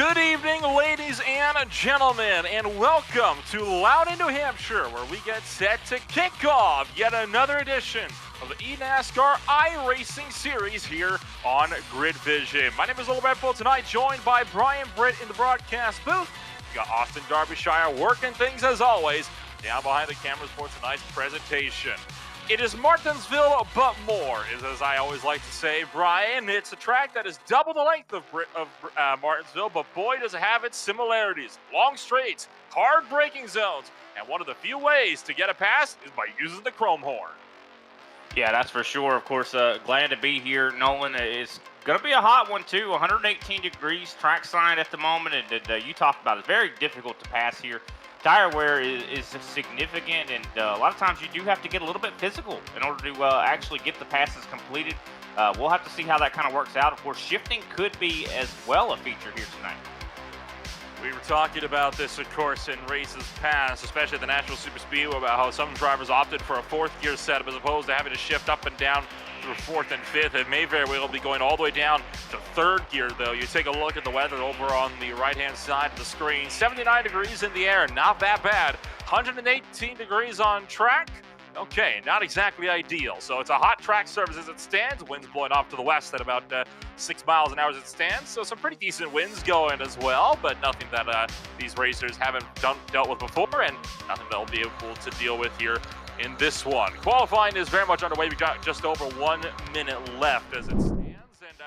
Good evening, ladies and gentlemen, and welcome to Loudon, New Hampshire, where we get set to kick off yet another edition of the eNASCAR iRacing series here on Grid Vision. My name is Little Red Bull tonight, joined by Brian Britt in the broadcast booth. We got Austin Derbyshire working things as always down behind the cameras for tonight's presentation. It is Martinsville, but more, is as I always like to say, Brian. It's a track that is double the length of Martinsville, but boy, does it have its similarities. Long straights, hard braking zones, and one of the few ways to get a pass is by using the chrome horn. Yeah, that's for sure. Of course, glad to be here. Nolan, is going to be a hot one, too. 118 degrees, track sign at the moment, and you talked about it. It's very difficult to pass here. Tire wear is significant, and a lot of times you do have to get a little bit physical in order to actually get the passes completed. We'll have to see how that kind of works out. Of course, shifting could be as well a feature here tonight. We were talking about this, of course, in races past, especially at the National Super Speedway, about how some drivers opted for a fourth gear setup as opposed to having to shift up and down through fourth and fifth. It may very well be going all the way down to third gear, though. You take a look at the weather over on the right-hand side of the screen. 79 degrees in the air, not that bad. 118 degrees on track. Okay, not exactly ideal. So it's a hot track surface as it stands. Winds blowing off to the west at about 6 miles an hour as it stands. So some pretty decent winds going as well, but nothing that these racers haven't dealt with before, and nothing they'll be able to deal with here in this one. Qualifying is very much underway. We've got just over 1 minute left as it stands, and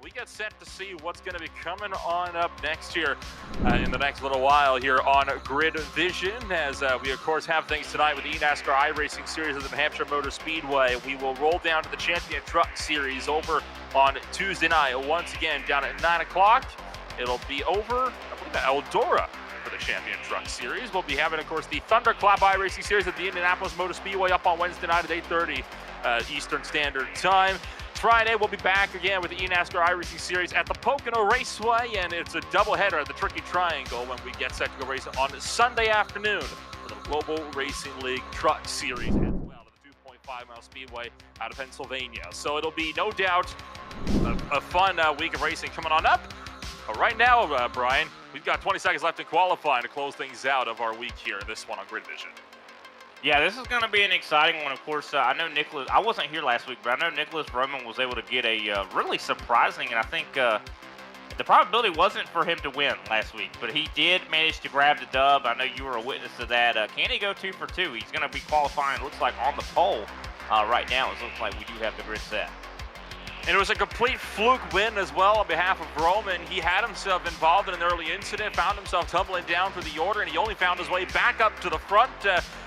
we get set to see what's going to be coming on up next here in the next little while here on Grid Vision, as we, of course, have things tonight with the eNASCAR iRacing Series of the Hampshire Motor Speedway. We will roll down to the Champion Truck Series over on Tuesday night, once again, down at 9 o'clock. It'll be over, I believe, at Eldora for the Champion Truck Series. We'll be having, of course, the Thunderclap iRacing Series at the Indianapolis Motor Speedway up on Wednesday night at 8:30 Eastern Standard Time. Friday, we'll be back again with the eNASCAR iRacing Series at the Pocono Raceway, and it's a doubleheader at the Tricky Triangle when we get set to go race on Sunday afternoon for the Global Racing League Truck Series as well at the 2.5-mile Speedway out of Pennsylvania. So it'll be no doubt a fun week of racing coming on up. But right now, Brian, we've got 20 seconds left in qualifying to close things out of our week here, this one on Grid Vision. Yeah, this is going to be an exciting one. Of course, I know Nicholas, I wasn't here last week, but I know Nicholas Roman was able to get a really surprising, and I think the probability wasn't for him to win last week, but he did manage to grab the dub. I know you were a witness to that. Can he go 2 for 2? He's going to be qualifying, looks like, on the pole right now. It looks like we do have the grid set. And it was a complete fluke win as well on behalf of Roman. He had himself involved in an early incident, found himself tumbling down through the order, and he only found his way back up to the front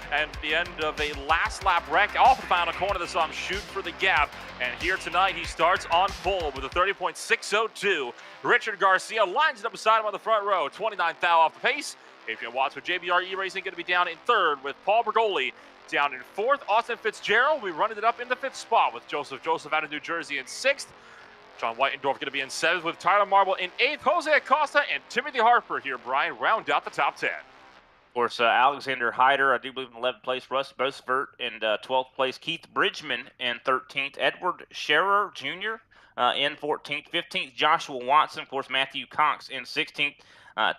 at the end of a last lap wreck off the final corner that saw him shoot for the gap. And here tonight, he starts on pole with a 30.602. Richard Garcia lines it up beside him on the front row, 29th thou off the pace. Adrian Watts with JBR eRacing going to be down in third, with Paul Bergoli down in fourth. Austin Fitzgerald, we running it up in the fifth spot with Joseph out of New Jersey in sixth. John Whitendorf going to be in seventh with Tyler Marble in eighth. Jose Acosta and Timothy Harper here, Brian, round out the top 10. Of course, Alexander Hyder, I do believe in 11th place. Russ Bosvert in 12th place. Keith Bridgman in 13th. Edward Scherer Jr. In 14th. 15th, Joshua Watson. Of course, Matthew Cox in 16th.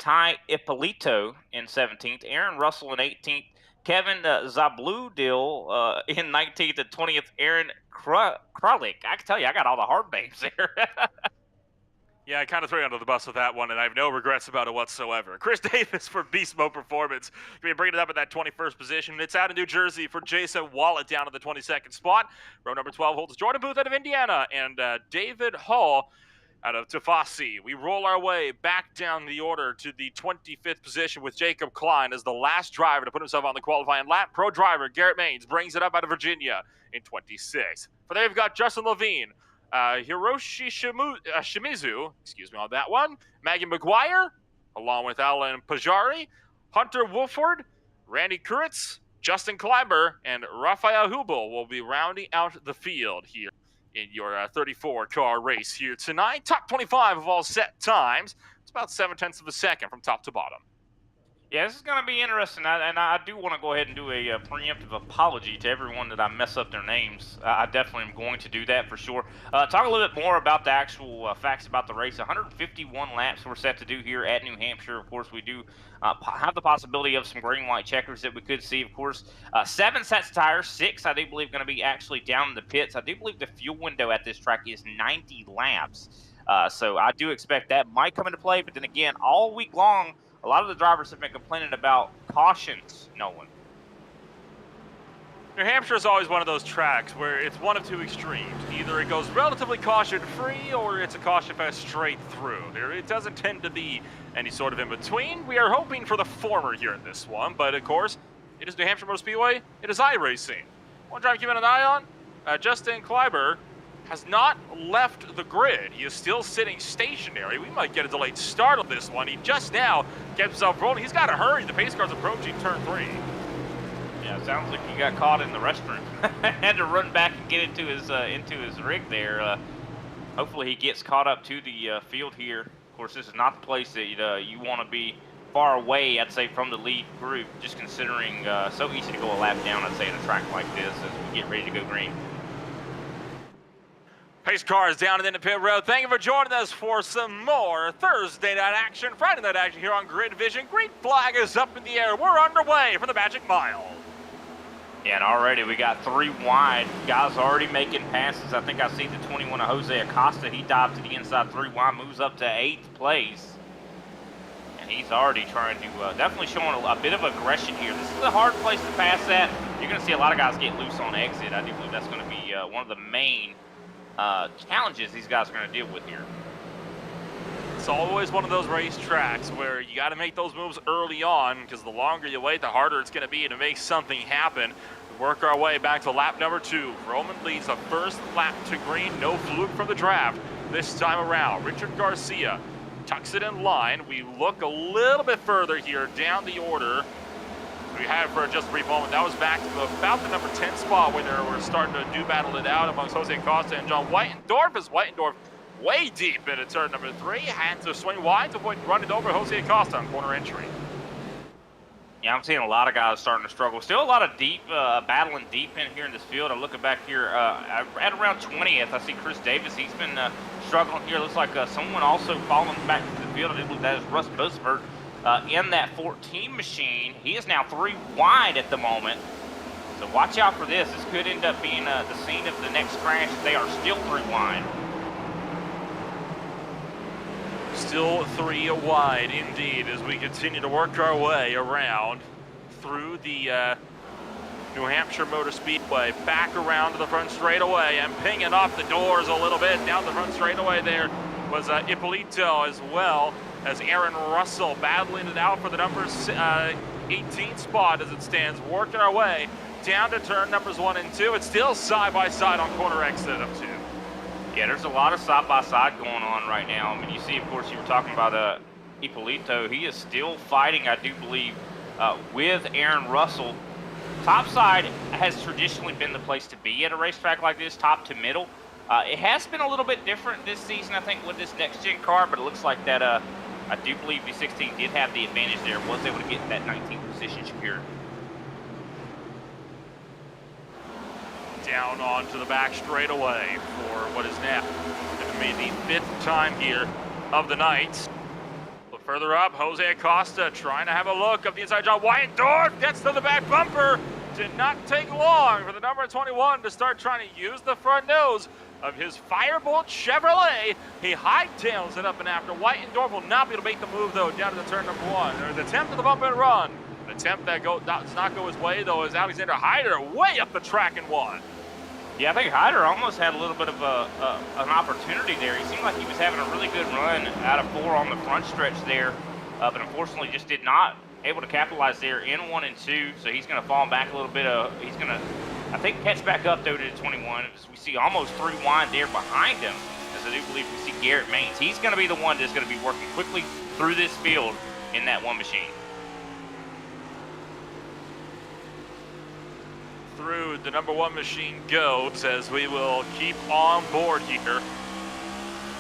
Ty Ippolito in 17th. Aaron Russell in 18th. Kevin Zabludil in 19th and 20th. Aaron Kralik. I can tell you, I got all the hard names there. Yeah, I kind of threw you under the bus with that one, and I have no regrets about it whatsoever. Chris Davis for Beast Mode Performance. Going to be bringing it up at that 21st position. It's out of New Jersey for Jason Wallet down in the 22nd spot. Row number 12 holds Jordan Booth out of Indiana and David Hall out of Tafasi. We roll our way back down the order to the 25th position with Jacob Klein as the last driver to put himself on the qualifying lap. Pro driver Garrett Maines brings it up out of Virginia in 26th. For there, we've got Justin Levine, Hiroshi Shimizu, excuse me on that one, Maggie McGuire, along with Alan Pajari, Hunter Wolford, Randy Kuritz, Justin Kleiber, and Raphael Hubel will be rounding out the field here in your 34-car race here tonight. Top 25 of all set times. It's about 0.7 of a second from top to bottom. Yeah, this is going to be interesting, and I do want to go ahead and do a, preemptive apology to everyone that I mess up their names. I definitely am going to do that for sure. Talk a little bit more about the actual facts about the race. 151 laps we're set to do here at New Hampshire. Of course, we do have the possibility of some green light checkers that we could see. Of course, 7 sets of tires, 6 I do believe going to be actually down in the pits. I do believe the fuel window at this track is 90 laps. So I do expect that might come into play. But then again, all week long, a lot of the drivers have been complaining about cautions, Nolan. New Hampshire is always one of those tracks where it's one of two extremes. Either it goes relatively caution-free or it's a caution fest straight through. It doesn't tend to be any sort of in-between. We are hoping for the former here in this one, but of course, it is New Hampshire Motor Speedway. It is iRacing. One driver keeping an eye on, Justin Kleiber has not left the grid. He is still sitting stationary. We might get a delayed start on this one. He just now gets himself rolling. He's got to hurry. The pace car's approaching turn 3. Yeah, it sounds like he got caught in the restroom. Had to run back and get into his rig there. Hopefully he gets caught up to the field here. Of course, this is not the place that you want to be far away, I'd say, from the lead group, just considering so easy to go a lap down, I'd say, in a track like this as we get ready to go green. Pace car is down in the pit road. Thank you for joining us for some more Thursday night action, Friday night action here on Grid Vision. Green flag is up in the air. We're underway for the Magic Mile. Yeah, and already we got 3 wide. Guys already making passes. I think I see the 21 of Jose Acosta. He dived to the inside 3 wide, moves up to 8th place. And he's already trying to, definitely showing a bit of aggression here. This is a hard place to pass at. You're going to see a lot of guys get loose on exit. I do believe that's going to be one of the main challenges these guys are going to deal with here. It's always one of those race tracks where you got to make those moves early on, because the longer you wait, the harder it's going to be to make something happen. We work our way back to lap number 2. Roman leads the first lap to green. No fluke from the draft this time around. Richard Garcia tucks it in line. We look a little bit further here down the order. We had for just a brief moment. That was back to about the number 10 spot where they were starting to battle it out amongst Jose Acosta and John Whitendorf, as Whitendorf way deep into turn number 3, had to swing wide to avoid running over Jose Acosta on corner entry. Yeah, I'm seeing a lot of guys starting to struggle. Still a lot of deep, battling deep in here in this field. I looking back here at around 20th. I see Chris Davis. He's been struggling here. Looks like someone also falling back to the field. I believe that is Russ Busford in that 14 machine. He is now 3 wide at the moment. So watch out for this. This could end up being the scene of the next crash. They are still 3 wide. Still 3 wide indeed as we continue to work our way around through the New Hampshire Motor Speedway, back around to the front straightaway and pinging off the doors a little bit. Down the front straightaway there was Ippolito, as well as Aaron Russell battling it out for the number 18 spot as it stands, working our way down to turn numbers 1 and 2. It's still side by side on corner exit of 2. Yeah, there's a lot of side-by-side going on right now. I mean, you see, of course, you were talking about Ippolito. He is still fighting, I do believe, with Aaron Russell. Topside has traditionally been the place to be at a racetrack like this, top to middle. It has been a little bit different this season, I think, with this next-gen car, but it looks like that I do believe the 16 did have the advantage there, was able to get that 19th position secured. Down onto the back straightaway for what is now going to be the 5th time here of the night. Look further up, Jose Acosta trying to have a look up the inside. John Whitendorf gets to the back bumper. Did not take long for the number 21 to start trying to use the front nose of his Firebolt Chevrolet. He hightails it up and after. Whitendorf will not be able to make the move, though, down to the turn number 1. There's an attempt at the bump and run. An attempt that does not go his way, though, is Alexander Hyder way up the track in 1. Yeah, I think Hyder almost had a little bit of an opportunity there. He seemed like he was having a really good run out of 4 on the front stretch there, but unfortunately just did not able to capitalize there in 1 and 2. So he's going to fall back a little bit. He's going to, I think, catch back up though to 21. As we see almost 3 wide there behind him. As I do believe we see Garrett Maines. He's going to be the one that's going to be working quickly through this field in that 1 machine. Through the number 1 machine goes, as we will keep on board here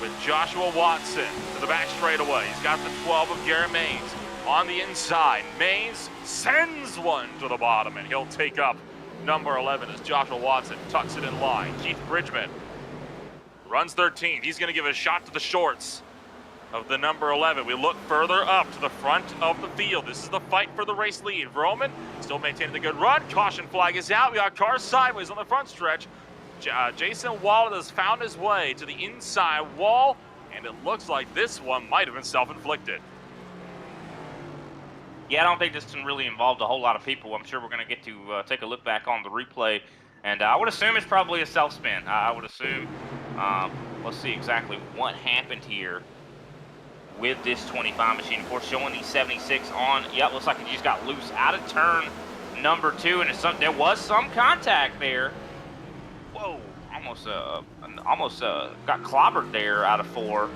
with Joshua Watson to the back straightaway. He's got the 12 of Garrett Maines on the inside. Maines sends one to the bottom, and he'll take up number 11 as Joshua Watson tucks it in line. Keith Bridgman runs 13th. He's going to give a shot to the shorts of the number 11. We look further up to the front of the field. This is the fight for the race lead. Vroman still maintaining the good run. Caution flag is out. We got cars sideways on the front stretch. Jason Wallet has found his way to the inside wall, and it looks like this one might have been self-inflicted. Yeah, I don't think this one really involved a whole lot of people. I'm sure we're going to get to take a look back on the replay, and I would assume it's probably a self-spin. I would assume. Let's see exactly what happened here with this 25 machine. Of course, showing the 76 on. Yep, looks like it just got loose out of turn number 2, and there was some contact there. Whoa, almost got clobbered there out of 4.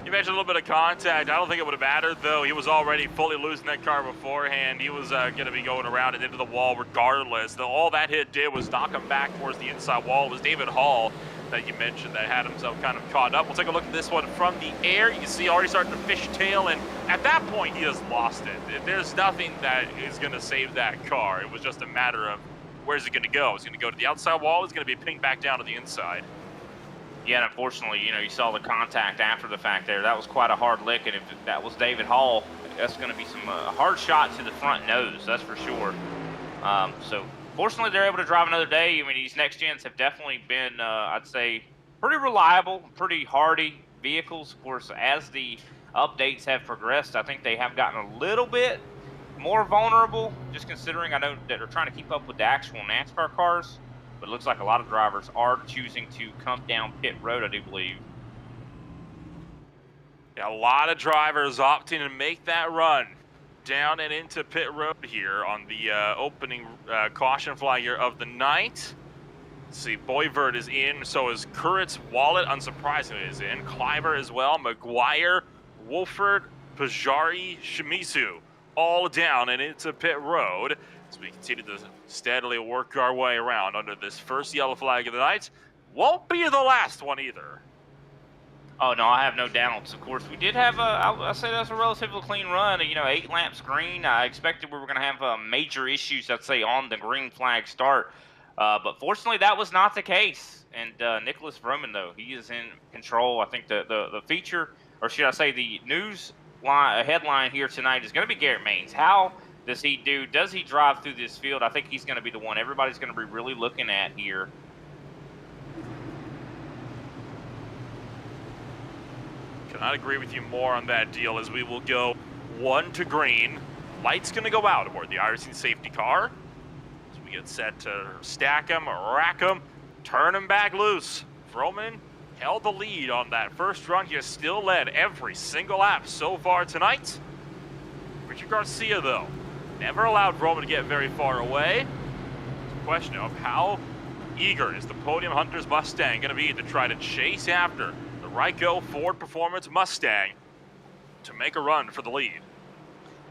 You mentioned a little bit of contact. I don't think it would have mattered, though. He was already fully losing that car beforehand. He was going to be going around and into the wall regardless. All that hit did was knock him back towards the inside wall. It was David Hall that you mentioned that had himself kind of caught up. We'll take a look at this one from the air. You can see already starting to fishtail, and at that point, he just lost it. There's nothing that is going to save that car. It was just a matter of where's it going to go. It's going to go to the outside wall. It's going to be pinged back down to the inside. Yeah, and unfortunately, you saw the contact after the fact there. That was quite a hard lick, and if that was David Hall, that's going to be some hard shot to the front nose, that's for sure. So, fortunately, they're able to drive another day. I mean, these next gens have definitely been, I'd say, pretty reliable, pretty hardy vehicles. Of course, as the updates have progressed, I think they have gotten a little bit more vulnerable, just considering I know that they're trying to keep up with the actual NASCAR cars. But it looks like a lot of drivers are choosing to come down pit road, I do believe. Yeah, a lot of drivers opting to make that run down and into pit road here on the opening caution flag here of the night. Let's see, Boyvert is in, so is Kurtz. Wallet, unsurprisingly, is in. Cliver as well. McGuire, Wolford, Pajari, Shimizu, all down and into pit road. As we continue to steadily work our way around under this first yellow flag of the night. Won't be the last one either. Oh, no, I have no doubts. Of course, we did have I'll say that's a relatively clean run. 8 laps green. I expected we were going to have major issues, I'd say, on the green flag start. But fortunately, that was not the case. And Nicholas Vroman, though, he is in control. I think the feature, or should I say the news headline here tonight is going to be Garrett Maines. How does he do? Does he drive through this field? I think he's going to be the one everybody's going to be really looking at here. Cannot agree with you more on that deal, as we will go 1 to green. Light's going to go out aboard the iRacing safety car. So we get set to stack them, rack them, turn them back loose. Vroman held the lead on that first run. He has still led every single lap so far tonight. Richard Garcia, though, never allowed Vroman to get very far away. It's a question of how eager is the Podium Hunters Mustang going to be to try to chase after the Ryko Ford Performance Mustang to make a run for the lead.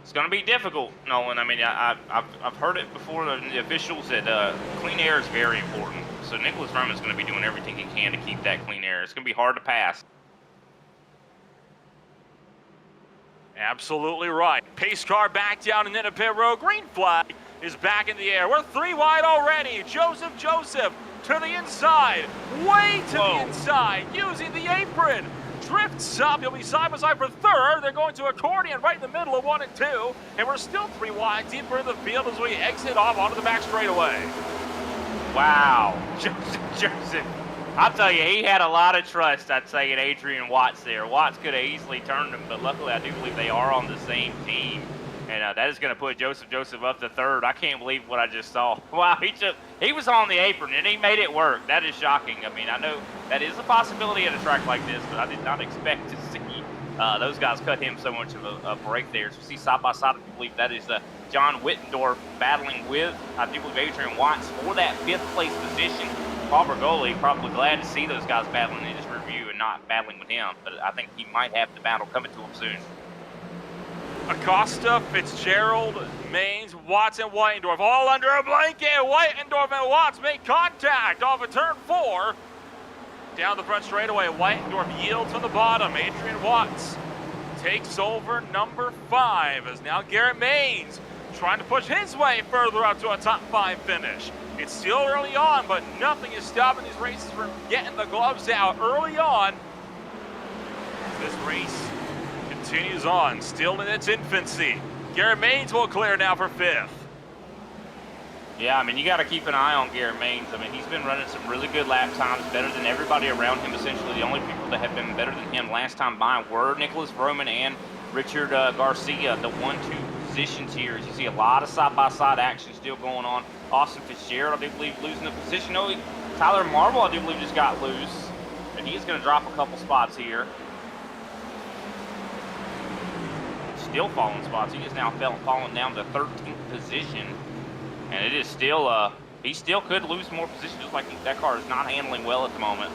It's going to be difficult, Nolan. I mean, I've heard it before the officials that clean air is very important. So Nicholas Vroman is going to be doing everything he can to keep that clean air. It's going to be hard to pass. Absolutely right. Pace car back down and into pit road. Green flag is back in the air. We're 3 wide already. Joseph to the inside. Way to the inside. Using the apron. Drifts up. He'll be side by side for third. They're going to accordion right in the middle of 1 and 2. And we're still 3 wide deeper in the field as we exit off onto the back straightaway. Wow. Joseph. I'll tell you, he had a lot of trust, I'd say, in Adrian Watts there. Watts could have easily turned him, but luckily I do believe they are on the same team. And that is going to put Joseph up to third. I can't believe what I just saw. Wow, he was on the apron, and he made it work. That is shocking. I mean, I know that is a possibility at a track like this, but I did not expect to see those guys cut him so much of a break there. So we see side by side, I believe that is John Wittendorf battling with, I do believe, Adrian Watts for that 5th place position. Paul Bergoli probably glad to see those guys battling in his review and not battling with him, but I think he might have the battle coming to him soon. Acosta, Fitzgerald, Maines, Watts, and Whitendorf all under a blanket. Whitendorf and Watts make contact off of turn 4. Down the front straightaway, Whitendorf yields on the bottom. Adrian Watts takes over number 5 as now Garrett Maines trying to push his way further up to a top 5 finish. It's still early on, but nothing is stopping these races from getting the gloves out early on. This race continues on, still in its infancy. Garrett Maines will clear now for 5th. Yeah, I mean, you got to keep an eye on Garrett Maines. I mean, he's been running some really good lap times, better than everybody around him. Essentially, the only people that have been better than him last time by were Nicholas Vroman and Richard Garcia, the 1-2 positions here. As you see a lot of side-by-side action still going on. Austin Fitzgerald, I do believe, losing the position. No, Tyler Marble, I do believe, just got loose. And he's going to drop a couple spots here. Still falling spots. He is now falling down to 13th position. And it is still, he still could lose more position, just like that car is not handling well at the moment.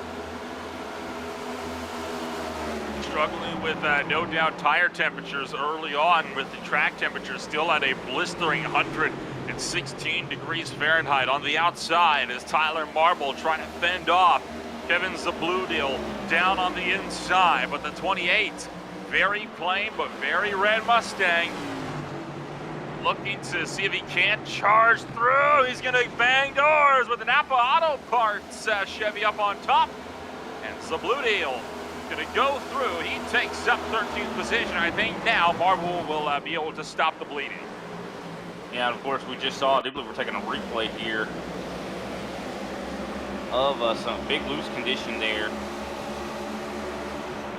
Struggling with no doubt tire temperatures early on, with the track temperatures still at a blistering 116 degrees Fahrenheit on the outside as Tyler Marble trying to fend off Kevin Zabludil down on the inside. But the 28, very plain but very red Mustang, looking to see if he can't charge through. He's going to bang doors with an Napa Auto Parts Chevy up on top. And Zabludil going to go through. He takes up 13th position. I think now Marble will be able to stop the bleeding. Yeah, and of course, we just saw, I do believe we're taking a replay here of some big loose condition there.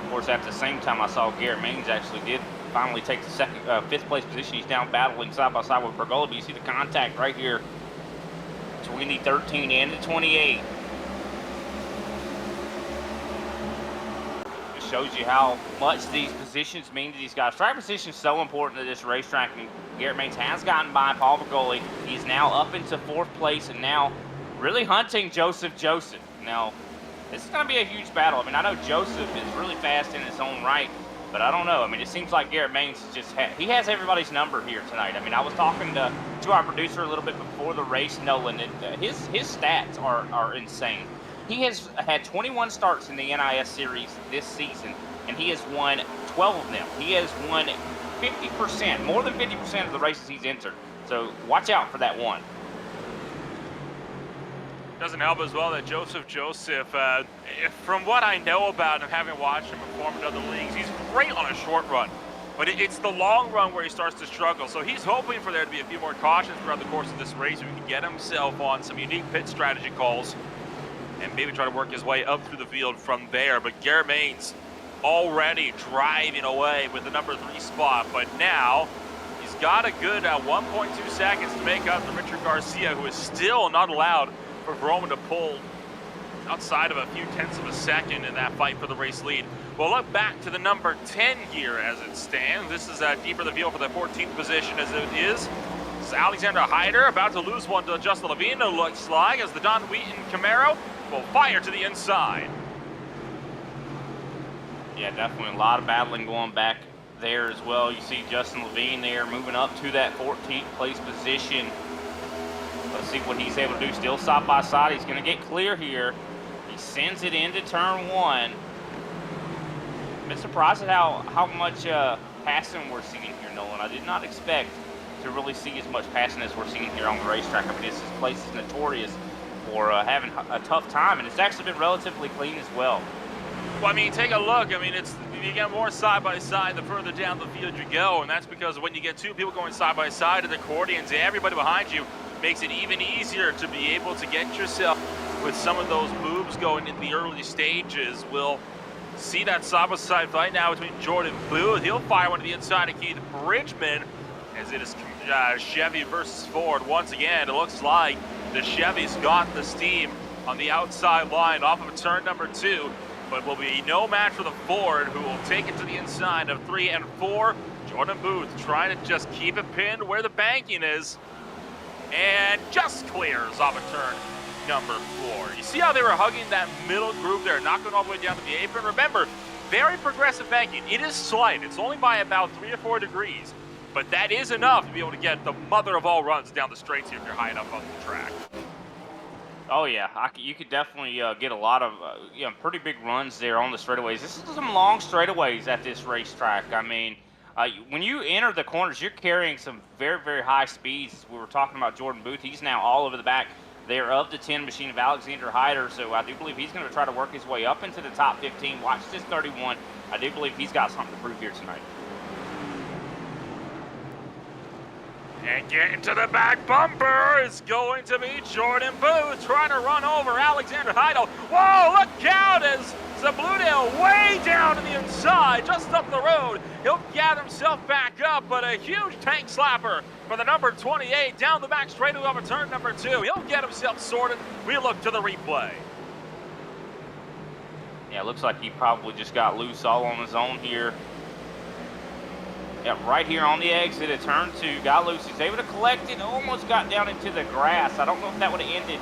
Of course, at the same time, I saw Garrett Maines actually did finally take the 5th place position. He's down battling side by side with Bergola, but you see the contact right here between the 13 and the 28. Just shows you how much these positions mean to these guys. Track position is so important to this racetrack, and Garrett Maines has gotten by Paul Bergola. He's now up into 4th place and now really hunting Joseph. Now, this is going to be a huge battle. I mean, I know Joseph is really fast in his own right, but I don't know. I mean, it seems like Garrett Maines just he has everybody's number here tonight. I mean, I was talking to our producer a little bit before the race, Nolan, and his stats are insane. He has had 21 starts in the NIS Series this season, and he has won 12 of them. He has won 50%, more than 50% of the races he's entered. So watch out for that one. Doesn't help as well that Joseph, from what I know about him, having watched him perform in other leagues, he's great on a short run. But it's the long run where he starts to struggle. So he's hoping for there to be a few more cautions throughout the course of this race, so he can get himself on some unique pit strategy calls and maybe try to work his way up through the field from there. But Garrett Maines already driving away with the number 3 spot. But now he's got a good 1.2 seconds to make up for Richard Garcia, who is still not allowed for Vroman to pull outside of a few tenths of a second in that fight for the race lead. We'll look back to the number 10 here as it stands. This is deeper the field for the 14th position as it is. This is Alexander Hyder about to lose one to Justin Levine, it looks like, as the Don Wheaton Camaro will fire to the inside. Yeah, definitely a lot of battling going back there as well. You see Justin Levine there moving up to that 14th place position. Let's see what he's able to do. Still side by side. He's going to get clear here. He sends it into turn 1. I'm been surprised at how much passing we're seeing here, Nolan. I did not expect to really see as much passing as we're seeing here on the racetrack. I mean, this place is notorious for having a tough time, and it's actually been relatively clean as well. Well, I mean, take a look. I mean, you get more side by side the further down the field you go, and that's because when you get 2 people going side by side in the accordions, everybody behind you makes it even easier to be able to get yourself with some of those moves going in the early stages. We'll see that side-by-side fight now between Jordan Booth. He'll fire one to the inside of Keith Bridgman as it is Chevy versus Ford. Once again, it looks like the Chevy's got the steam on the outside line off of turn number 2, but will be no match for the Ford, who will take it to the inside of 3 and 4. Jordan Booth trying to just keep it pinned where the banking is, and just clears off of turn number 4. You see how they were hugging that middle group there, not going all the way down to the apron? Remember, very progressive banking. It is slight. It's only by about 3 or 4 degrees, but that is enough to be able to get the mother of all runs down the straights here if you're high enough on the track. Oh yeah, you could definitely get a lot of pretty big runs there on the straightaways. This is some long straightaways at this racetrack. I mean, when you enter the corners, you're carrying some very very high speeds. We were talking about Jordan Booth. He's now all over the back there of the 10 machine of Alexander Hyder. So I do believe he's going to try to work his way up into the top 15. Watch this 31. I do believe he's got something to prove here tonight. And getting to the back bumper is going to be Jordan Booth trying to run over Alexander Heidel. Whoa, look out as Zabludale way down to the inside, just up the road. He'll gather himself back up, but a huge tank slapper for the number 28 down the back straightaway over turn number 2. He'll get himself sorted. We look to the replay. Yeah, looks like he probably just got loose all on his own here. Yeah, right here on the exit at turn 2, got loose. He's able to collect it, almost got down into the grass. I don't know if that would have ended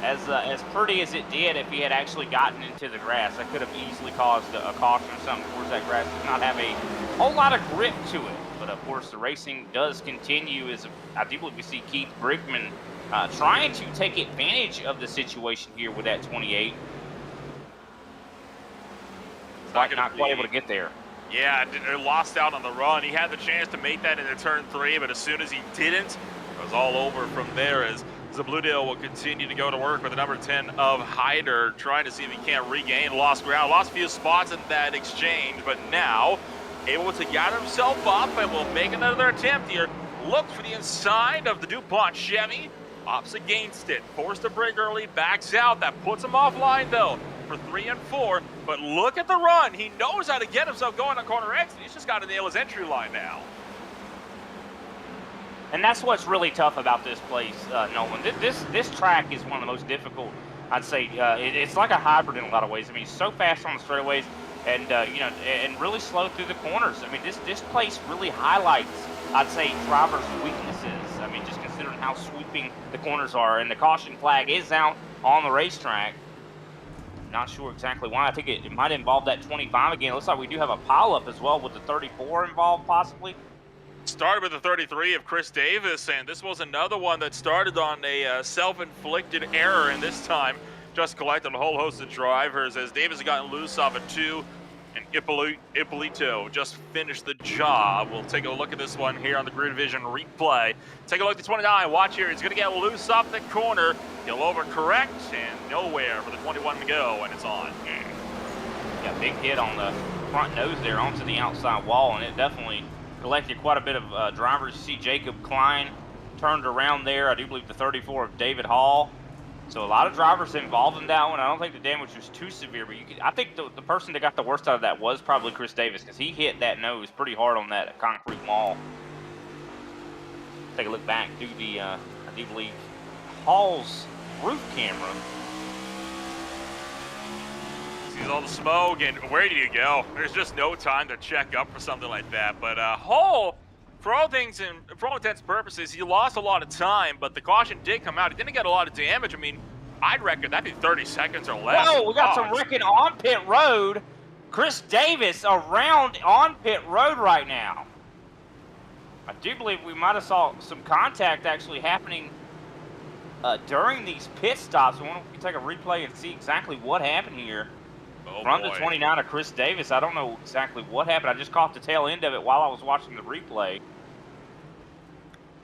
as pretty as it did if he had actually gotten into the grass. That could have easily caused a caution or something. Of course, that grass does not have a whole lot of grip to it. But of course, the racing does continue. As I do believe we see Keith Brigman trying to take advantage of the situation here with that 28. Not quite able to get there. Yeah, lost out on the run. He had the chance to make that into turn 3, but as soon as he didn't, it was all over from there as Zabludale will continue to go to work with the number 10 of Hyder, trying to see if he can't regain lost ground. Lost a few spots in that exchange, but now able to gather himself up and will make another attempt here. Look for the inside of the DuPont Chevy. Opts against it. Forced to break early, backs out. That puts him offline, though, for 3 and 4. But look at the run. He knows how to get himself going on corner exit. He's just got to nail his entry line now. And that's what's really tough about this place, Nolan. This track is one of the most difficult, I'd say. It's like a hybrid in a lot of ways. I mean, he's so fast on the straightaways and, and really slow through the corners. I mean, this place really highlights, I'd say, drivers' weaknesses. I mean, just considering how sweeping the corners are. And the caution flag is out on the racetrack. Not sure exactly why. I think it might involve that 25 again. It looks like we do have a pileup as well with the 34 involved, possibly. Started with the 33 of Chris Davis, and this was another one that started on a self-inflicted error, and this time just collected a whole host of drivers as Davis had gotten loose off a 2, and Ippolito just finished the job. We'll take a look at this one here on the Grid Vision replay. Take a look at 29. Watch here. He's going to get loose off the corner. He'll overcorrect, and nowhere for the 21 to go, and it's on. Yeah, big hit on the front nose there onto the outside wall, and it definitely collected quite a bit of drivers. You see Jacob Klein turned around there. I do believe the 34 of David Hall. So a lot of drivers involved in that one. I don't think the damage was too severe, but I think the person that got the worst out of that was probably Chris Davis, because he hit that nose pretty hard on that concrete wall. Take a look back to the, I do believe, Hall's roof camera. Sees all the smoke, and where did you go? There's just no time to check up for something like that. But Hall, for all intents and purposes, he lost a lot of time, but the caution did come out. He didn't get a lot of damage. I mean, I'd reckon that'd be 30 seconds or less. Whoa, we got some wrecking on pit road. Chris Davis around on pit road right now. I do believe we might have saw some contact actually happening during these pit stops. I wonder if we can take a replay and see exactly what happened here. From the 29 of Chris Davis. I don't know exactly what happened. I just caught the tail end of it while I was watching the replay.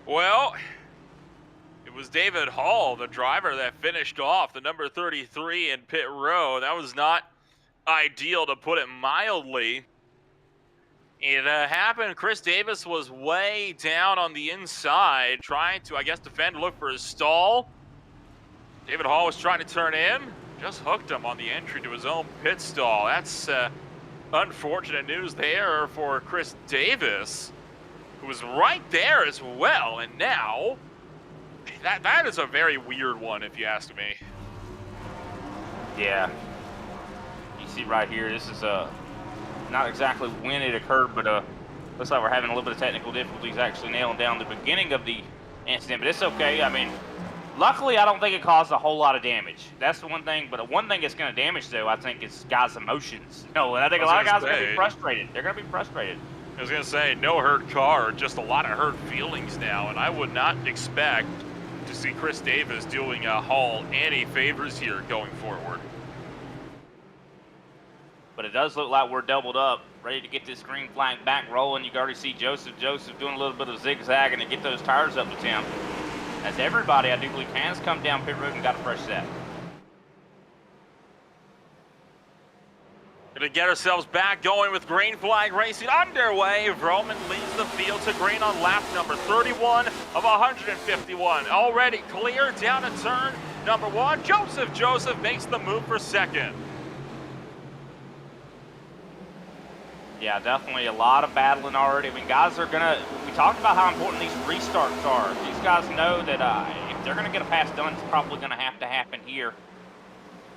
Well, it was David Hall, the driver, that finished off the number 33 in pit row. That was not ideal, to put it mildly. It happened. Chris Davis was way down on the inside, trying to, I guess, defend, look for his stall. David Hall was trying to turn in. Just hooked him on the entry to his own pit stall. That's unfortunate news there for Chris Davis, who was right there as well. And now, that is a very weird one, if you ask me. Yeah. You see right here, this is not exactly when it occurred, but looks like we're having a little bit of technical difficulties actually nailing down the beginning of the incident. But it's okay. I mean, luckily, I don't think it caused a whole lot of damage. That's the one thing. But the one thing it's going to damage, though, I think, is guys' emotions. No, and I think a lot of guys are going to be frustrated. They're going to be frustrated. I was going to say, no hurt car, just a lot of hurt feelings now. And I would not expect to see Chris Davis doing Hall any favors here going forward. But it does look like we're doubled up, ready to get this green flag back rolling. You can already see Joseph doing a little bit of zigzagging to get those tires up to temp. As everybody, I do believe, has come down pit road and got a fresh set. Gonna get ourselves back going with green flag racing underway. Vroman leads the field to green on lap number 31 of 151. Already clear down a turn number 1. Joseph makes the move for second. Yeah, definitely a lot of battling already. I mean, guys are gonna, we talked about how important these restarts are. These guys know that if they're gonna get a pass done, it's probably gonna have to happen here.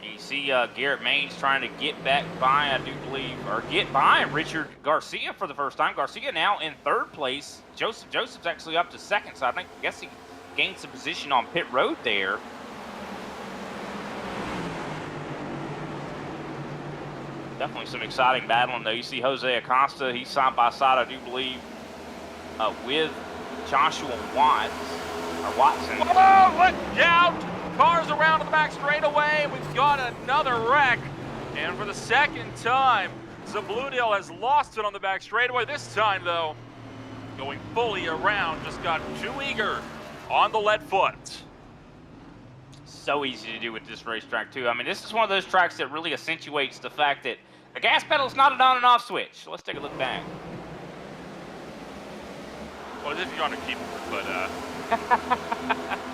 You see Garrett Maines trying to get back by, I do believe, or get by Richard Garcia for the first time. Garcia now in 3rd place. Joseph's actually up to 2nd, so I guess he gained some position on pit road there. Definitely some exciting battling, though. You see Jose Acosta, he's side by side, I do believe, with Joshua Watson. Oh, look out! Cars around to the back straightaway. We've got another wreck. And for the 2nd time, Zabludil has lost it on the back straightaway. This time, though, going fully around, just got too eager on the lead foot. So easy to do with this racetrack, too. I mean, this is one of those tracks that really accentuates the fact that the gas pedal is not an on and off switch. So let's take a look back. Well, as if you're on a keyboard, but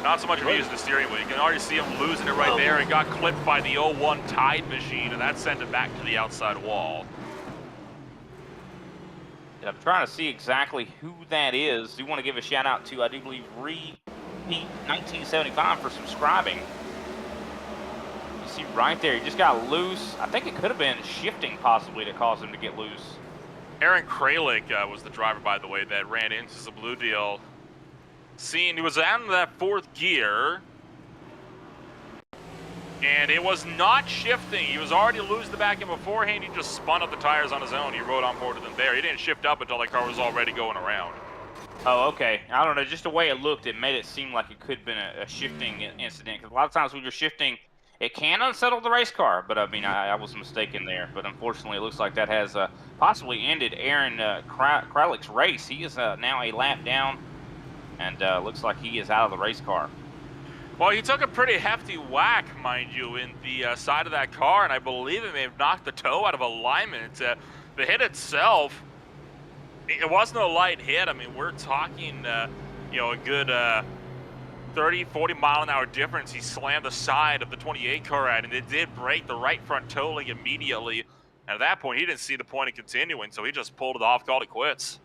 not so much if you're using the steering wheel. You can already see him losing it right there. It got clipped by the 01 Tide machine, and that sent it back to the outside wall. I'm trying to see exactly who that is. Do want to give a shout out to, I do believe, Repeat 1975 for subscribing. You see right there, he just got loose. I think it could have been shifting possibly that caused him to get loose. Aaron Kralik was the driver, by the way, that ran into Zabludil. He was out in that 4th gear, and it was not shifting. He was already losing the back end beforehand. He just spun up the tires on his own. He rode on board with them there. He didn't shift up until the car was already going around. Oh, okay. I don't know. Just the way it looked, it made it seem like it could have been a shifting incident. Because a lot of times when you're shifting, it can unsettle the race car. But, I mean, I was mistaken there. But unfortunately, it looks like that has possibly ended Aaron Kralik's race. He is now a lap down, and looks like he is out of the race car. Well, he took a pretty hefty whack, mind you, in the side of that car, and I believe it may have knocked the toe out of alignment. The hit itself, it wasn't a light hit. I mean, we're talking, you know, a good 30, 40 mile an hour difference. He slammed the side of the 28 car out, and it did break the right front toe link immediately. And at that point, he didn't see the point of continuing, so he just pulled it off, called it quits.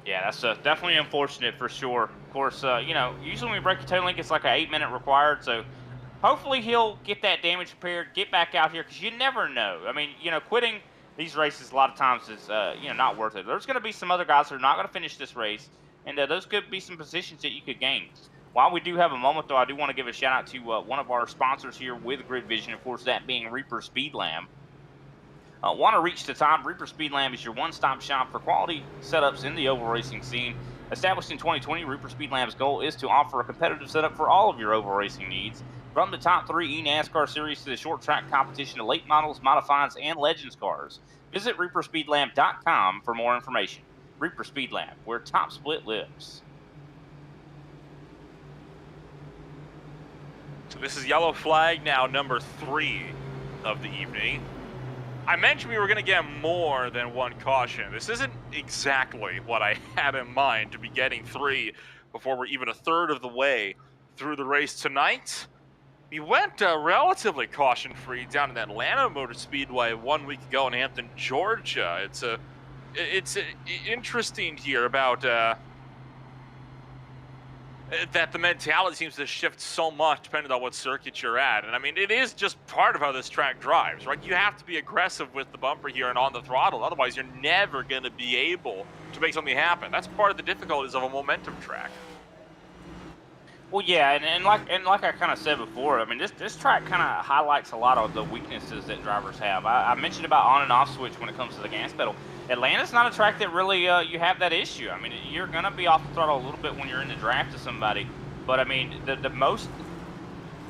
Yeah, that's definitely unfortunate for sure. Of course, you know, usually when we break a toe link, it's like an 8-minute required. So hopefully he'll get that damage repaired, get back out here, because you never know. I mean, you know, quitting these races a lot of times is, you know, not worth it. There's going to be some other guys that are not going to finish this race, and those could be some positions that you could gain. While we do have a moment, though, I do want to give a shout out to one of our sponsors here with Grid Vision, of course, that being Reaper Speed Lamb. Want to reach the top? Reaper Speed Lamb is your one-stop shop for quality setups in the oval racing scene. Established in 2020, Reaper Speed Lamb's goal is to offer a competitive setup for all of your oval racing needs. From the top 3 eNASCAR series to the short track competition to late models, modifieds, and legends cars. Visit ReaperSpeedLamb.com for more information. Reaper Speed Lamb, where top split lives. So this is yellow flag now, number 3 of the evening. I mentioned we were going to get more than 1 caution. This isn't exactly what I had in mind, to be getting 3 before we're even a third of the way through the race tonight. We went relatively caution-free down in Atlanta Motor Speedway 1 week ago in Hampton, Georgia. It's interesting here about that the mentality seems to shift so much depending on what circuit you're at. And I mean, it is just part of how this track drives, right? You have to be aggressive with the bumper here and on the throttle. Otherwise, you're never going to be able to make something happen. That's part of the difficulties of a momentum track. Well, yeah, and like I kind of said before, I mean, this track kind of highlights a lot of the weaknesses that drivers have. I mentioned about on and off switch when it comes to the gas pedal. Atlanta's not a track that really you have that issue. I mean, you're going to be off the throttle a little bit when you're in the draft to somebody. But I mean, the most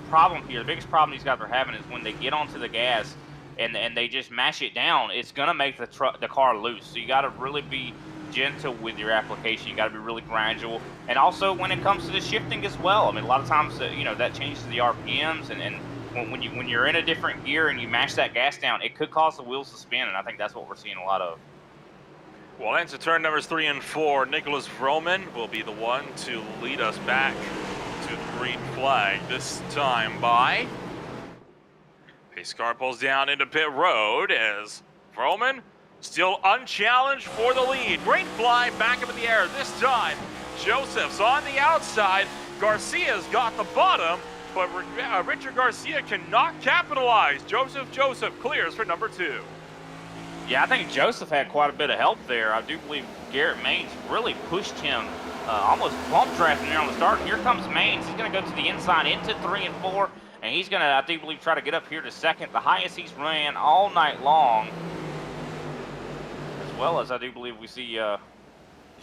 problem here, the biggest problem these guys are having is when they get onto the gas and they just mash it down, it's gonna make the car loose. So you got to really be gentle with your application. You got to be really gradual, and also when it comes to the shifting as well. I mean, a lot of times you know, that changes the RPMs, and when you're in a different gear and you mash that gas down, it could cause the wheels to spin, and I think that's what we're seeing a lot of. Well, into turn numbers 3 and 4, Nicholas Vroman will be the one to lead us back to the green flag, this time by. Pace car pulls down into pit road as Vroman still unchallenged for the lead. Great fly back up in the air this time. Joseph's on the outside. Garcia's got the bottom, but Richard Garcia cannot capitalize. Joseph clears for number 2. Yeah, I think Joseph had quite a bit of help there. I do believe Garrett Maines really pushed him, almost bump drafting there on the start. Here comes Maines. He's going to go to the inside into 3 and 4, and he's going to, I do believe, try to get up here to second, the highest he's ran all night long. As well as I do believe we see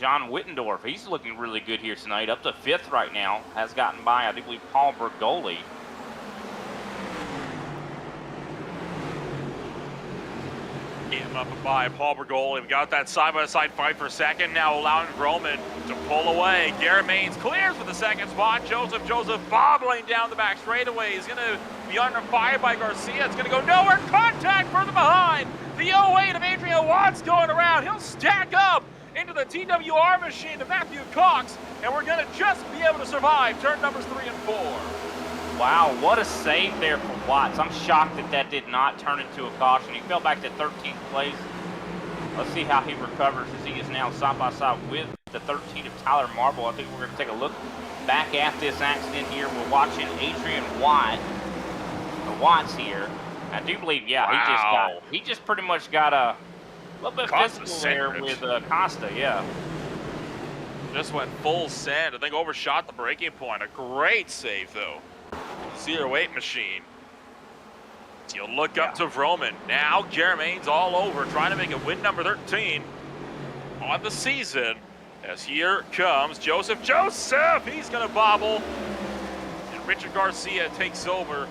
John Wittendorf. He's looking really good here tonight, up to 5th right now. Has gotten by, I do believe, Paul Bergoli. Getting up by Paul Bergoli. We got that side-by-side fight for second, now allowing Vroman to pull away. Garrett Maines clears for the second spot. Joseph bobbling down the back straightaway. He's going to be under fire by Garcia. It's going to go nowhere. Contact further behind. The 08 of Adrian Watts going around. He'll stack up into the TWR machine of Matthew Cox, and we're going to just be able to survive turn numbers 3 and 4. Wow, what a save there for Watts. I'm shocked that did not turn into a caution. He fell back to 13th place. Let's see how he recovers as he is now side by side with the 13 of Tyler Marble. I think we're going to take a look back at this accident here. We're watching Adrian Watts here. I do believe, yeah, wow. he just pretty much got a little bit physical there with Costa, yeah. Just went full send. I think overshot the braking point. A great save, though. 08 machine. You'll look up to Vroman. Now Garrett Maines all over, trying to make it win number 13 on the season. As here comes Joseph. He's going to bobble. And Richard Garcia takes over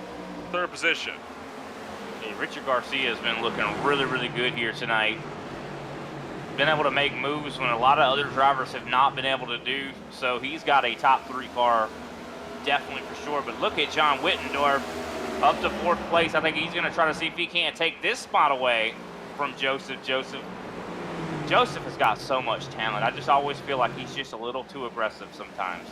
3rd position. Yeah, Richard Garcia has been looking really, really good here tonight. Been able to make moves when a lot of other drivers have not been able to do. So he's got a top 3 car. Definitely for sure, but look at John Wittendorf up to 4th place. I think he's going to try to see if he can't take this spot away from Joseph. Joseph has got so much talent. I just always feel like he's just a little too aggressive sometimes.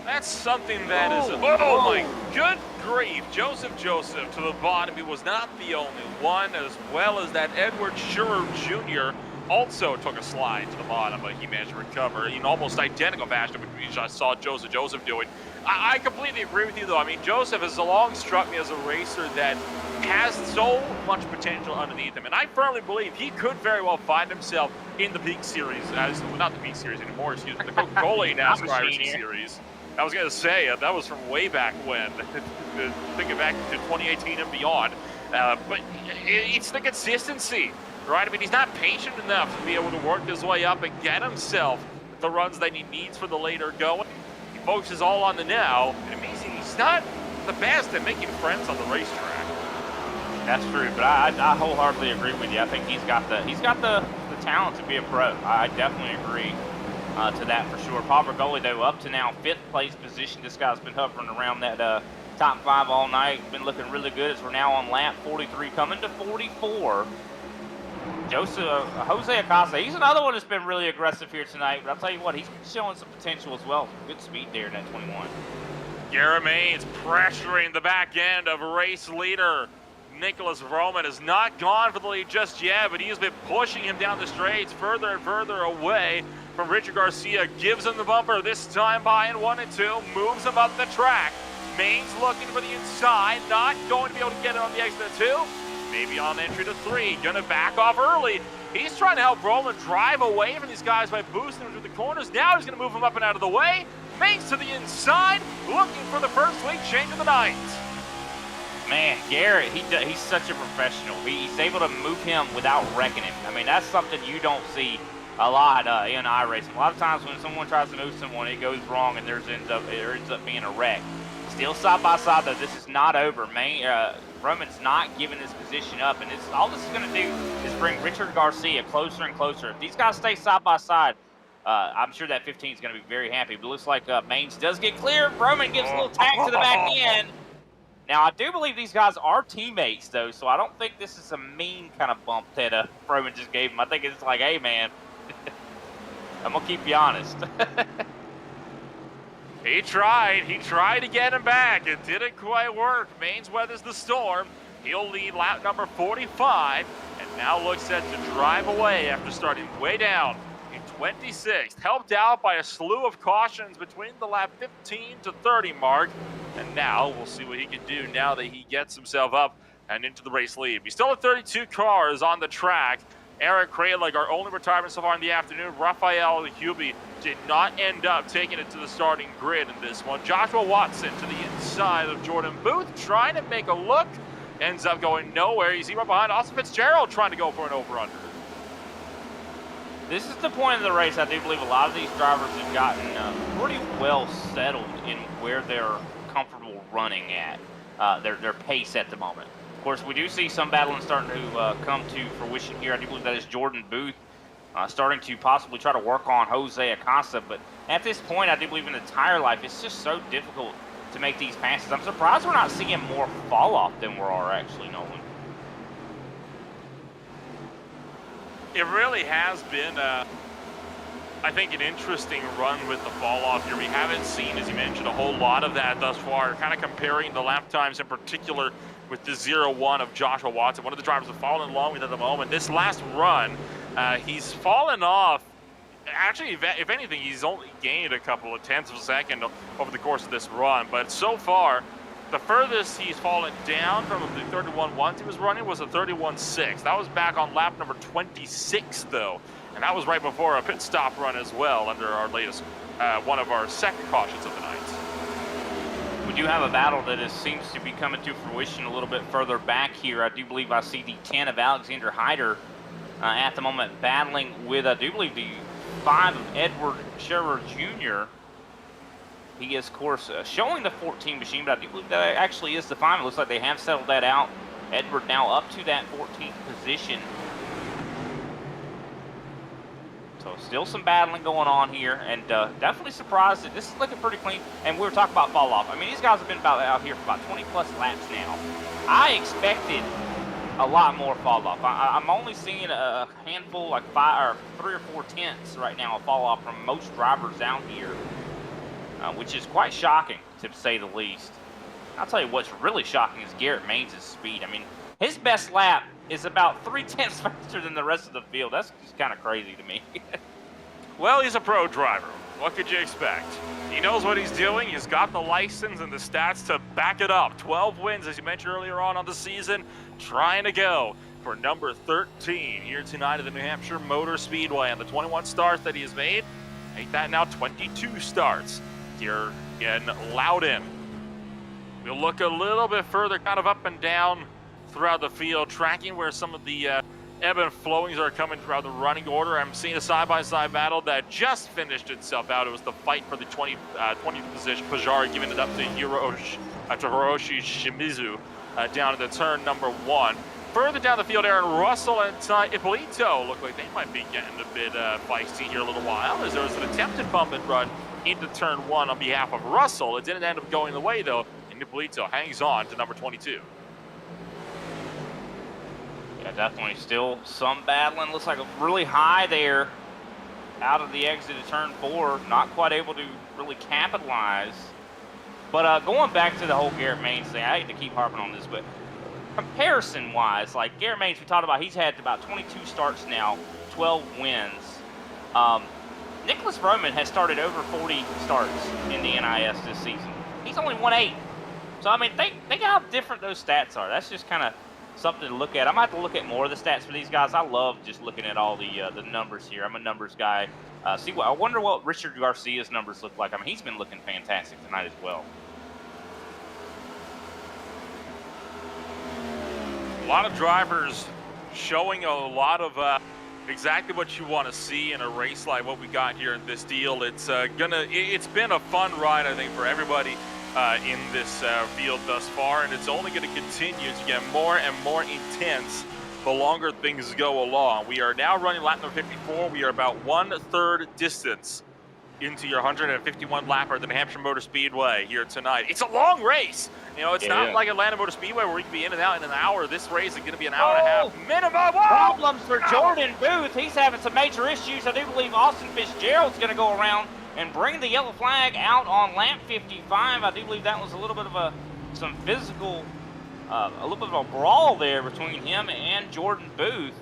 That's something that is, oh my good grief. Joseph to the bottom. He was not the only one, as well as that Edward Schurer Jr. also took a slide to the bottom, but he managed to recover in almost identical fashion, which I saw Joseph doing. I completely agree with you, though. I mean, Joseph has long struck me as a racer that has so much potential underneath him, and I firmly believe he could very well find himself in the Peak Series, not the Peak Series anymore, excuse me, the Coca-Cola NASCAR iRacing Series. I was going to say, that was from way back when, thinking back to 2018 and beyond, but it's the consistency. Right, I mean, he's not patient enough to be able to work his way up and get himself the runs that he needs for the later going. He focuses all on the now, and amazing, he's not the best at making friends on the racetrack. That's true, but I wholeheartedly agree with you. I think he's got the talent to be a pro. I definitely agree to that for sure. Paul Bergoli, though, up to now 5th place position. This guy's been hovering around that top 5 all night. Been looking really good as we're now on lap 43, coming to 44. Jose Acosta, he's another one that's been really aggressive here tonight, but I'll tell you what, he's showing some potential as well. Good speed there in that 21. Garrett Maines pressuring the back end of race leader Nicholas Vroman has not gone for the lead just yet, but he has been pushing him down the straights further and further away from Richard Garcia. Gives him the bumper this time by in 1 and 2, moves him up the track. Maines looking for the inside, not going to be able to get it on the exit of 2. Maybe on entry to 3, gonna back off early. He's trying to help Vroman drive away from these guys by boosting him through the corners. Now he's gonna move him up and out of the way. Maines to the inside, looking for the first lead change of the night. Man, Garrett, he's such a professional. He's able to move him without wrecking him. I mean, that's something you don't see a lot in iRacing. A lot of times when someone tries to move someone, it goes wrong and there ends up being a wreck. Still side by side though. This is not over. Roman's not giving this position up, and all this is going to do is bring Richard Garcia closer and closer. If these guys stay side by side, I'm sure that 15 is going to be very happy. But it looks like Maines does get clear. Roman gives a little tag to the back end. Now, I do believe these guys are teammates, though, so I don't think this is a mean kind of bump that Roman just gave him. I think it's like, hey, man, I'm going to keep you honest. He tried to get him back. It didn't quite work. Maines weathers the storm. He'll lead lap number 45, and now looks set to drive away after starting way down in 26th. Helped out by a slew of cautions between the lap 15 to 30 mark. And now we'll see what he can do now that he gets himself up and into the race lead. We still have 32 cars on the track. Eric Kralik, our only retirement so far in the afternoon. Rafael Hubie did not end up taking it to the starting grid in this one. Joshua Watson to the inside of Jordan Booth, trying to make a look. Ends up going nowhere. You see right behind Austin Fitzgerald trying to go for an over-under. This is the point of the race. I do believe a lot of these drivers have gotten pretty well settled in where they're comfortable running at, their pace at the moment. Of course, we do see some battling starting to come to fruition here. I do believe that is Jordan Booth starting to possibly try to work on Jose Acosta. But at this point, I do believe in the tire life, it's just so difficult to make these passes. I'm surprised we're not seeing more fall off than we are actually, Nolan. It really has been, I think, an interesting run with the fall off here. We haven't seen, as you mentioned, a whole lot of that thus far. Kind of comparing the lap times in particular with the 0-1 of Joshua Watson, one of the drivers we're following along with at the moment. This last run, he's fallen off. Actually, if anything, he's only gained a couple of tenths of a second over the course of this run. But so far, the furthest he's fallen down from the 31.1 he was running was a 31.6. That was back on lap number 26, though. And that was right before a pit stop run as well under our latest, one of our second cautions of the night. We do have a battle that seems to be coming to fruition a little bit further back here. I do believe I see the 10 of Alexander Hyder at the moment battling with, I do believe, the 5 of Edward Scherer Jr. He is, of course, showing the 14 machine, but I do believe that actually is the 5. It looks like they have settled that out. Edward now up to that 14th position. So still some battling going on here, and definitely surprised that this is looking pretty clean. And we were talking about fall off. I mean, these guys have been out here for about 20 plus laps now. I expected a lot more fall off. I'm only seeing a handful, like 3 or 4 tenths right now of fall off from most drivers out here, which is quite shocking to say the least. I'll tell you what's really shocking is Garrett Maines' speed. I mean, his best lap is about 3 tenths faster than the rest of the field. That's just kind of crazy to me. Well, he's a pro driver. What could you expect? He knows what he's doing. He's got the license and the stats to back it up. 12 wins, as you mentioned earlier on the season. Trying to go for number 13 here tonight at the New Hampshire Motor Speedway. And the 21 starts that he has made, make that now 22 starts here in Loudon. We'll look a little bit further kind of up and down throughout the field, tracking where some of the ebb and flowings are coming throughout the running order. I'm seeing a side-by-side battle that just finished itself out. It was the fight for the 20th position. Pajari giving it up to Hiroshi Shimizu down at the turn number 1. Further down the field, Aaron Russell and Ty Ippolito look like they might be getting a bit feisty here a little while, as there was an attempted bump and run into turn 1 on behalf of Russell. It didn't end up going the way, though, and Ippolito hangs on to number 22. Yeah, definitely still some battling. Looks like a really high there out of the exit of turn 4. Not quite able to really capitalize. But going back to the whole Garrett Maines thing, I hate to keep harping on this, but comparison-wise, like Garrett Maines, we talked about, he's had about 22 starts now, 12 wins. Nicholas Roman has started over 40 starts in the NIS this season. He's only won 8. So, I mean, think how different those stats are. That's just kind of something to look at. I might have to look at more of the stats for these guys. I love just looking at all the numbers here. I'm a numbers guy. I wonder what Richard Garcia's numbers look like. I mean, he's been looking fantastic tonight as well. A lot of drivers showing a lot of Exactly what you want to see in a race like what we got here in this deal. It's been a fun ride, I think, for everybody in this field thus far, and it's only going to continue to get more and more intense the longer things go along. We are now running lap number 54. We are about 1/3 distance into your 151 lapper at the Hampshire Motor Speedway here tonight. It's a long race. You know, it's not like Atlanta Motor Speedway where you can be in and out in an hour. This race is going to be an hour and a half minimum. Problems for Jordan Booth. He's having some major issues. I do believe Austin Fitzgerald's going to go around and bring the yellow flag out on lap 55. I do believe that was a little bit of some physical, a little bit of a brawl there between him and Jordan Booth.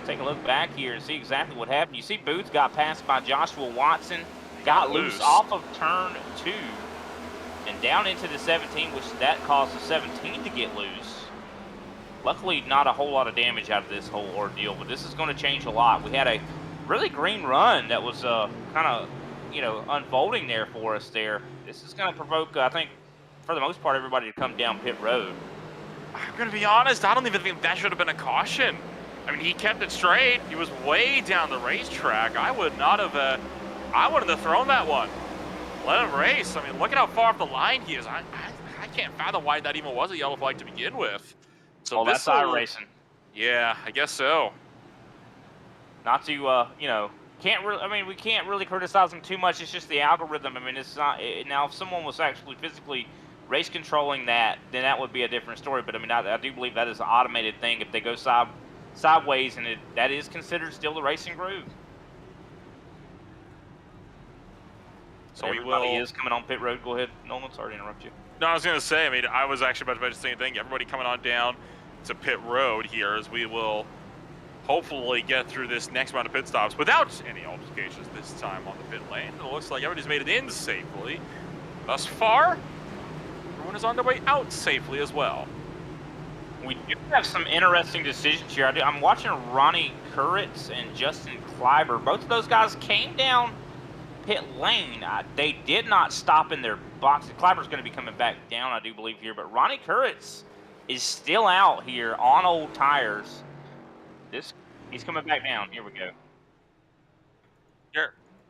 Take a look back here and see exactly what happened. You see Booth got passed by Joshua Watson, got loose off of turn 2 and down into the 17, which that caused the 17 to get loose. Luckily, not a whole lot of damage out of this whole ordeal, but this is going to change a lot. We had a really green run that was kind of, you know, unfolding there for us there. This is going to provoke, I think, for the most part, everybody to come down pit road. I'm going to be honest, I don't even think that should have been a caution. I mean, he kept it straight. He was way down the racetrack. I wouldn't have thrown that one. Let him race. I mean, look at how far off the line he is. I can't fathom why that even was a yellow flag to begin with. So that's iRacing. Yeah, I guess so. Not to, you know, we can't really criticize them too much. It's just the algorithm. I mean, it's not, now if someone was actually physically race controlling that, then that would be a different story. But I mean, I do believe that is an automated thing. If they go sideways, and that is considered still the racing groove. So everybody is coming on pit road. Go ahead, Nolan. Sorry to interrupt you. No, I was going to say, I mean, I was actually about to say the same thing. Everybody coming on down to pit road here as we will hopefully get through this next round of pit stops without any altercations this time on the pit lane. It looks like everybody's made it in safely. Thus far, everyone is on their way out safely as well. We do have some interesting decisions here. I'm watching Ronnie Kuritz and Justin Kleiber. Both of those guys came down pit lane. They did not stop in their box. Kleiber's going to be coming back down, I do believe, here. But Ronnie Kuritz is still out here on old tires. He's coming back down. Here we go.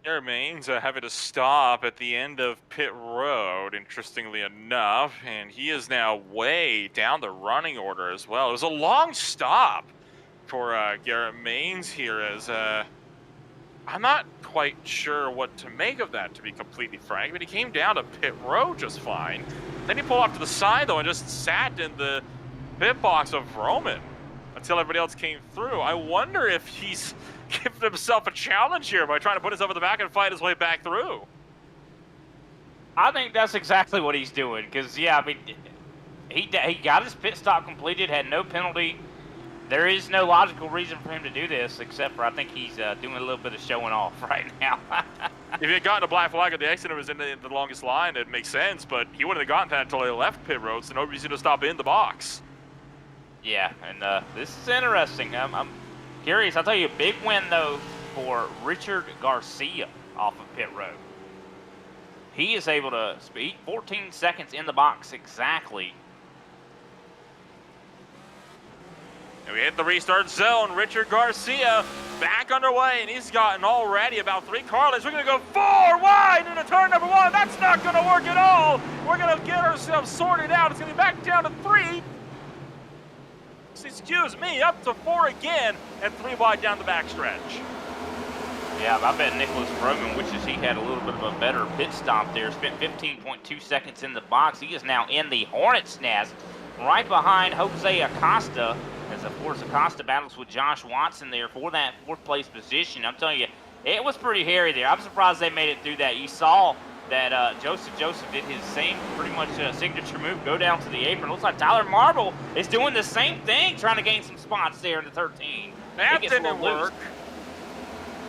Garrett Maines having to stop at the end of pit road, interestingly enough, and he is now way down the running order as well. It was a long stop for Garrett Maines here, as I'm not quite sure what to make of that, to be completely frank, but he came down to pit road just fine. Then he pulled off to the side, though, and just sat in the pit box of Roman until everybody else came through. I wonder if he's giving himself a challenge here by trying to put himself in the back and fight his way back through. I think that's exactly what he's doing, because, yeah, I mean, he got his pit stop completed, had no penalty. There is no logical reason for him to do this, except for I think he's doing a little bit of showing off right now. If he had gotten a black flag at the exit and was in the longest line, it'd make sense, but he wouldn't have gotten that until he left pit road, so nobody's going to stop in the box. Yeah, and this is interesting. I'm curious. I'll tell you, a big win, though, for Richard Garcia off of pit road. He is able to speed 14 seconds in the box exactly. And we hit the restart zone. Richard Garcia back underway, and he's gotten already about 3 car lengths. We're going to go 4 wide into turn number 1. That's not going to work at all. We're going to get ourselves sorted out. It's going to be back down to 3. Excuse me, up to 4 again, and 3 wide down the backstretch. Yeah, I bet Nicholas Roman wishes he had a little bit of a better pit stop there. Spent 15.2 seconds in the box. He is now in the Hornet's nest, right behind Jose Acosta, as of course Acosta battles with Josh Watson there for that 4th place position. I'm telling you, it was pretty hairy there. I'm surprised they made it through that. You saw that Joseph did his same pretty much signature move, go down to the apron. Looks like Tyler Marble is doing the same thing, trying to gain some spots there in the 13. That didn't work.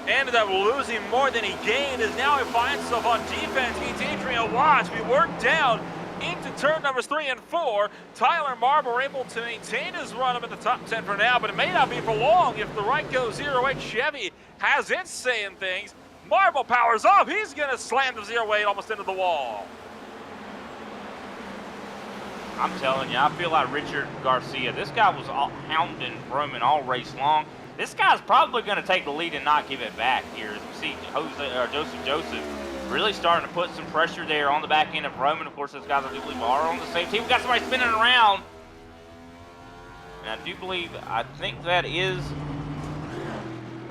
Ended up losing more than he gained, as now he finds himself on defense. Meets Adrian Watts. We worked down into turn numbers 3 and 4. Tyler Marble able to maintain his run up in the top 10 for now, but it may not be for long if the Ryko 08 Chevy has its say in things. Marble powers up. He's going to slam the 08 almost into the wall. I'm telling you, I feel like Richard Garcia. This guy was hounding Roman all race long. This guy's probably going to take the lead and not give it back here. As we see Joseph really starting to put some pressure there on the back end of Roman. Of course, those guys I do believe are on the same team. We got somebody spinning around. And I do believe, I think that is,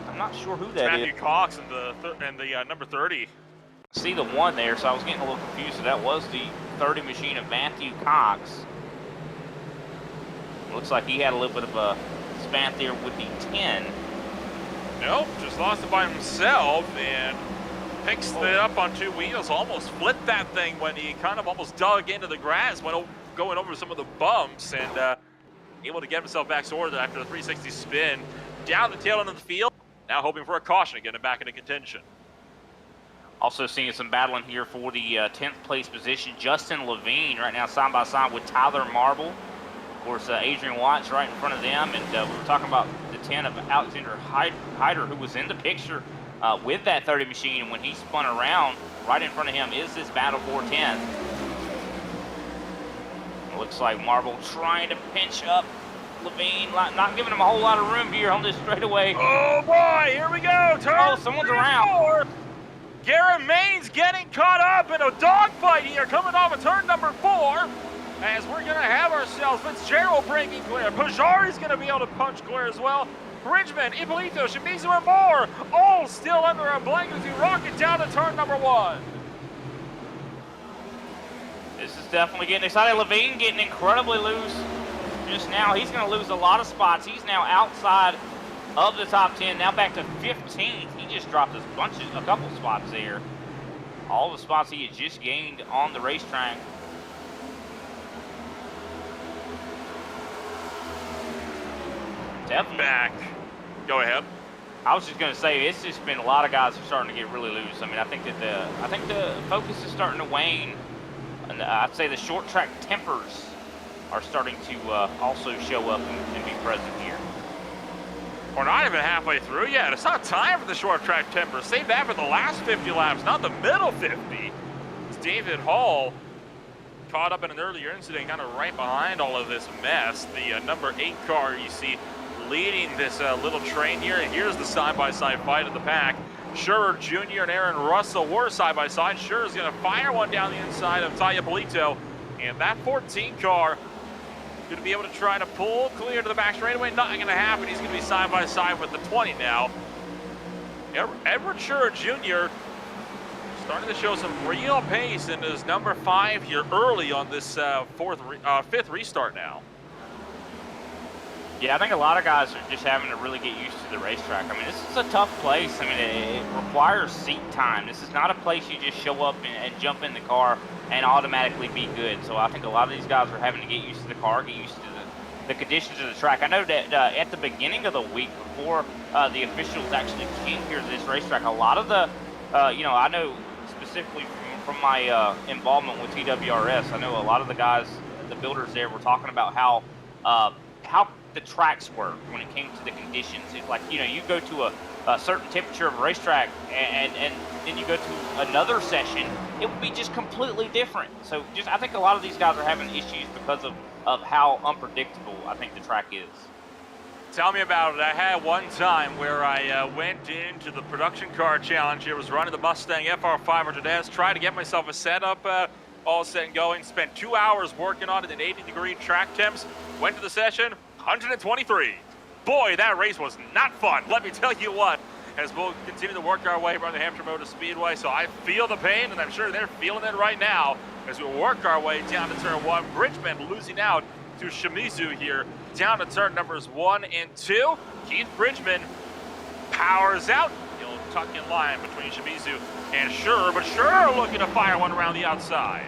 I'm not sure who that is. Matthew Cox in the number 30. See the one there, so I was getting a little confused. So that was the 30 machine of Matthew Cox. Looks like he had a little bit of a spat there with the 10. Nope, just lost it by himself and picks it up on 2 wheels. Almost flipped that thing when he kind of almost dug into the grass, going over some of the bumps, and able to get himself back sorted after the 360 spin. Down the tail end of the field, now hoping for a caution to get him back into contention. Also seeing some battling here for the 10th place position. Justin Levine right now side by side with Tyler Marble. Of course, Adrian Watts right in front of them. And we were talking about the 10 of Alexander Hyder, who was in the picture with that 30 machine. And when he spun around, right in front of him is this battle for 10th. It looks like Marble trying to pinch up Levine, not giving him a whole lot of room here on this straightaway. Oh boy, here we go. Turn someone's around. Garrett Main's getting caught up in a dogfight here, coming off of turn number 4. As we're going to have ourselves Fitzgerald breaking clear. Pajari's going to be able to punch clear as well. Bridgman, Ippolito, Shimizu, and more, all still under a blanket to rocket down to turn number 1. This is definitely getting exciting. Levine getting incredibly loose just now. He's going to lose a lot of spots. He's now outside of the top 10, now back to 15th. He just dropped a couple spots there. All the spots he had just gained on the racetrack. Definitely. Back. Go ahead. I was just going to say, it's just been a lot of guys who are starting to get really loose. I mean, I think the focus is starting to wane. And I'd say the short track tempers are starting to also show up and be present here. We're not even halfway through yet. It's not time for the short track temper. Save that for the last 50 laps, not the middle 50. It's David Hall caught up in an earlier incident, kind of right behind all of this mess. The number 8 car you see leading this little train here. And here's the side-by-side fight of the pack. Scherer Jr. and Aaron Russell were side-by-side. Scherer's going to fire one down the inside of Taya Polito. And that 14 car going to be able to try to pull clear to the back straightaway. Not going to happen. He's going to be side by side with the 20 now. Edward Scherer Jr. starting to show some real pace in his number 5 here early on this 5th restart now. Yeah, I think a lot of guys are just having to really get used to the racetrack. I mean, this is a tough place. I mean, it requires seat time. This is not a place you just show up and jump in the car and automatically be good. So I think a lot of these guys are having to get used to the car, get used to the conditions of the track. I know that at the beginning of the week, before the officials actually came here to this racetrack, a lot of the, I know specifically from my involvement with TWRS, I know a lot of the guys, the builders there, were talking about how the tracks work when it came to the conditions. It's like, you go to a certain temperature of a racetrack and then you go to another session, it would be just completely different. So I think a lot of these guys are having issues because of how unpredictable I think the track is. Tell me about it. I had one time where I went into the production car challenge here, was running the Mustang FR500S, tried to get myself a setup all set and going, spent 2 hours working on it in 80-degree track temps, went to the session, 123. Boy, that race was not fun, let me tell you what, as we'll continue to work our way around the Hampshire Motor Speedway. So I feel the pain, and I'm sure they're feeling it right now as we work our way down to turn 1. Bridgman losing out to Shimizu here, down to turn numbers 1 and 2. Keith Bridgman powers out. He'll tuck in line between Shimizu and Scherer, but Scherer looking to fire one around the outside.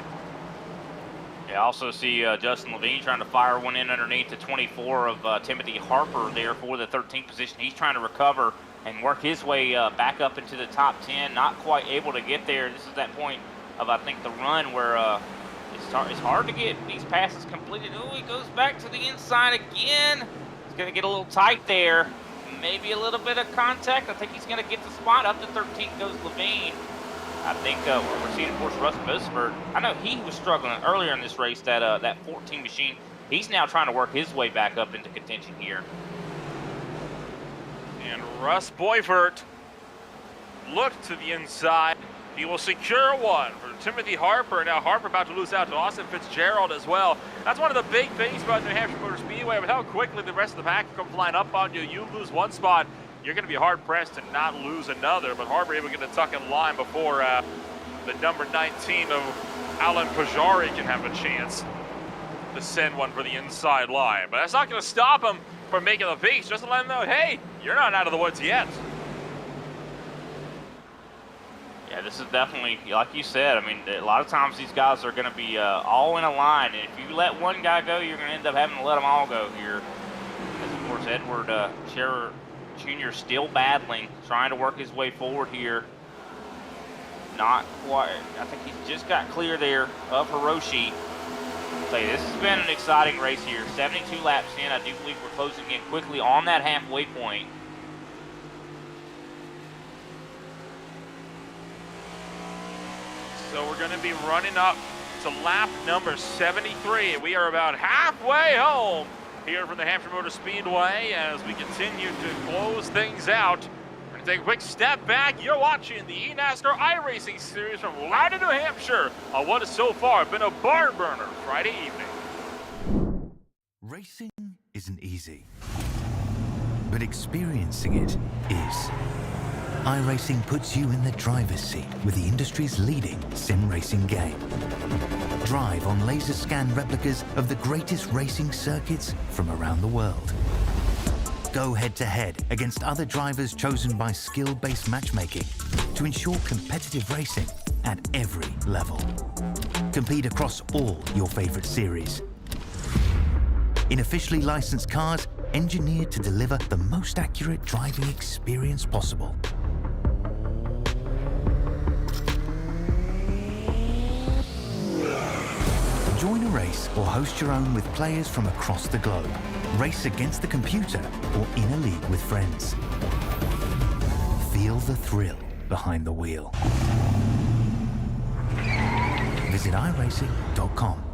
Yeah, I also see Justin Levine trying to fire one in underneath the 24 of Timothy Harper there for the 13th position. He's trying to recover and work his way back up into the top 10. Not quite able to get there. This is that point of, I think, the run where it's hard to get these passes completed. Oh, he goes back to the inside again. He's going to get a little tight there. Maybe a little bit of contact. I think he's going to get the spot. Up to 13th goes Levine. I think we're seeing, of course, Russ Bosford. I know he was struggling earlier in this race, that 14 machine. He's now trying to work his way back up into contention here. And Russ Boyford looked to the inside. He will secure one for Timothy Harper. Now Harper about to lose out to Austin Fitzgerald as well. That's one of the big things about New Hampshire Motor Speedway. With how quickly the rest of the pack comes flying up on you, you lose one spot, you're going to be hard-pressed to not lose another. But Harper able to get a tuck in line before the number 19 of Alan Pajari can have a chance to send one for the inside line. But that's not going to stop him from making the pace, just to let him know, hey, you're not out of the woods yet. Yeah, this is definitely, like you said, I mean, a lot of times these guys are going to be all in a line. And if you let one guy go, you're going to end up having to let them all go here. As, of course, Edward Scherer Jr. still battling, trying to work his way forward here. Not quite. I think he just got clear there of Hiroshi. So this has been an exciting race here. 72 laps in. I do believe we're closing in quickly on that halfway point. So we're going to be running up to lap number 73. We are about halfway home here from the Hampshire Motor Speedway as we continue to close things out. We're going to take a quick step back. You're watching the eNASCAR iRacing series from Loudon, New Hampshire on what has so far been a barn burner Friday evening. Racing isn't easy, but experiencing it is. iRacing puts you in the driver's seat with the industry's leading sim racing game. Drive on laser scan replicas of the greatest racing circuits from around the world. Go head-to-head against other drivers chosen by skill-based matchmaking to ensure competitive racing at every level. Compete across all your favorite series. In officially licensed cars, engineered to deliver the most accurate driving experience possible. Join a race or host your own with players from across the globe. Race against the computer or in a league with friends. Feel the thrill behind the wheel. Visit iRacing.com.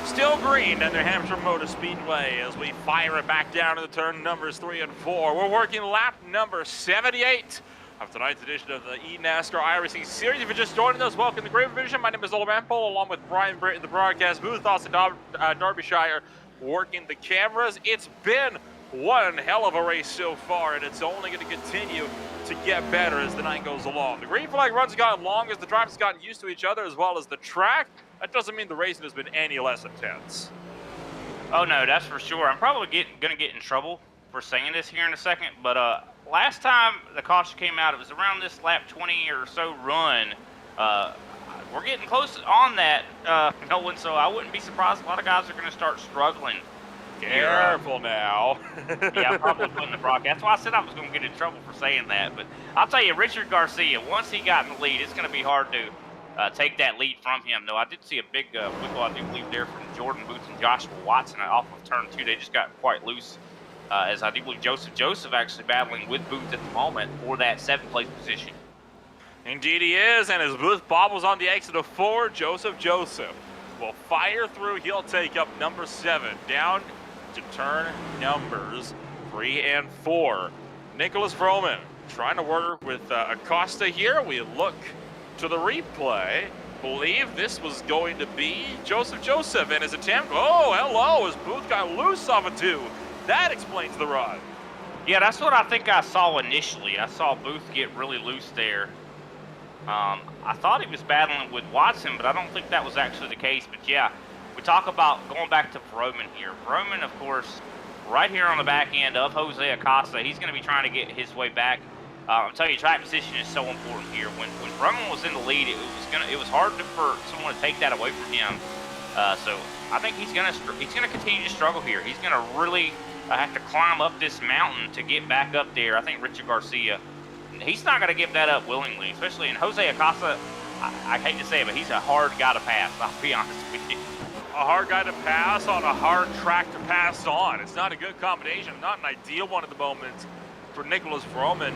Still green at New Hampshire Motor Speedway as we fire it back down to the turn numbers 3 and 4. We're working lap number 78 of tonight's edition of the eNASCAR iRacing series. If you're just joining us, welcome to Great Division. My name is Ola Rampole, along with Brian Britt in the broadcast booth, Austin Derbyshire working the cameras. It's been one hell of a race so far, and it's only going to continue to get better as the night goes along. The green flag runs have gotten long as the drivers have gotten used to each other as well as the track. That doesn't mean the racing has been any less intense. Oh no, that's for sure. I'm probably going to get in trouble for saying this here in a second, but last time the caution came out, it was around this lap 20 or so run. We're getting close on that, Nolan, so I wouldn't be surprised a lot of guys are going to start struggling. Careful now. Yeah, I'm probably putting the broadcast. That's why I said I was going to get in trouble for saying that. But I'll tell you, Richard Garcia, once he got in the lead, it's going to be hard to take that lead from him. Though I did see a big wiggle, I do believe, there from Jordan Booth and Joshua Watson off of turn 2. They just got quite loose, as I do believe Joseph actually battling with Booth at the moment for that 7th place position. Indeed he is, and as Booth bobbles on the exit of 4, Joseph will fire through. He'll take up number 7, down to turn numbers 3 and 4. Nicholas Vroman trying to work with Acosta here. We look to the replay. Believe this was going to be Joseph in his attempt. Oh, hello, as Booth got loose off a 2. That explains the run. Yeah, that's what I think I saw initially. I saw Booth get really loose there. I thought he was battling with Watson, but I don't think that was actually the case. But yeah, we talk about going back to Vroman here. Vroman, of course, right here on the back end of Jose Acosta. He's going to be trying to get his way back. I'm telling you, track position is so important here. When Vroman was in the lead, it was hard for someone to take that away from him. So I think he's gonna continue to struggle here. He's gonna really have to climb up this mountain to get back up there. I think Richard Garcia, he's not gonna give that up willingly, especially in Jose Acosta. I hate to say it, but he's a hard guy to pass. I'll be honest with you. A hard guy to pass on a hard track to pass on. It's not a good combination, not an ideal one at the moment for Nicholas Vroman.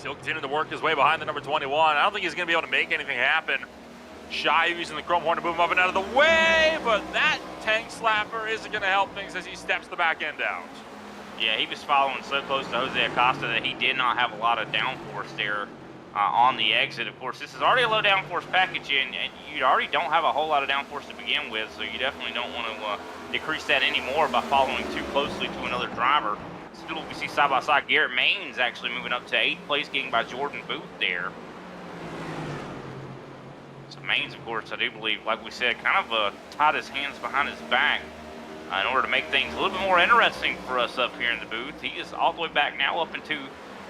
He'll continue to work his way behind the number 21. I don't think he's going to be able to make anything happen. Shy using the chrome horn to move him up and out of the way, but that tank slapper isn't going to help things as he steps the back end out. Yeah, he was following so close to Jose Acosta that he did not have a lot of downforce there on the exit. Of course, this is already a low downforce package, and you already don't have a whole lot of downforce to begin with, so you definitely don't want to decrease that anymore by following too closely to another driver. Still, we see side by side Garrett Maines actually moving up to 8th place, getting by Jordan Booth there. So Maines, of course, I do believe, like we said, kind of tied his hands behind his back in order to make things a little bit more interesting for us up here in the booth. He is all the way back now up into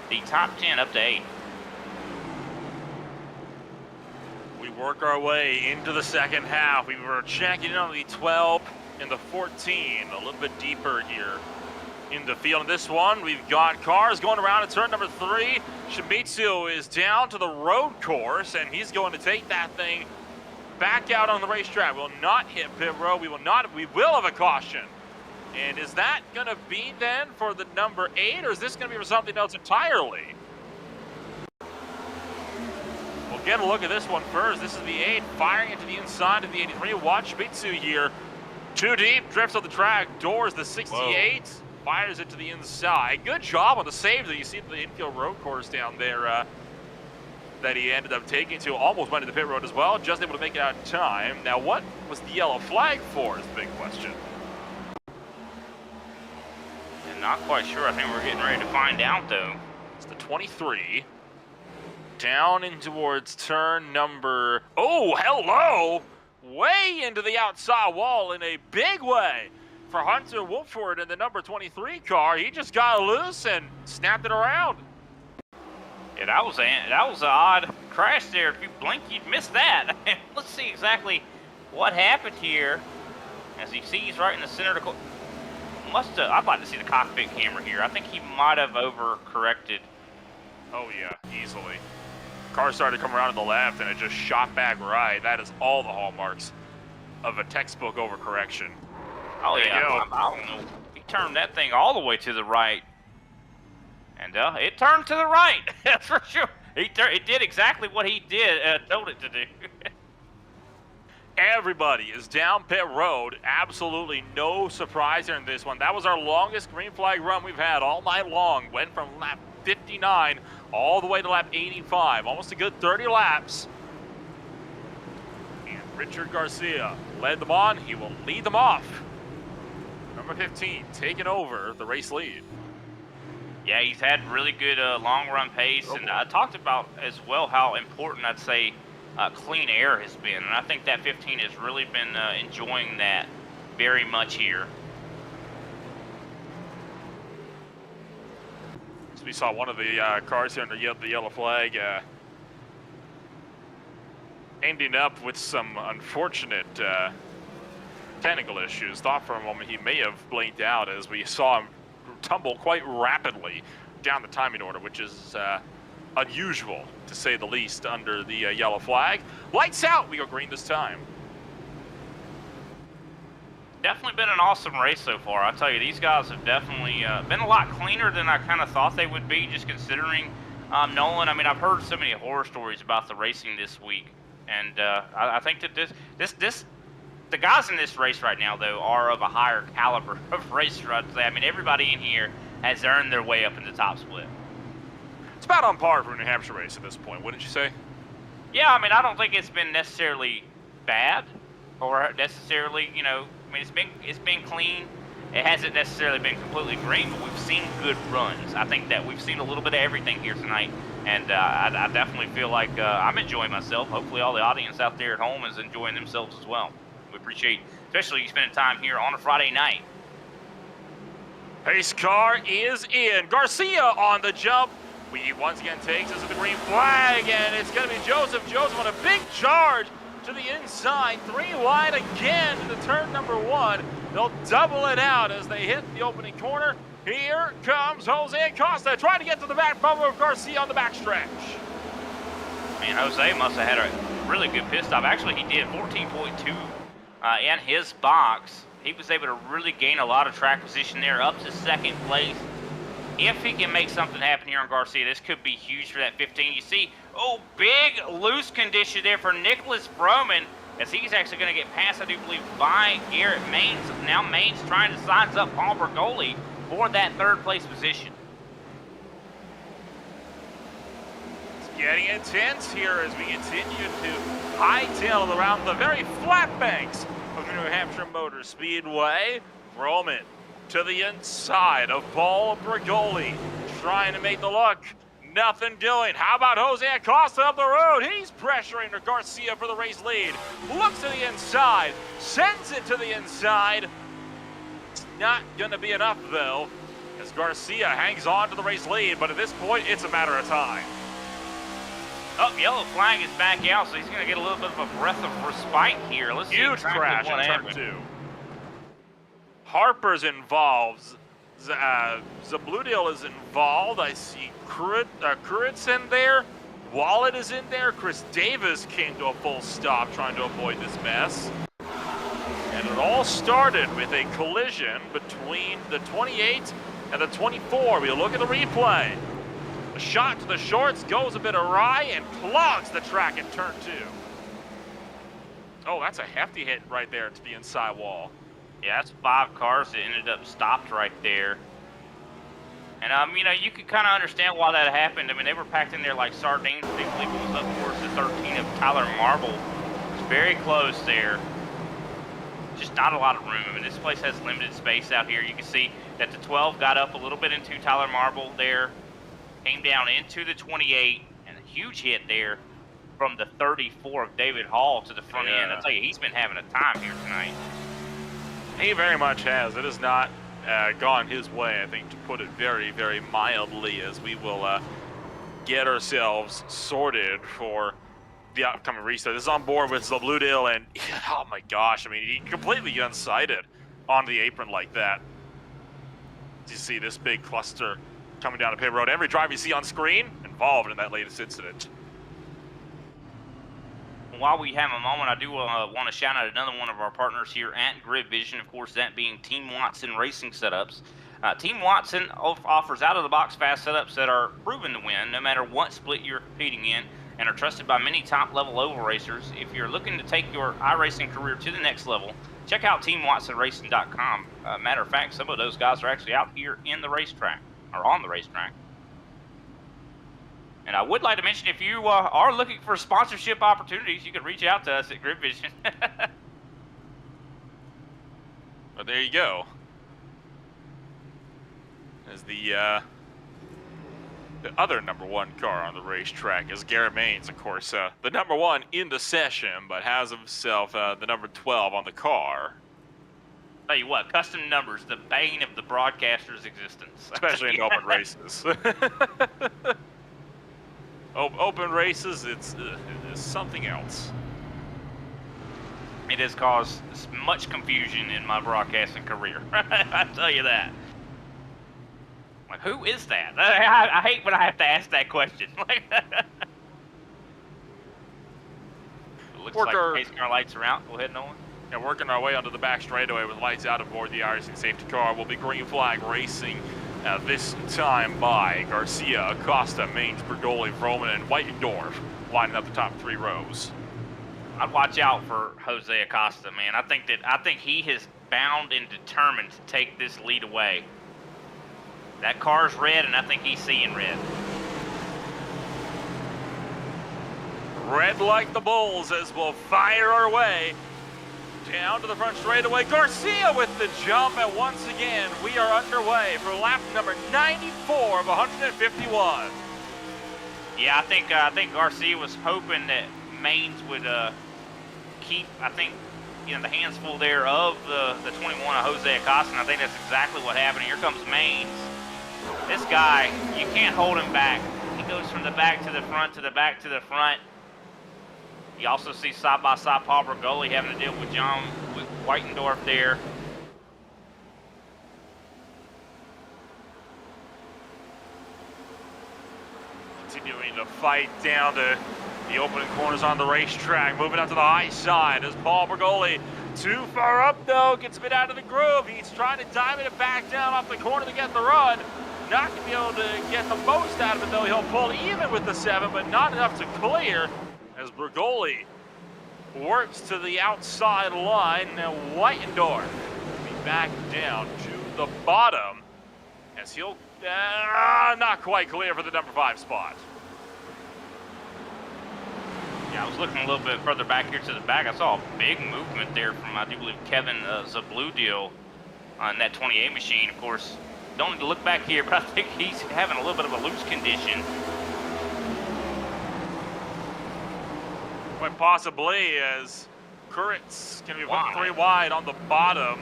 the top 10, up to 8. We work our way into the second half. We were checking in on the 12 and the 14, a little bit deeper here in the field. In this one, we've got cars going around at turn number 3. Shimizu is down to the road course, and he's going to take that thing back out on the racetrack. Will not hit pit road. We will have a caution. And is that going to be then for the number 8, or is this going to be for something else entirely? We'll get a look at this one first. This is the 8 firing into the inside of the 83. Watch Shimizu here. Too deep, drifts on the track, doors the 68. Whoa. Fires it to the inside. Good job on the save that you see the infield road course down there that he ended up taking to. Almost went to the pit road as well. Just able to make it out in time. Now, what was the yellow flag for is the big question. And not quite sure. I think we're getting ready to find out, though. It's the 23. Down in towards turn number... Oh, hello! Way into the outside wall in a big way. For Hunter Wolford in the number 23 car, he just got loose and snapped it around. Yeah, that was an odd crash there. If you blink, you'd miss that. Let's see exactly what happened here. As he sees right in the center of the I'd like to see the cockpit camera here. I think he might have overcorrected. Oh yeah, easily. Car started to come around to the left and it just shot back right. That is all the hallmarks of a textbook overcorrection. Oh yeah, I don't know. He turned that thing all the way to the right. And it turned to the right, that's for sure. It did exactly what he told it to do. Everybody is down pit road. Absolutely no surprise here in this one. That was our longest green flag run we've had all night long. Went from lap 59 all the way to lap 85. Almost a good 30 laps. And Richard Garcia led them on. He will lead them off. Number 15 taking over the race lead. Yeah, he's had really good long run pace, and I talked about as well how important I'd say clean air has been, and I think that 15 has really been enjoying that very much here. So we saw one of the cars here under the yellow flag ending up with some unfortunate technical issues. Thought for a moment he may have blinked out as we saw him tumble quite rapidly down the timing order, which is unusual to say the least under the yellow flag. Lights out, we go green this time. Definitely been an awesome race so far. I tell you, these guys have definitely been a lot cleaner than I kind of thought they would be, just considering Nolan. I mean, I've heard so many horror stories about the racing this week, and I think that this the guys in this race right now, though, are of a higher caliber of racer, I'd say. I mean, everybody in here has earned their way up in the top split. It's about on par for a New Hampshire race at this point, wouldn't you say? Yeah, I mean, I don't think it's been necessarily bad or necessarily, you know, I mean, it's been clean. It hasn't necessarily been completely green, but we've seen good runs. I think that we've seen a little bit of everything here tonight, and I definitely feel like I'm enjoying myself. Hopefully all the audience out there at home is enjoying themselves as well. We appreciate, especially you spending time here on a Friday night. Pace car is in. Garcia on the jump. We once again takes us to the green flag, and it's going to be Joseph. Joseph on a big charge to the inside, 3 wide again into turn number 1. They'll double it out as they hit the opening corner. Here comes Jose Acosta trying to get to the back bumper of Garcia on the backstretch. Man, Jose must have had a really good pit stop. Actually, he did 14.2 in his box. He was able to really gain a lot of track position there, up to second place. If he can make something happen here on Garcia, this could be huge for that 15. You see, oh, big loose condition there for Nicholas Froman, as he's actually going to get passed, I do believe, by Garrett Maines. Now Maines trying to size up Paul Bergoli for that third place position. It's getting intense here as we continue to hightail around the very flat banks of the New Hampshire Motor Speedway. Froman to the inside of Paul Bergoli, trying to make the look. Nothing doing. How about Jose Acosta up the road? He's pressuring Garcia for the race lead. Looks to the inside, sends it to the inside. It's not going to be enough, though, as Garcia hangs on to the race lead, but at this point, it's a matter of time. Oh, yellow flag is back out, so he's going to get a little bit of a breath of respite here. Let's see huge exactly crash what in turn happened. 2. Harper's involved. Zabludil is involved. I see Kuritsen there. Wallet is in there. Chris Davis came to a full stop trying to avoid this mess. And it all started with a collision between the 28 and the 24. We'll look at the replay. A shot to the shorts goes a bit awry and clogs the track in turn 2. Oh, that's a hefty hit right there to the inside wall. Yeah, that's 5 cars that ended up stopped right there. And, you know, you could kind of understand why that happened. I mean, they were packed in there like sardines, particularly when it was up towards the 13 of Tyler Marble. It's very close there. Just not a lot of room. I mean, this place has limited space out here. You can see that the 12 got up a little bit into Tyler Marble there, came down into the 28, and a huge hit there from the 34 of David Hall to the front end. I'll tell you, he's been having a time here tonight. He very much has. It has not gone his way, I think, to put it very, very mildly, as we will get ourselves sorted for the upcoming restart. This is on board with Zabludil, and oh my gosh, I mean, he completely unsighted on the apron like that. You see this big cluster coming down the pit road. Every driver you see on screen involved in that latest incident. While we have a moment, I do want to shout out another one of our partners here at Grid Vision, of course, that being Team Watson Racing Setups. Team Watson offers out-of-the-box fast setups that are proven to win no matter what split you're competing in, and are trusted by many top-level oval racers. If you're looking to take your iRacing career to the next level, check out TeamWatsonRacing.com. Matter of fact, some of those guys are actually out here in the racetrack, or on the racetrack. And I would like to mention, if you are looking for sponsorship opportunities, you can reach out to us at Grid Vision. But there you go. As the other #1 car on the racetrack is Garrett Maines, of course, the #1 in the session, but has himself the number 12 on the car. Tell you what, custom numbers, the bane of the broadcaster's existence. Especially in open races. Open races, it's something else. It has caused much confusion in my broadcasting career. I tell you that. Like, who is that? I hate when I have to ask that question. It looks like the pace car lights are out. Go ahead, Nolan. Yeah, working our way onto the back straightaway with lights out aboard the iRacing safety car. Will be green flag racing. This time by Garcia, Acosta, Maines, Bergoli, Froman, and Whitendorf lining up the top 3 rows. I'd watch out for Jose Acosta, man. I think he is bound and determined to take this lead away. That car's red, and I think he's seeing red. Red like the Bulls as we'll fire our way down to the front straightaway. Garcia with the jump, and once again, we are underway for lap number 94 of 151. Yeah, I think Garcia was hoping that Maines would keep, I think, you know, the hands full there of the 21 of Jose Acosta, and I think that's exactly what happened. Here comes Maines. This guy, you can't hold him back. He goes from the back to the front to the back to the front. You also see side-by-side Paul Bergoli having to deal with John Whitendorf there. Continuing to fight down to the opening corners on the racetrack. Moving up to the high side as Paul Bergoli too far up though, gets a bit out of the groove. He's trying to diamond it back down off the corner to get the run. Not going to be able to get the most out of it though. He'll pull even with the 7, but not enough to clear as Bergoli works to the outside line. Now Whitendorf will be back down to the bottom as he'll not quite clear for the number 5 spot. Yeah, I was looking a little bit further back here to the back. I saw a big movement there from, I do believe, Kevin Zabludil on that 28 machine. Of course, don't need to look back here, but I think he's having a little bit of a loose condition. Quite possibly, as Kurtz can be 1-3 wide on the bottom.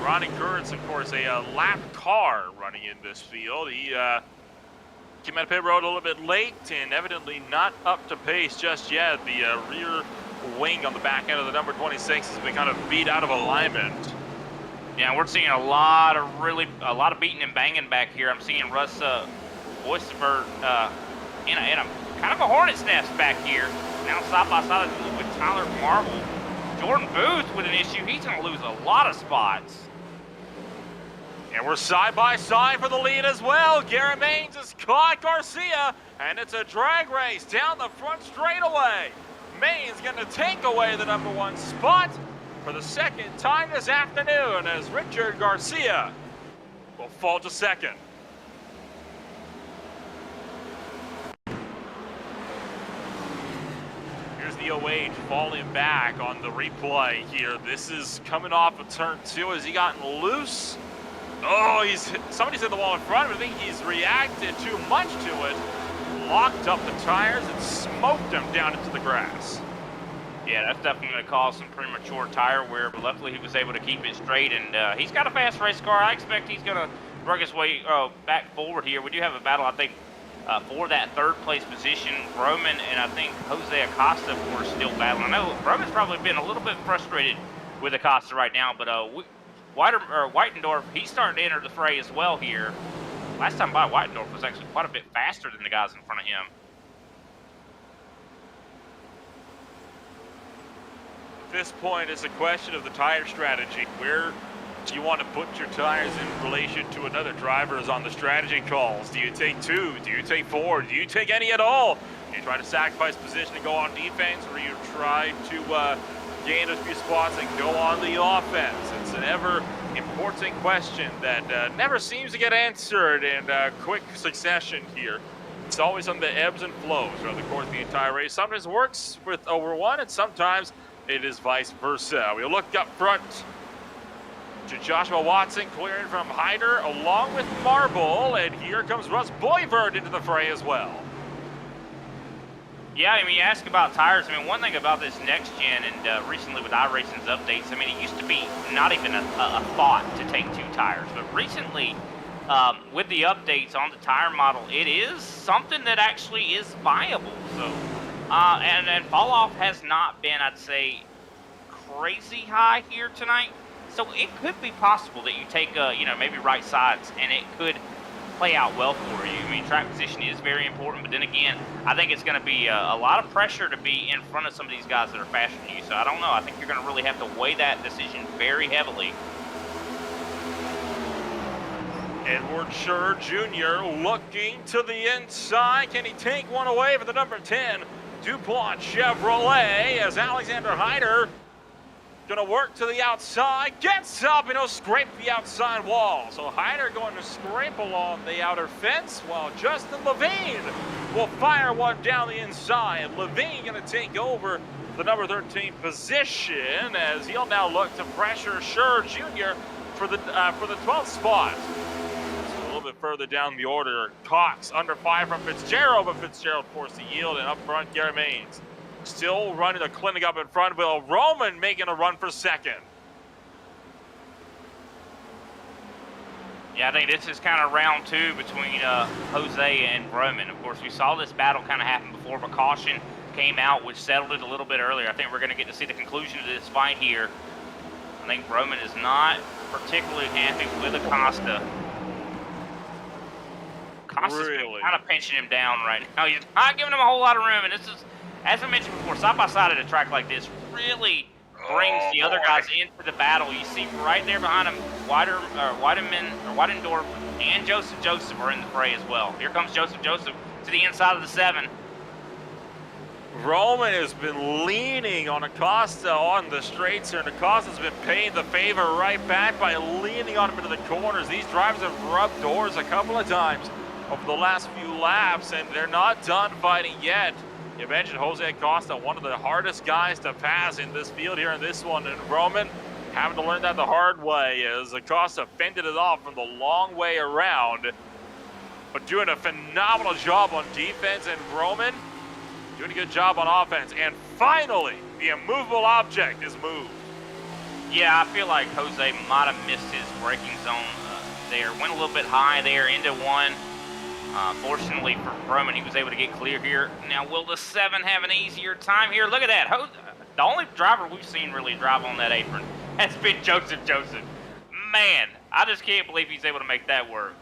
Ronnie Kurtz, of course, a lap car running in this field. He came out of pit road a little bit late and evidently not up to pace just yet. The rear wing on the back end of the number 26 has been kind of beat out of alignment. Yeah, we're seeing a lot of beating and banging back here. I'm seeing Russ Boysenberg in a kind of a hornet's nest back here. Now side by side with Tyler Marble. Jordan Booth with an issue. He's going to lose a lot of spots. And we're side by side for the lead as well. Garrett Maines has caught Garcia, and it's a drag race down the front straightaway. Maines going to take away the number 1 spot for the second time this afternoon as Richard Garcia will fall to second. Here's the 08 falling back on the replay here. This is coming off of turn 2. Has he gotten loose? Oh, somebody's hit the wall in front of him. I think he's reacted too much to it. Locked up the tires and smoked him down into the grass. Yeah, that's definitely going to cause some premature tire wear, but luckily he was able to keep it straight, and he's got a fast race car. I expect he's going to work his way back forward here. We do have a battle, I think, for that 3rd place position. Roman and I think Jose Acosta were still battling. I know Roman's probably been a little bit frustrated with Acosta right now, but Whitendorf, he's starting to enter the fray as well here. Last time by, Whitendorf was actually quite a bit faster than the guys in front of him. At this point, it's a question of the tire strategy. Where do you want to put your tires in relation to another driver is on the strategy calls. Do you take 2? Do you take 4? Do you take any at all? Do you try to sacrifice position and go on defense, or you try to gain a few spots and go on the offense? It's an ever important question that never seems to get answered in quick succession here. It's always on the ebbs and flows throughout the course of the entire race. Sometimes it works with over 1, and sometimes it is vice versa. We'll look up front to Joshua Watson clearing from Hyder along with Marble, and here comes Russ Boyvert into the fray as well. Yeah, I mean, you ask about tires. I mean, one thing about this next gen and recently with iRacing's updates, I mean, it used to be not even a thought to take 2 tires. But recently, with the updates on the tire model, it is something that actually is viable. So, and fall off has not been, I'd say, crazy high here tonight. So it could be possible that you take, maybe right sides, and it could play out well for you. I mean, track position is very important, but then again, I think it's going to be a lot of pressure to be in front of some of these guys that are faster than you. So I don't know. I think you're going to really have to weigh that decision very heavily. Edward Scher Jr. looking to the inside. Can he take one away for the number 10? DuPont Chevrolet as Alexander Hyder gonna work to the outside, gets up, and he'll scrape the outside wall. So Hyder going to scrape along the outer fence, while Justin Levine will fire one down the inside. Levine gonna take over the number 13 position as he'll now look to pressure Scher Jr. for the 12th spot. So a little bit further down the order, Cox under fire from Fitzgerald, but Fitzgerald forced to yield, and up front, Gary Maines still running a clinic up in front. Will Roman making a run for second. Yeah, I think this is kind of round two between Jose and Roman. Of course, we saw this battle kind of happen before, but caution came out, which settled it a little bit earlier. I think we're going to get to see the conclusion of this fight here. I think Roman is not particularly happy with Acosta. Acosta's Really? kind of pinching him down right now. He's not giving him a whole lot of room, and this is, as I mentioned before, side-by-side at a track like this really brings the other guys into the battle. You see right there behind him, Weidendorf and Joseph are in the fray as well. Here comes Joseph to the inside of the 7. Roman has been leaning on Acosta on the straights here, and Acosta's been paying the favor right back by leaning on him into the corners. These drivers have rubbed doors a couple of times over the last few laps, and they're not done fighting yet. You mentioned Jose Acosta, one of the hardest guys to pass in this field here in this one, and Roman having to learn that the hard way as Acosta fended it off from the long way around, but doing a phenomenal job on defense, and Roman doing a good job on offense. And finally, the immovable object is moved. Yeah, I feel like Jose might have missed his braking zone there. Went a little bit high there into one. Fortunately for Roman, he was able to get clear here. Now, will the 7 have an easier time here? Look at that. The only driver we've seen really drive on that apron has been Joseph. Man, I just can't believe he's able to make that work.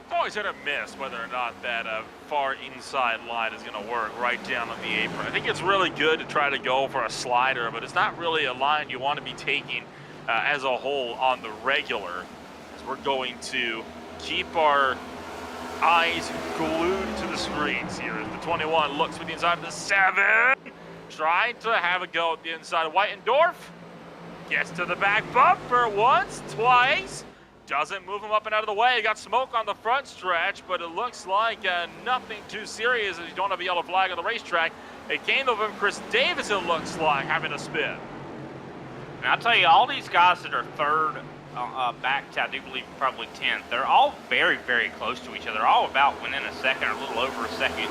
It's always hit or miss whether or not that far inside line is going to work right down on the apron. I think it's really good to try to go for a slider, but it's not really a line you want to be taking as a whole on the regular. As we're going to keep our eyes glued to the screens here as the 21 looks with the inside of the 7. Trying to have a go at the inside of Weidendorf. Gets to the back bumper once, twice. Doesn't move him up and out of the way. Got smoke on the front stretch, but it looks like nothing too serious as you don't have a yellow flag on the racetrack. It came over from Chris Davis, it looks like, having a spin. And I'll tell you, all these guys that are third back to, I do believe, probably 10th, they're all very, very close to each other. They're all about within a second or a little over a second.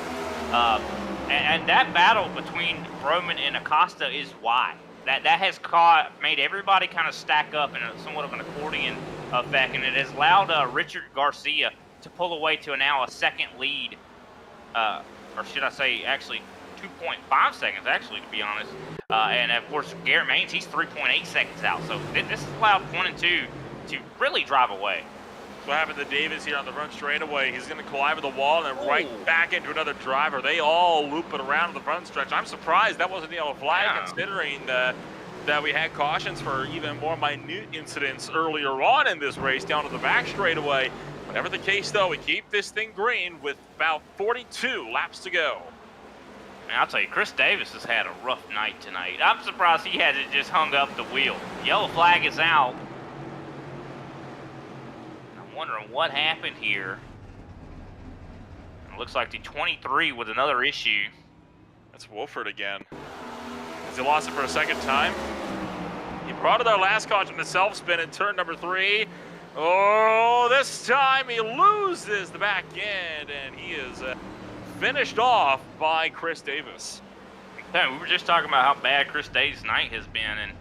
And that battle between Roman and Acosta is why. That has made everybody kind of stack up in somewhat of an accordion effect, and it has allowed Richard Garcia to pull away to now a second lead, or should I say actually 2.5 seconds actually, to be honest. And of course Garrett Maines, he's 3.8 seconds out, so this has allowed 1 and 2 to really drive away. What happened to Davis here on the front straightaway? He's going to collide with the wall and then right back into another driver. They all loop it around the front stretch. I'm surprised that wasn't the yellow flag, considering that we had cautions for even more minute incidents earlier on in this race down to the back straightaway. Whatever the case, though, we keep this thing green with about 42 laps to go. And I'll tell you, Chris Davis has had a rough night tonight. I'm surprised he hasn't just hung up the wheel. Yellow flag is out. Wondering what happened here. It looks like the 23 with another issue. That's Wolford again. Has he lost it for a second time? He brought it our last caution to self-spin in turn number 3. Oh, this time he loses the back end, and he is finished off by Chris Davis. Yeah, we were just talking about how bad Chris Davis' night has been, and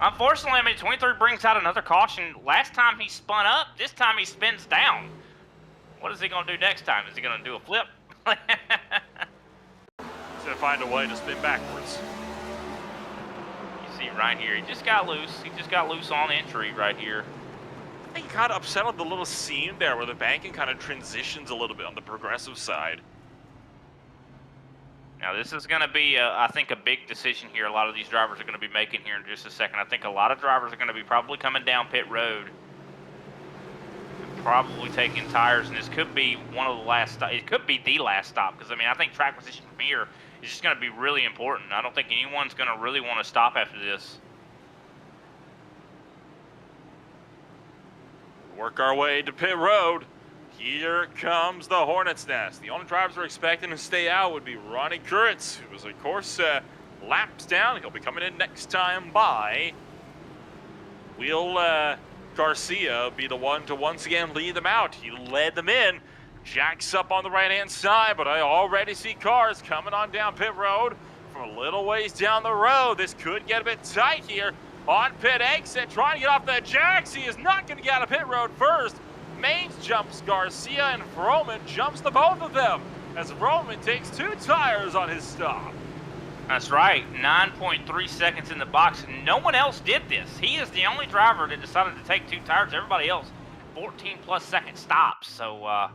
unfortunately, I mean, 23 brings out another caution. Last time he spun up, this time he spins down. What is he going to do next time? Is he going to do a flip? He's going to find a way to spin backwards. You see right here, he just got loose. He just got loose on entry right here. I think he got upset on the little seam there where the banking kind of transitions a little bit on the progressive side. Now, this is going to be, I think, a big decision here. A lot of these drivers are going to be making here in just a second. I think a lot of drivers are going to be probably coming down pit road. probably taking tires, and this could be one of the last. It could be the last stop because I mean I think track position from here is just going to be really important. I don't think anyone's going to really want to stop after this. Work our way to pit road. Here comes the Hornets' Nest. The only drivers we're expecting to stay out would be Ronnie Kurtz, who was, of course, laps down. He'll be coming in next time by. Will Garcia be the one to once again lead them out? He led them in. Jacks up on the right-hand side, but I already see cars coming on down pit road from a little ways down the road. This could get a bit tight here. On pit exit, trying to get off that Jax. He is not going to get out of pit road first. Mains jumps Garcia, and Vroman jumps the both of them as Vroman takes 2 tires on his stop. That's right, 9.3 seconds in the box. No one else did this. He is the only driver that decided to take 2 tires. Everybody else, 14+ second stops. So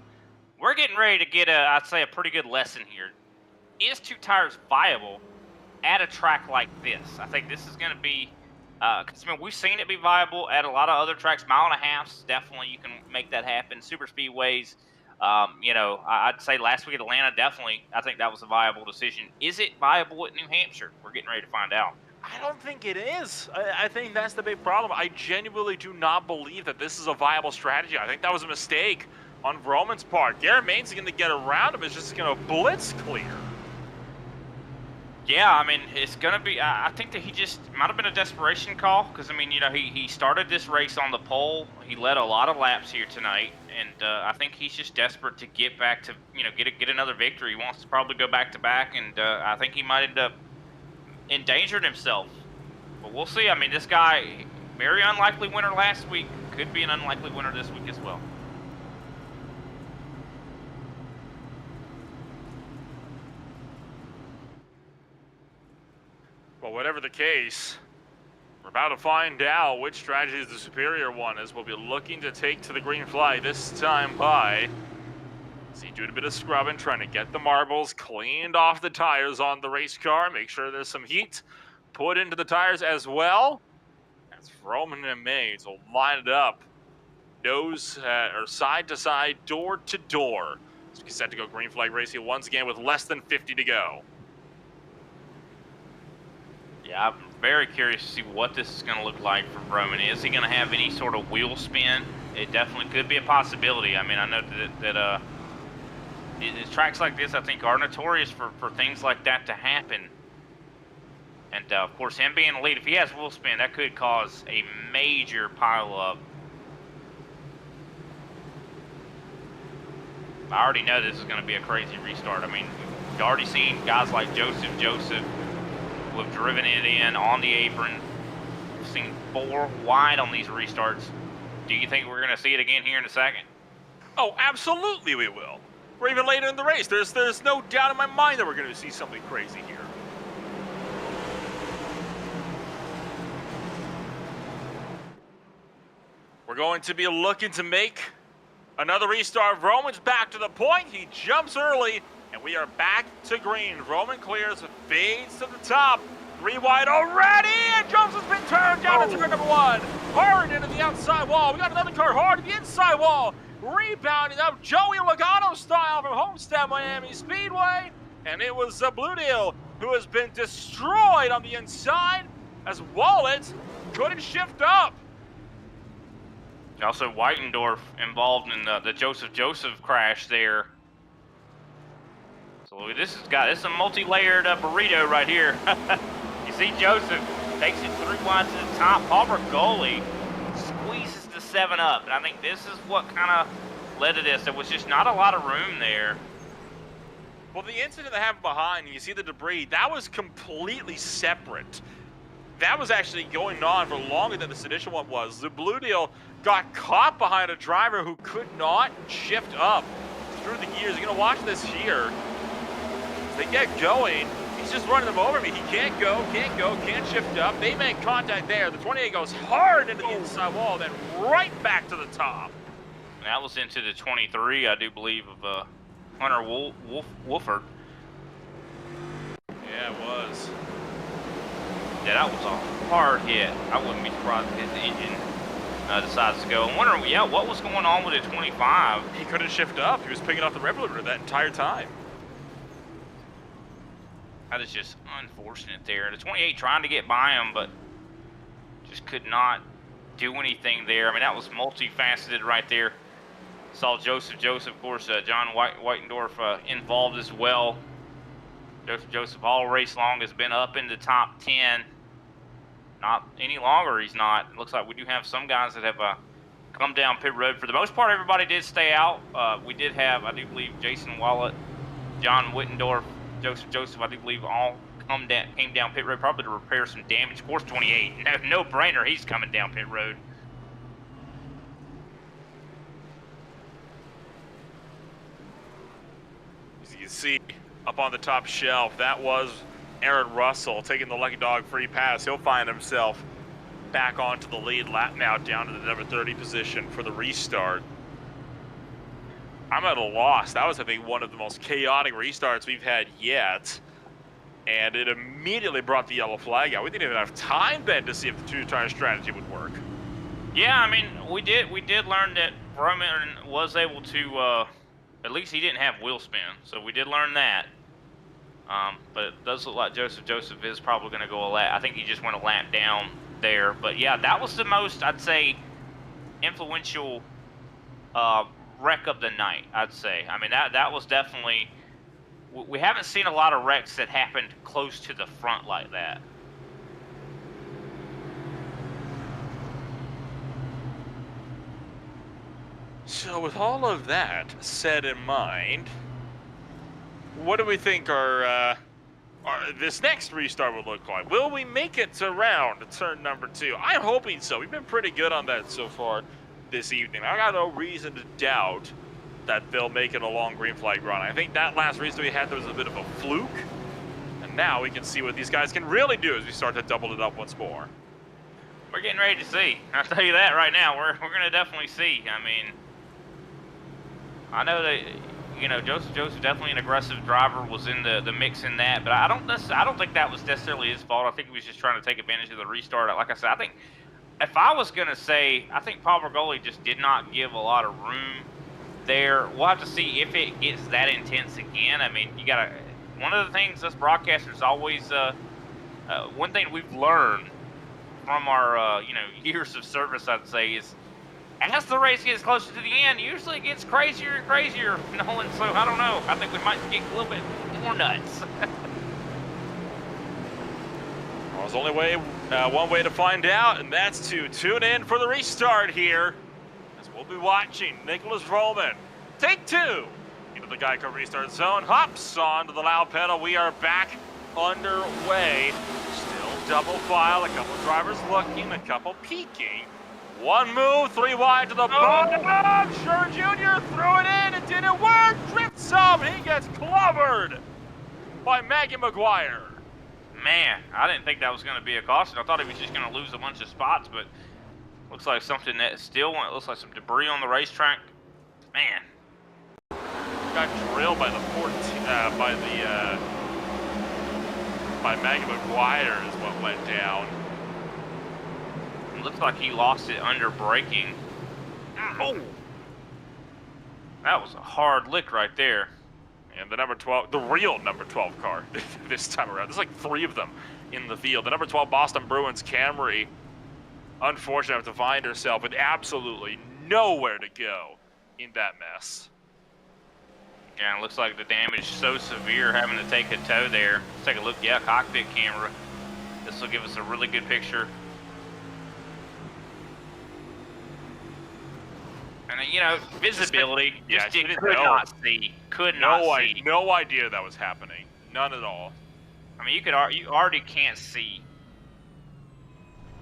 we're getting ready to get, I'd say, a pretty good lesson here. Is 2 tires viable at a track like this? I think this is going to be, because I mean, we've seen it be viable at a lot of other tracks. 1.5 miles, definitely you can make that happen. Super speedways. You know, I'd say last week at Atlanta, definitely, I think that was a viable decision. Is it viable at New Hampshire? We're getting ready to find out. I don't think it is. I think that's the big problem. I genuinely do not believe that this is a viable strategy. I think that was a mistake on Vroman's part. Garrett Maines is going to get around him. It's just going to blitz clear. Yeah, I mean, it's going to be, I think that he just might have been a desperation call because, I mean, you know, he started this race on the pole. He led a lot of laps here tonight, and I think he's just desperate to get back to, you know, get another victory. He wants to probably go back-to-back, and I think he might end up endangering himself. But we'll see. I mean, this guy, very unlikely winner last week, could be an unlikely winner this week as well. Well, whatever the case, we're about to find out which strategy is the superior one, as we'll be looking to take to the green flag this time by. See, doing a bit of scrubbing, trying to get the marbles cleaned off the tires on the race car, make sure there's some heat put into the tires as well. As Vroman and Maines will line it up, nose or side to side, door to door. So he's set to go green flag racing once again with less than 50 to go. Yeah, I'm very curious to see what this is going to look like for Vroman. Is he going to have any sort of wheel spin? It definitely could be a possibility. I mean, I know that tracks like this, I think, are notorious for things like that to happen. And, of course, him being the lead, if he has wheel spin, that could cause a major pileup. I already know this is going to be a crazy restart. I mean, we've already seen guys like Joseph who have driven it in on the apron. We've seen 4 wide on these restarts. Do you think we're going to see it again here in a second? Oh, absolutely we will. Or even later in the race. There's no doubt in my mind that we're going to see something crazy here. We're going to be looking to make another restart. Vroman's back to the point. He jumps early. And we are back to green. Vroman clears, fades to the top. 3 wide already, and jumps has been turned down to turn number 1. Hard into the outside wall. We got another car hard to the inside wall. Rebounding up Joey Logano style from Homestead Miami Speedway. And it was Blue Deal who has been destroyed on the inside as Wallet couldn't shift up. Also, Whitendorf involved in the Joseph crash there. So this is a multi-layered burrito right here. You see Joseph takes it 3 wide to the top. Palmer Goalie squeezes the 7 up. And I think this is what kind of led to this. There was just not a lot of room there. Well, the incident that happened behind, you see the debris, that was completely separate. That was actually going on for longer than this initial one was. The Blue Deal got caught behind a driver who could not shift up through the gears. You're going to watch this here. They get going. He's just running them over me. He can't go, can't shift up. They make contact there. The 28 goes hard into the inside wall, then right back to the top. And that was into the 23, I do believe, of Hunter Wolford. Yeah, it was. Yeah, that was a hard hit. I wouldn't be surprised if his engine decides to go. I'm wondering, yeah, what was going on with the 25? He couldn't shift up. He was picking off the Revolutor that entire time. That is just unfortunate there. The 28 trying to get by him, but just could not do anything there. I mean, that was multifaceted right there. Saw Joseph, of course, John Whitendorf involved as well. Joseph all race long has been up in the top 10. Not any longer, he's not. It looks like we do have some guys that have come down pit road. For the most part, everybody did stay out. We did have, I do believe, Jason Wallet, John Whitendorf, Joseph, I do believe, all came down pit road, probably to repair some damage. Of course, 28, no brainer, he's coming down pit road. As you can see up on the top shelf, that was Aaron Russell taking the Lucky Dog free pass. He'll find himself back onto the lead lap now, down to the number 30 position for the restart. I'm at a loss. That was, I think, one of the most chaotic restarts we've had yet. And it immediately brought the yellow flag out. We didn't even have time then to see if the two-tire strategy would work. Yeah, I mean, we did learn that Roman was able to, at least he didn't have wheel spin, so we did learn that. But it does look like Joseph is probably going to go a lap. I think he just went a lap down there. But yeah, that was the most, I'd say, influential wreck of the night, I'd say. I mean, that was definitely, we haven't seen a lot of wrecks that happened close to the front like that. So with all of that said in mind, what do we think our this next restart will look like? Will we make it around turn number 2? I'm hoping so. We've been pretty good on that so far this evening. I got no reason to doubt that they'll make it a long green flag run. I think that last restart we had, there was a bit of a fluke. And now we can see what these guys can really do as we start to double it up once more. We're getting ready to see. I'll tell you that right now. We're going to definitely see. I mean, I know that, you know, Joseph definitely an aggressive driver, was in the mix in that, but I don't think that was necessarily his fault. I think he was just trying to take advantage of the restart. Like I said, I think if I was going to say, I think Paul Bergoli just did not give a lot of room there. We'll have to see if it gets that intense again. I mean, you got to, one of the things us broadcasters always, one thing we've learned from our, you know, years of service, I'd say, is as the race gets closer to the end, usually it gets crazier and crazier, Nolan. So I don't know. I think we might get a little bit more nuts. Well, there's only one way to find out, and that's to tune in for the restart here, as we'll be watching Nicholas Roman take 2 into the Geico restart zone, hops onto the loud pedal. We are back underway. Still double file, a couple drivers looking, a couple peeking. One move, 3 wide to the bottom. Sure Jr. threw it in. It didn't work. Drifts up. He gets clobbered by Maggie McGuire. Man, I didn't think that was going to be a caution. I thought he was just going to lose a bunch of spots, but looks like something that still went. Looks like some debris on the racetrack. Man, got drilled by the by Maggie McGuire is what went down. Looks like he lost it under braking. Oh, that was a hard lick right there. And the number 12, the real number 12 car this time around. There's like 3 of them in the field. The number 12 Boston Bruins Camry, unfortunately, to find herself with absolutely nowhere to go in that mess. Yeah, it looks like the damage is so severe, having to take a tow there. Let's take a look. Yeah, cockpit camera. This will give us a really good picture. And, you know, visibility, yeah, just could not see. No idea that was happening. None at all. I mean, you already can't see.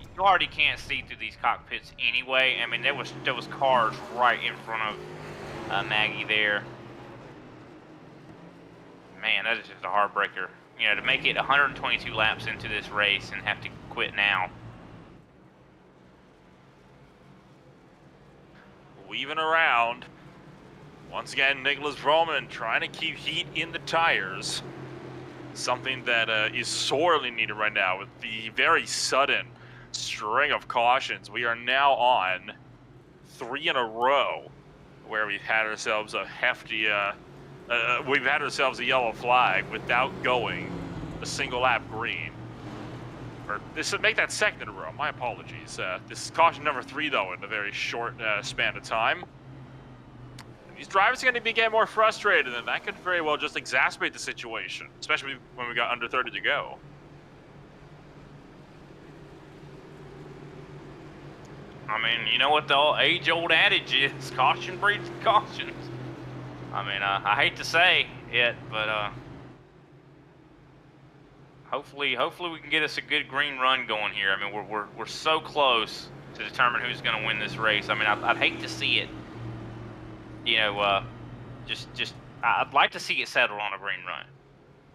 You already can't see through these cockpits anyway. I mean, there was cars right in front of Maggie there. Man, that is just a heartbreaker. You know, to make it 122 laps into this race and have to quit now. Weaving around. Once again, Nicholas Roman trying to keep heat in the tires. Something that is sorely needed right now with the very sudden string of cautions. We are now on 3 in a row where we've had ourselves a hefty, we've had ourselves a yellow flag without going a single lap green. Or this would make that second in a row. My apologies. This is caution number 3, though, in a very short span of time. These drivers are going to be getting more frustrated, and that could very well just exacerbate the situation, especially when we got under 30 to go. I mean, you know what the age-old adage is: caution breeds caution. I mean, I hate to say it, but hopefully we can get us a good green run going here. I mean, we're so close to determine who's going to win this race. I mean, I'd hate to see it. You know, I'd like to see it settled on a green run.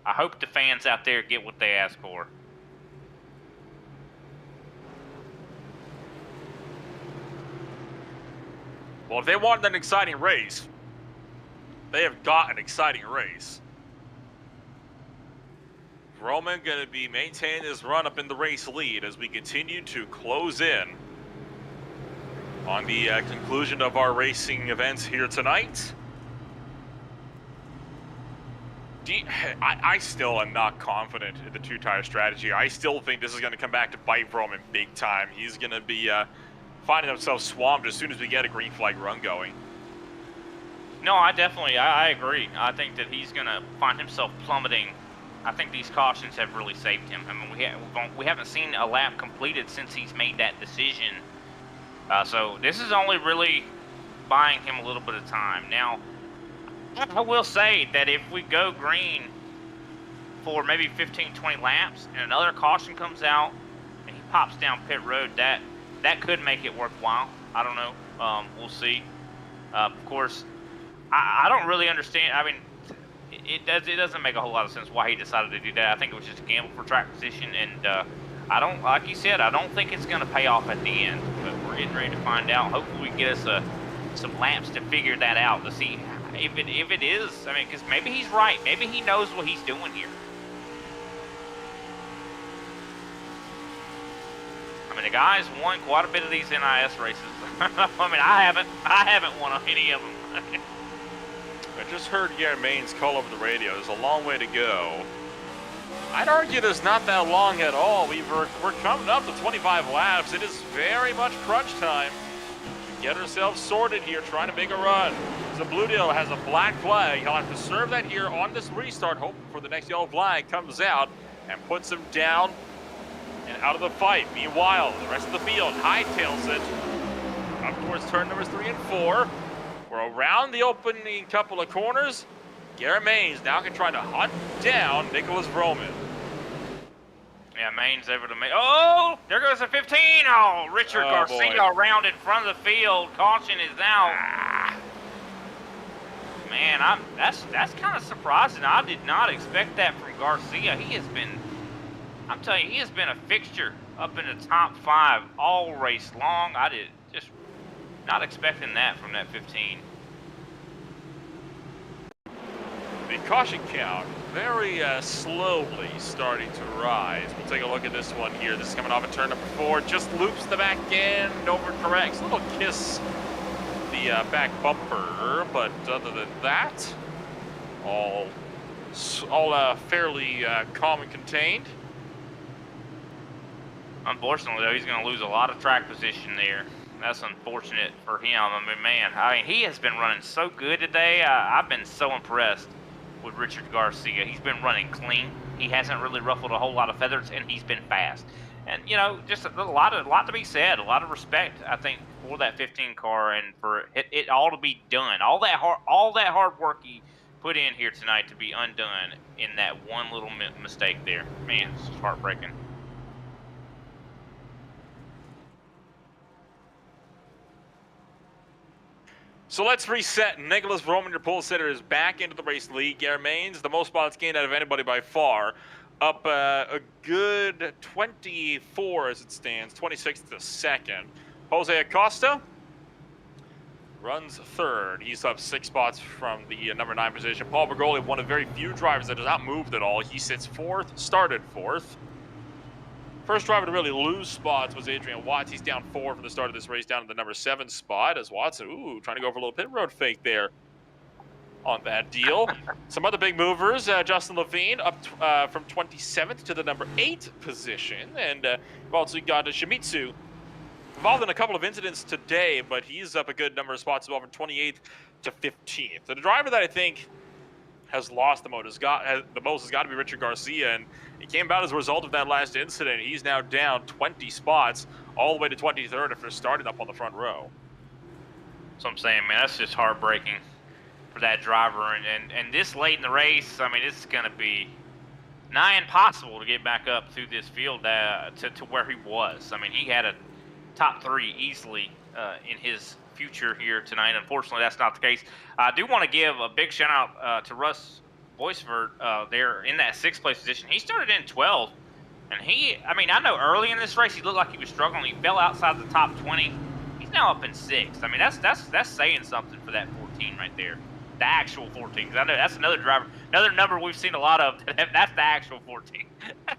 I hope the fans out there get what they ask for. Well, if they want an exciting race, they have got an exciting race. Roman going to be maintaining his run up in the race lead as we continue to close in on the conclusion of our racing events here tonight. I still am not confident in the two-tire strategy. I still think this is going to come back to bite Roman big time. He's going to be finding himself swamped as soon as we get a green flag run going. No, I agree. I think that he's going to find himself plummeting. I think these cautions have really saved him. I mean, we haven't seen a lap completed since he's made that decision. So this is only really buying him a little bit of time. Now, I will say that if we go green for maybe 15, 20 laps and another caution comes out and he pops down pit road, that could make it worthwhile. I don't know. We'll see. Of course, I don't really understand. I mean, it doesn't make a whole lot of sense why he decided to do that. I think it was just a gamble for track position, and I don't, like you said, I don't think it's going to pay off at the end. But we're getting ready to find out. Hopefully, we can get us some laps to figure that out, to see if it is. I mean, because maybe he's right. Maybe he knows what he's doing here. I mean, the guy's won quite a bit of these NIS races. I mean, I haven't won any of them. I just heard Garrett Maines call over the radio. There's a long way to go. I'd argue there's not that long at all. We're coming up to 25 laps. It is very much crunch time. Get ourselves sorted here, trying to make a run. The Blue Deal has a black flag. He'll have to serve that here on this restart, hoping for the next yellow flag comes out and puts him down and out of the fight. Meanwhile, the rest of the field hightails it up towards turn numbers 3 and 4. We're around the opening couple of corners. Garrett Maines now can try to hunt down Nicholas Roman. Yeah, Maines over to me. Oh, there goes a 15. Oh, Richard Garcia around in front of the field. Caution is out. Man, that's kind of surprising. I did not expect that from Garcia. He has been, I'm telling you, he has been a fixture up in the top 5 all race long. I did just not expecting that from that 15. The caution count very slowly starting to rise. We'll take a look at this one here. This is coming off of turn number 4. Just loops the back end, overcorrects. A little kiss the back bumper, but other than that, all fairly calm and contained. Unfortunately, though, he's going to lose a lot of track position there. That's unfortunate for him. I mean, man, he has been running so good today. I've been so impressed with Richard Garcia. He's been running clean. He hasn't really ruffled a whole lot of feathers, and he's been fast. And, you know, just a lot to be said. A lot of respect, I think, for that 15 car and for it all to be done. All that hard work he put in here tonight to be undone in that one little mistake there. Man, it's just heartbreaking. So let's reset. Nicholas Roman, your pole sitter, is back into the race lead. Garrett Maines, the most spots gained out of anybody by far, up a good 24 as it stands, 26th to second. Jose Acosta runs third. He's up 6 spots from the number 9 position. Paul Bergoli, one of very few drivers that has not moved at all. He sits 4th, started 4th. First driver to really lose spots was Adrian Watts. He's down 4 from the start of this race, down to the number 7 spot as Watson, trying to go for a little pit road fake there on that deal. Some other big movers, Justin Levine up from 27th to the number 8 position. And we've also got Shimizu involved in a couple of incidents today, but he's up a good number of spots as well from 28th to 15th. So the driver that I think has lost the most has got to be Richard Garcia, and it came about as a result of that last incident. He's now down 20 spots all the way to 23rd after starting up on the front row. So I'm saying, man, that's just heartbreaking for that driver, and this late in the race, I mean, it's going to be nigh impossible to get back up through this field to where he was. I mean, he had a top 3 easily in his future here tonight. Unfortunately, that's not the case. I do want to give a big shout out to Russ Boisvert there in that 6th place position. He started in 12th, and I mean, I know early in this race he looked like he was struggling. He fell outside the top 20. He's now up in 6th. I mean, that's saying something for that 14 right there. The actual 14. 'Cause I know that's another driver, another number we've seen a lot of. That's the actual 14. I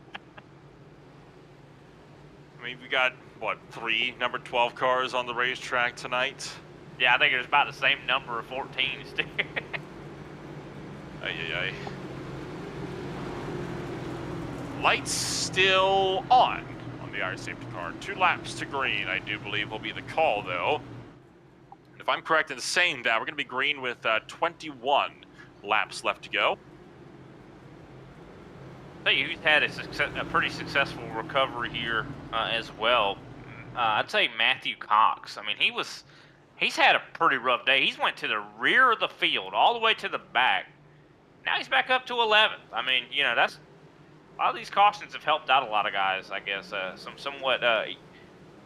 mean, we got, what, 3 number 12 cars on the racetrack tonight? Yeah, I think there's about the same number of 14s, too. Ay. Lights still on the iRacing car. 2 laps to green, I do believe, will be the call, though. And if I'm correct in saying that, we're going to be green with 21 laps left to go. I tell you who's had a pretty successful recovery here as well. I'd say Matthew Cox. I mean, he's had a pretty rough day. He's went to the rear of the field, all the way to the back. Now he's back up to 11th. I mean, you know, a lot of these cautions have helped out a lot of guys, I guess. Somewhat,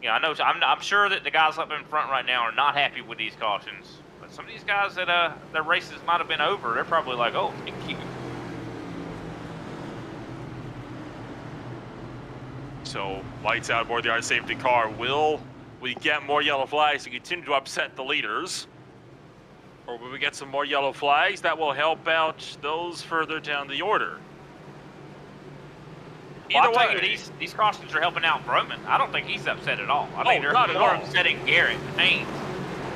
you know, I'm sure that the guys up in front right now are not happy with these cautions. But some of these guys that their races might have been over, they're probably like, oh, thank you. So, lights out aboard the iRacing safety car. Will we get more yellow flags to continue to upset the leaders? Or will we get some more yellow flags that will help out those further down the order? Well, I'll tell you, these cautions are helping out Broman. I don't think he's upset at all. I mean, they're more upsetting Garrett Haynes.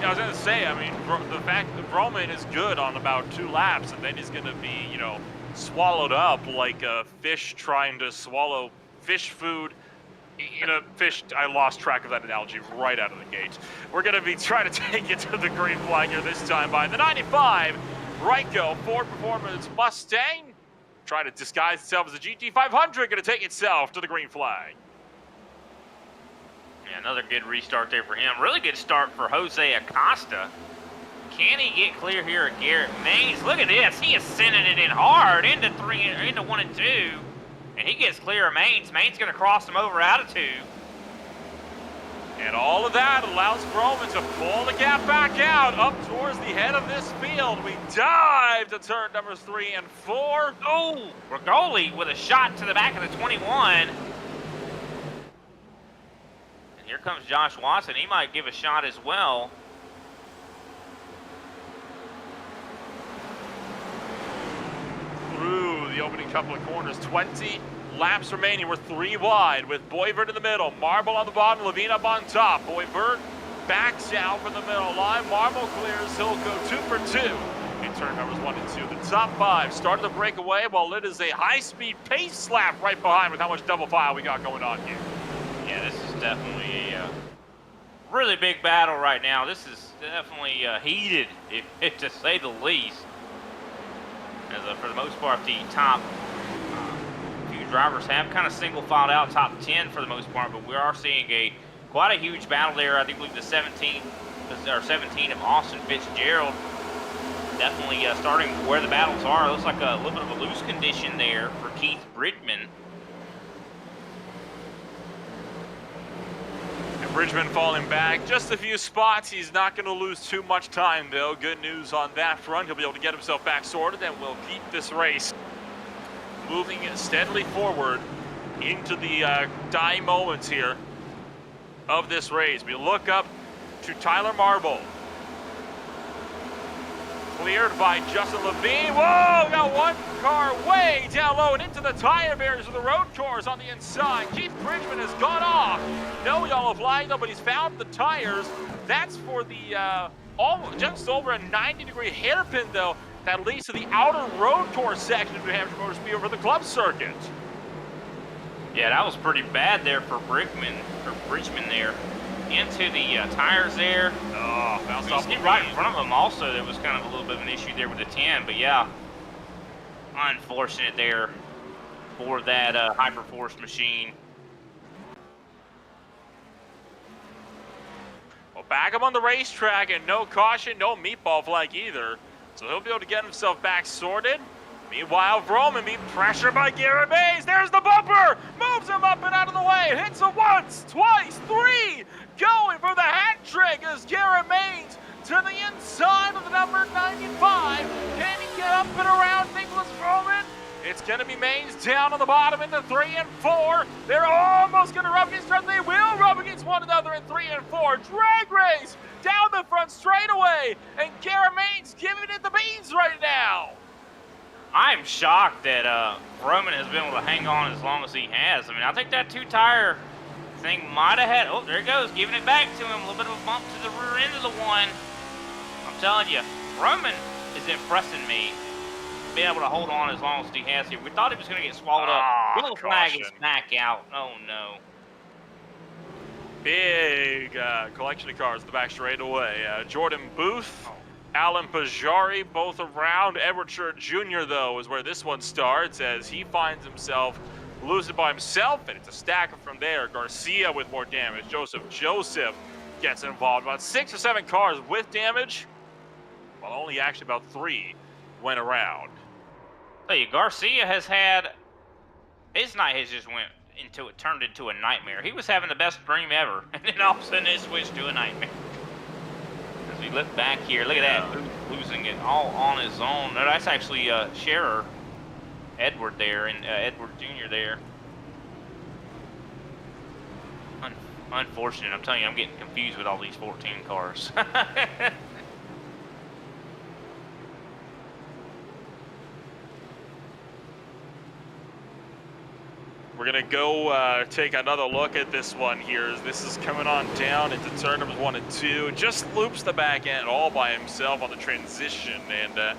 Yeah, I was going to say, I mean, the fact that Broman is good on about 2 laps, and then he's going to be, you know, swallowed up like a fish trying to swallow fish food. You know, I lost track of that analogy right out of the gate. We're going to be trying to take it to the green flag here this time by the 95 Ryko Ford Performance Mustang. Trying to disguise itself as a GT500, going to take itself to the green flag. Yeah, another good restart there for him. Really good start for Jose Acosta. Can he get clear here at Garrett Mays? Look at this. He is sending it in hard into 1 and 2. And he gets clear of Mains. Mains going to cross him over out of 2. And all of that allows Broman to pull the gap back out up towards the head of this field. We dive to turn numbers 3 and 4. Oh, Rigoli with a shot to the back of the 21. And here comes Josh Watson. He might give a shot as well. Through the opening couple of corners, 20 laps remaining. We're 3 wide with Boisvert in the middle, Marble on the bottom, Levine up on top. Boisvert backs out from the middle line. Marble clears. He'll go 2 for 2 in turn numbers 1 and 2. The top 5 start the breakaway while it is a high-speed pace lap right behind with how much double file we got going on here. Yeah, this is definitely a really big battle right now. This is definitely heated, if to say the least. As for the most part, the top few drivers have kind of single filed out top 10 for the most part, but we are seeing quite a huge battle there. I do believe the 17 of Austin Fitzgerald definitely starting where the battles are. It looks like a little bit of a loose condition there for Keith Bridgman. Bridgman falling back just a few spots. He's not going to lose too much time, though. Good news on that front. He'll be able to get himself back sorted, and we'll keep this race moving steadily forward into the die moments here of this race. We look up to Tyler Marble. Cleared by Justin Levine. Whoa, got one car way down low and into the tire barriers of the road course on the inside. Keith Bridgman has gone off. No yellow flag though, but he's found the tires. That's for the just over a 90-degree hairpin though. That leads to the outer road course section of New Hampshire Motor Speedway for the club circuit. Yeah, that was pretty bad there for Bridgman there. Into the tires there. Oh, bounced off the right in front of him also. There was kind of a little bit of an issue there with the 10, but yeah, unfortunate there for that Hyperforce machine. Well, back up on the racetrack and no caution, no meatball flag either. So he'll be able to get himself back sorted. Meanwhile, Vroman being pressured by Garrett Mays. There's the bumper! Moves him up and out of the way. It hits him once, twice, three. Going for the hat trick as Garrett Mays to the inside of the number 95. Can he get up and around Nicholas Vroman? It's going to be Mays down on the bottom into 3 and 4. They're almost going to rub against each other. They will rub against one another in 3 and 4. Drag race down the front straightaway. And Garrett Mays giving it the beans right now. I'm shocked that Roman has been able to hang on as long as he has. I mean, I think that two-tire thing might have had... Oh, there it goes, giving it back to him. A little bit of a bump to the rear end of the one. I'm telling you, Roman is impressing me, being able to hold on as long as he has here. We thought he was going to get swallowed up. Yellow flag is back out. Oh, no. Big collection of cars in the back straightaway. Jordan Booth. Alan Pajari, both around. Edward Sherritt Jr., though, is where this one starts as he finds himself losing by himself, and it's a stack from there. Garcia with more damage. Joseph gets involved. About 6 or 7 cars with damage, while only actually about 3 went around. Tell you, Garcia has had, his night has just turned into a nightmare. He was having the best dream ever, and then all of a sudden it switched to a nightmare. As we look back here, look at that, losing it all on his own. No, that's actually Scherer, Edward there, and Edward Jr. there. Unfortunate, I'm telling you, I'm getting confused with all these 14 cars. We're going to go take another look at this one here. As this is coming on down into turn numbers 1 and 2. Just loops the back end all by himself on the transition, and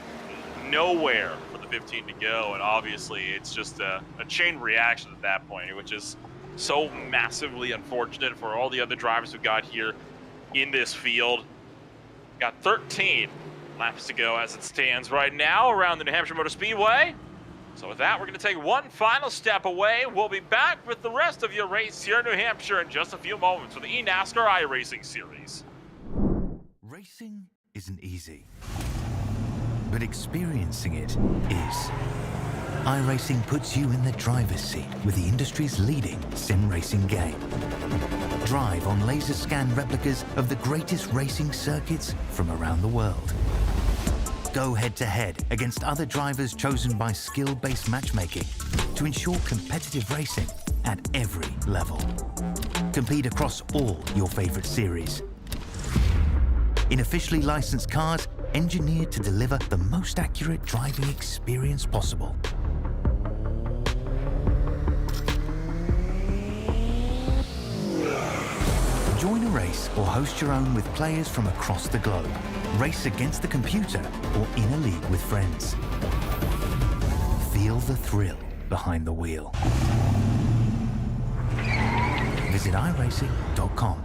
nowhere for the 15 to go. And obviously, it's just a chain reaction at that point, which is so massively unfortunate for all the other drivers who got here in this field. Got 13 laps to go as it stands right now around the New Hampshire Motor Speedway. So with that, we're going to take one final step away. We'll be back with the rest of your race here in New Hampshire in just a few moments for the eNASCAR iRacing Series. Racing isn't easy, but experiencing it is. iRacing puts you in the driver's seat with the industry's leading sim racing game. Drive on laser scan replicas of the greatest racing circuits from around the world. Go head-to-head against other drivers chosen by skill-based matchmaking to ensure competitive racing at every level. Compete across all your favorite series. In officially licensed cars, engineered to deliver the most accurate driving experience possible. Join a race or host your own with players from across the globe. Race against the computer or in a league with friends. Feel the thrill behind the wheel. Visit iRacing.com.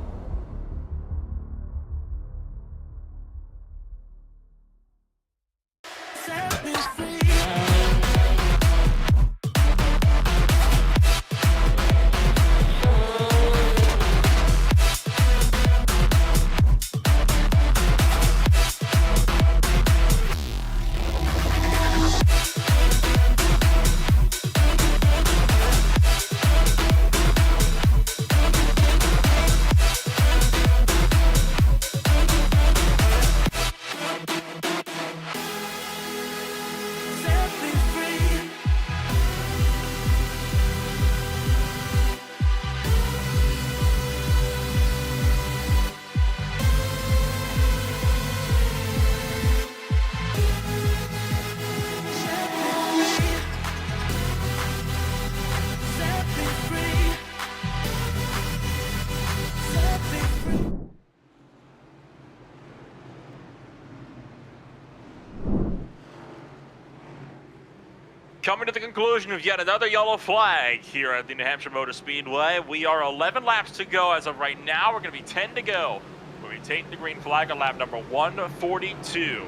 coming to the conclusion of yet another yellow flag here at the New Hampshire Motor Speedway. We are 11 laps to go as of right now. We're going to be 10 to go. We'll be taking the green flag on lap number 142.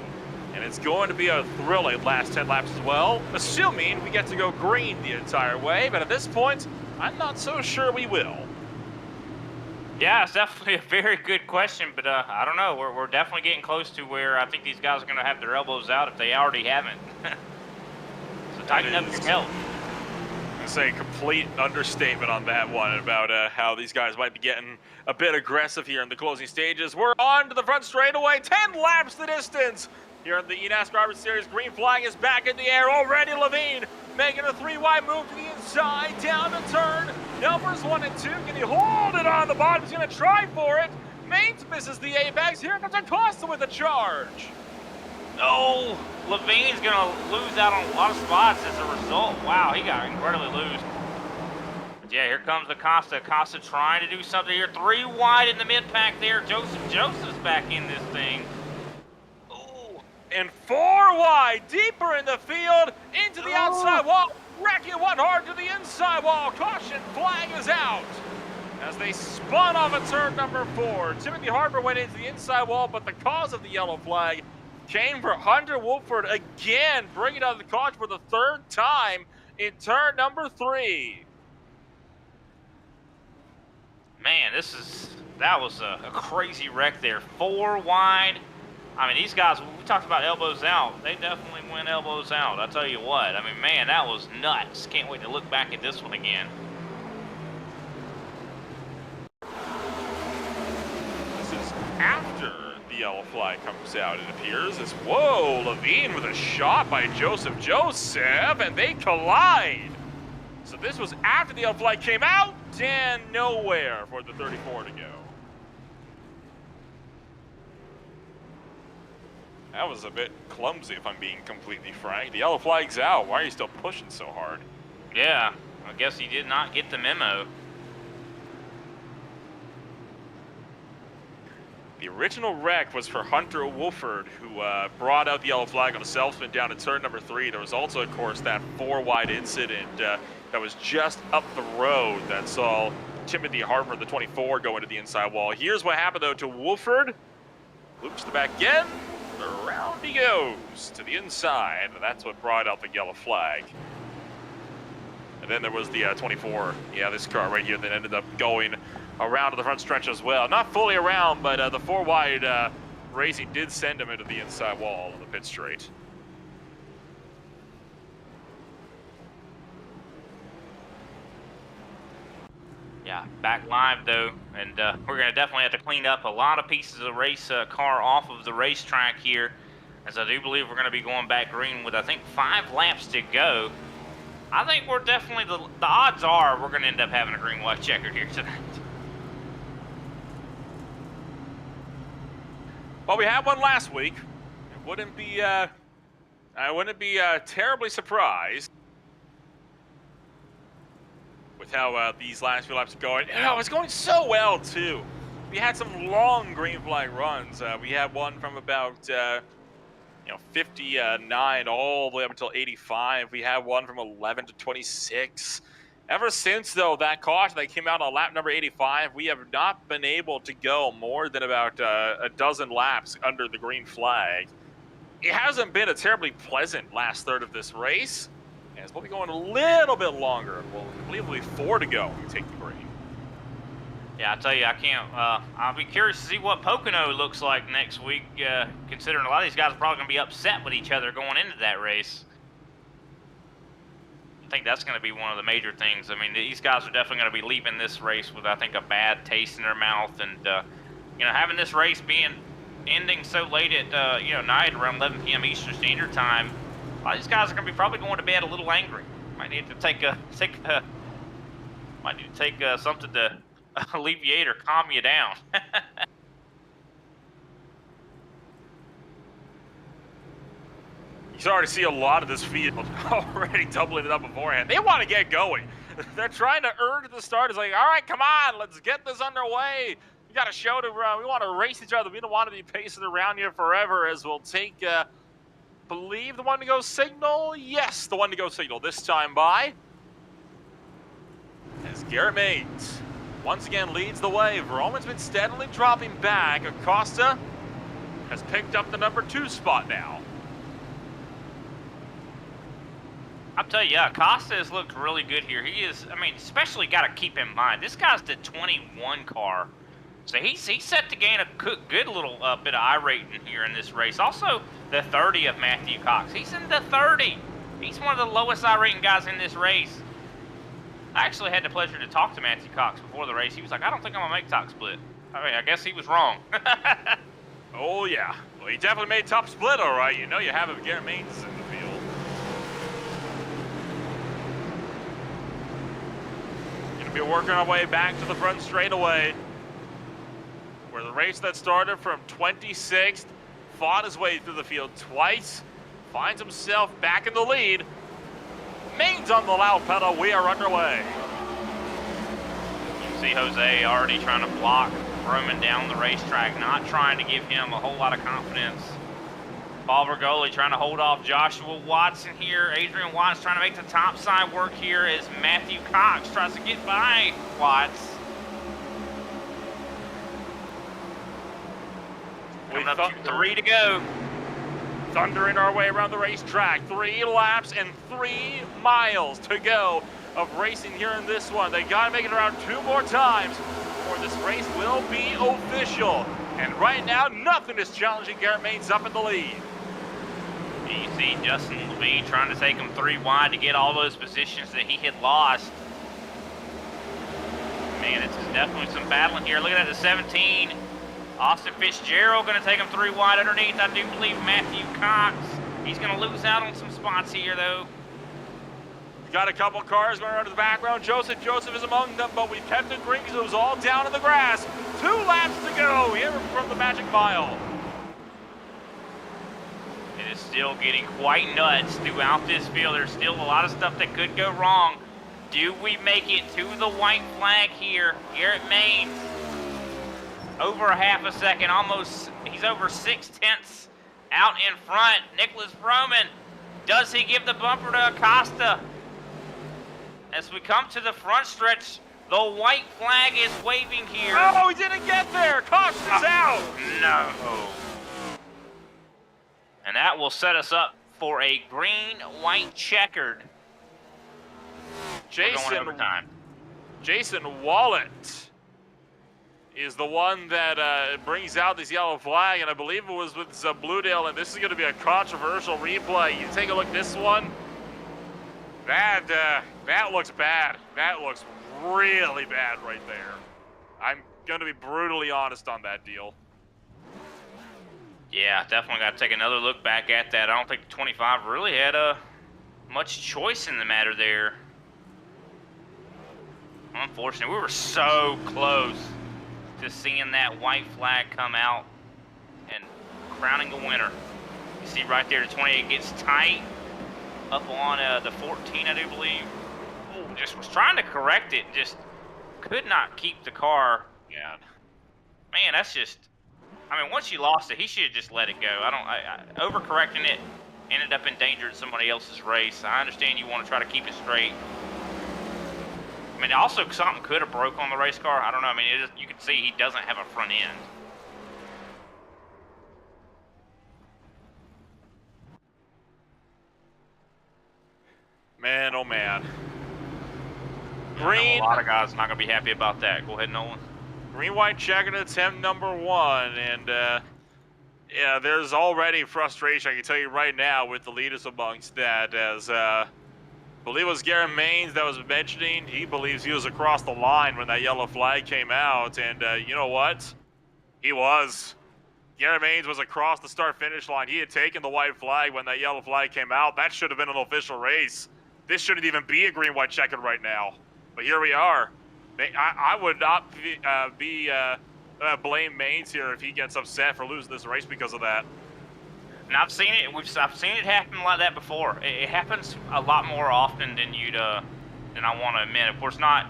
And it's going to be a thrilling last 10 laps as well, assuming we get to go green the entire way. But at this point, I'm not so sure we will. Yeah, it's definitely a very good question, but I don't know. We're definitely getting close to where I think these guys are going to have their elbows out if they already haven't. So tighten up your belt. I say complete understatement on that one about how these guys might be getting a bit aggressive here in the closing stages. We're on to the front straightaway, 10 laps the distance. Here in the eNASCAR Series, green flag is back in the air already. Levine making a 3-wide move to the inside, down the turn. Numbers 1 and 2, can he hold it on the bottom? He's gonna try for it. Mains misses the apex. Here comes Acosta with a charge. No, Levine's gonna lose out on a lot of spots as a result. Wow, he got incredibly loose. But yeah, here comes Acosta. Acosta trying to do something here. 3 wide in the mid-pack there. Joseph's back in this thing. And 4 wide, deeper in the field, into the outside wall. Wrecking one hard to the inside wall. Caution flag is out as they spun off at turn number 4. Timothy Harper went into the inside wall, but the cause of the yellow flag came for Hunter Wolford again, bringing out the caution for the 3rd time in turn number 3. Man, that was a crazy wreck there. 4 wide. I mean, these guys, we talked about elbows out. They definitely went elbows out. I tell you what. I mean, man, that was nuts. Can't wait to look back at this one again. This is after the yellow flag comes out, it appears. It's, whoa, Levine with a shot by Joseph, and they collide. So this was after the yellow flag came out, and nowhere for the 34 to go. That was a bit clumsy, if I'm being completely frank. The yellow flag's out. Why are you still pushing so hard? Yeah, I guess he did not get the memo. The original wreck was for Hunter Wolford, who brought out the yellow flag on a self-spin down to turn number 3. There was also, of course, that 4-wide incident that was just up the road that saw Timothy Harper, the 24, go into the inside wall. Here's what happened, though, to Wolford. Loops the back end. Around he goes to the inside. That's what brought out the yellow flag. And then there was the 24. Yeah, this car right here that ended up going around to the front stretch as well. Not fully around, but the 4-wide racing did send him into the inside wall of the pit straight. Yeah, back live though, and we're going to definitely have to clean up a lot of pieces of the race car off of the racetrack here, as I do believe we're going to be going back green with, I think, 5 laps to go. I think we're definitely, the odds are we're going to end up having a green white checkered here tonight. Well, we had one last week. I wouldn't be terribly surprised with how these last few laps are going. Oh, it's going so well, too. We had some long green flag runs. We had one from about, 59 all the way up until 85. We had one from 11 to 26. Ever since, though, that caution that came out on lap number 85, we have not been able to go more than about a dozen laps under the green flag. It hasn't been a terribly pleasant last third of this race. And we'll be going a little bit longer. Well, I believe we'll be 4 to go when we take the green. Yeah, I tell you, I can't. I'll be curious to see what Pocono looks like next week, considering a lot of these guys are probably going to be upset with each other going into that race. I think that's going to be one of the major things. I mean, these guys are definitely going to be leaving this race with, I think, a bad taste in their mouth. And, having this race ending so late at, night around 11 p.m. Eastern Standard Time, a lot of these guys are going to be probably going to bed a little angry. Might need to take something to alleviate or calm you down. You can already see a lot of this field already doubling it up beforehand. They want to get going. They're trying to urge the start. It's like, all right, come on, let's get this underway. We got a show to run. We want to race each other. We don't want to be pacing around here forever, as we'll take believe the one to go signal. Yes, the one to go signal this time by. As Garrett Maines once again leads the way. Vroman's been steadily dropping back. Acosta has picked up the number 2 spot now. I'll tell you, yeah, Acosta has looked really good here. He is, I mean, especially got to keep in mind, this guy's the 21 car. So he's set to gain a good little bit of iRating here in this race. Also, the 30 of Matthew Cox. He's in the 30. He's one of the lowest iRating guys in this race. I actually had the pleasure to talk to Matthew Cox before the race. He was like, I don't think I'm going to make top split. I mean, I guess he was wrong. Oh, yeah. Well, he definitely made top split, all right. You know you have it with Garrett Maines in the field. Going to be working our way back to the front straightaway, where the race that started from 26th, fought his way through the field twice, finds himself back in the lead. Maines on the loud pedal, we are underway. You see Jose already trying to block Roman down the racetrack, not trying to give him a whole lot of confidence. Paul Vergoli trying to hold off Joshua Watson here. Adrian Watts trying to make the top side work here as Matthew Cox tries to get by Watts. Coming up to 3 to go. Thundering our way around the racetrack. 3 laps and 3 miles to go of racing here in this one. They got to make it around 2 more times before this race will be official. And right now, nothing is challenging Garrett Maines up in the lead. You see Justin Levine trying to take him 3 wide to get all those positions that he had lost. Man, it's definitely some battling here. Looking at the 17. Austin Fitzgerald going to take him 3 wide underneath. I do believe Matthew Cox. He's going to lose out on some spots here, though. Got a couple cars going around in the background. Joseph is among them, but we've kept it green because it was all down in the grass. 2 laps to go here from the Magic Mile. It is still getting quite nuts throughout this field. There's still a lot of stuff that could go wrong. Do we make it to the white flag here? Garrett Maines. Over a half a second, almost, he's over 6/10 out in front. Nicholas Vroman, does he give the bumper to Acosta? As we come to the front stretch, the white flag is waving here. Oh, he didn't get there. Cox is out. No. And that will set us up for a green-white checkered. Jason Wallet is the one that brings out this yellow flag, and I believe it was with Bluedale, and this is going to be a controversial replay. You take a look at this one. That looks bad. That looks really bad right there. I'm going to be brutally honest on that deal. Yeah, definitely got to take another look back at that. I don't think the 25 really had much choice in the matter there. Unfortunately, we were so close to seeing that white flag come out and crowning the winner. You see right there, the 28 gets tight up on the 14, I do believe. Ooh, just was trying to correct it, just could not keep the car. Yeah. Man, that's just, I mean, once you lost it, he should have just let it go. Overcorrecting it ended up endangering somebody else's race. I understand you want to try to keep it straight. I mean, also something could have broke on the race car. I don't know. I mean, you can see he doesn't have a front end. Man, oh man. Green. A lot of guys not going to be happy about that. Go ahead, Nolan. Green-white checkered attempt number 1, and yeah, there's already frustration, I can tell you right now, with the leaders amongst that, as I believe it was Garrett Maines that was mentioning. He believes he was across the line when that yellow flag came out, and you know what? He was. Garrett Maines was across the start-finish line. He had taken the white flag when that yellow flag came out. That should have been an official race. This shouldn't even be a green-white checkered right now. But here we are. I would not blame Maines here if he gets upset for losing this race because of that. And I've seen it. I've seen it happen like that before. It happens a lot more often than than I want to admit. Of course, not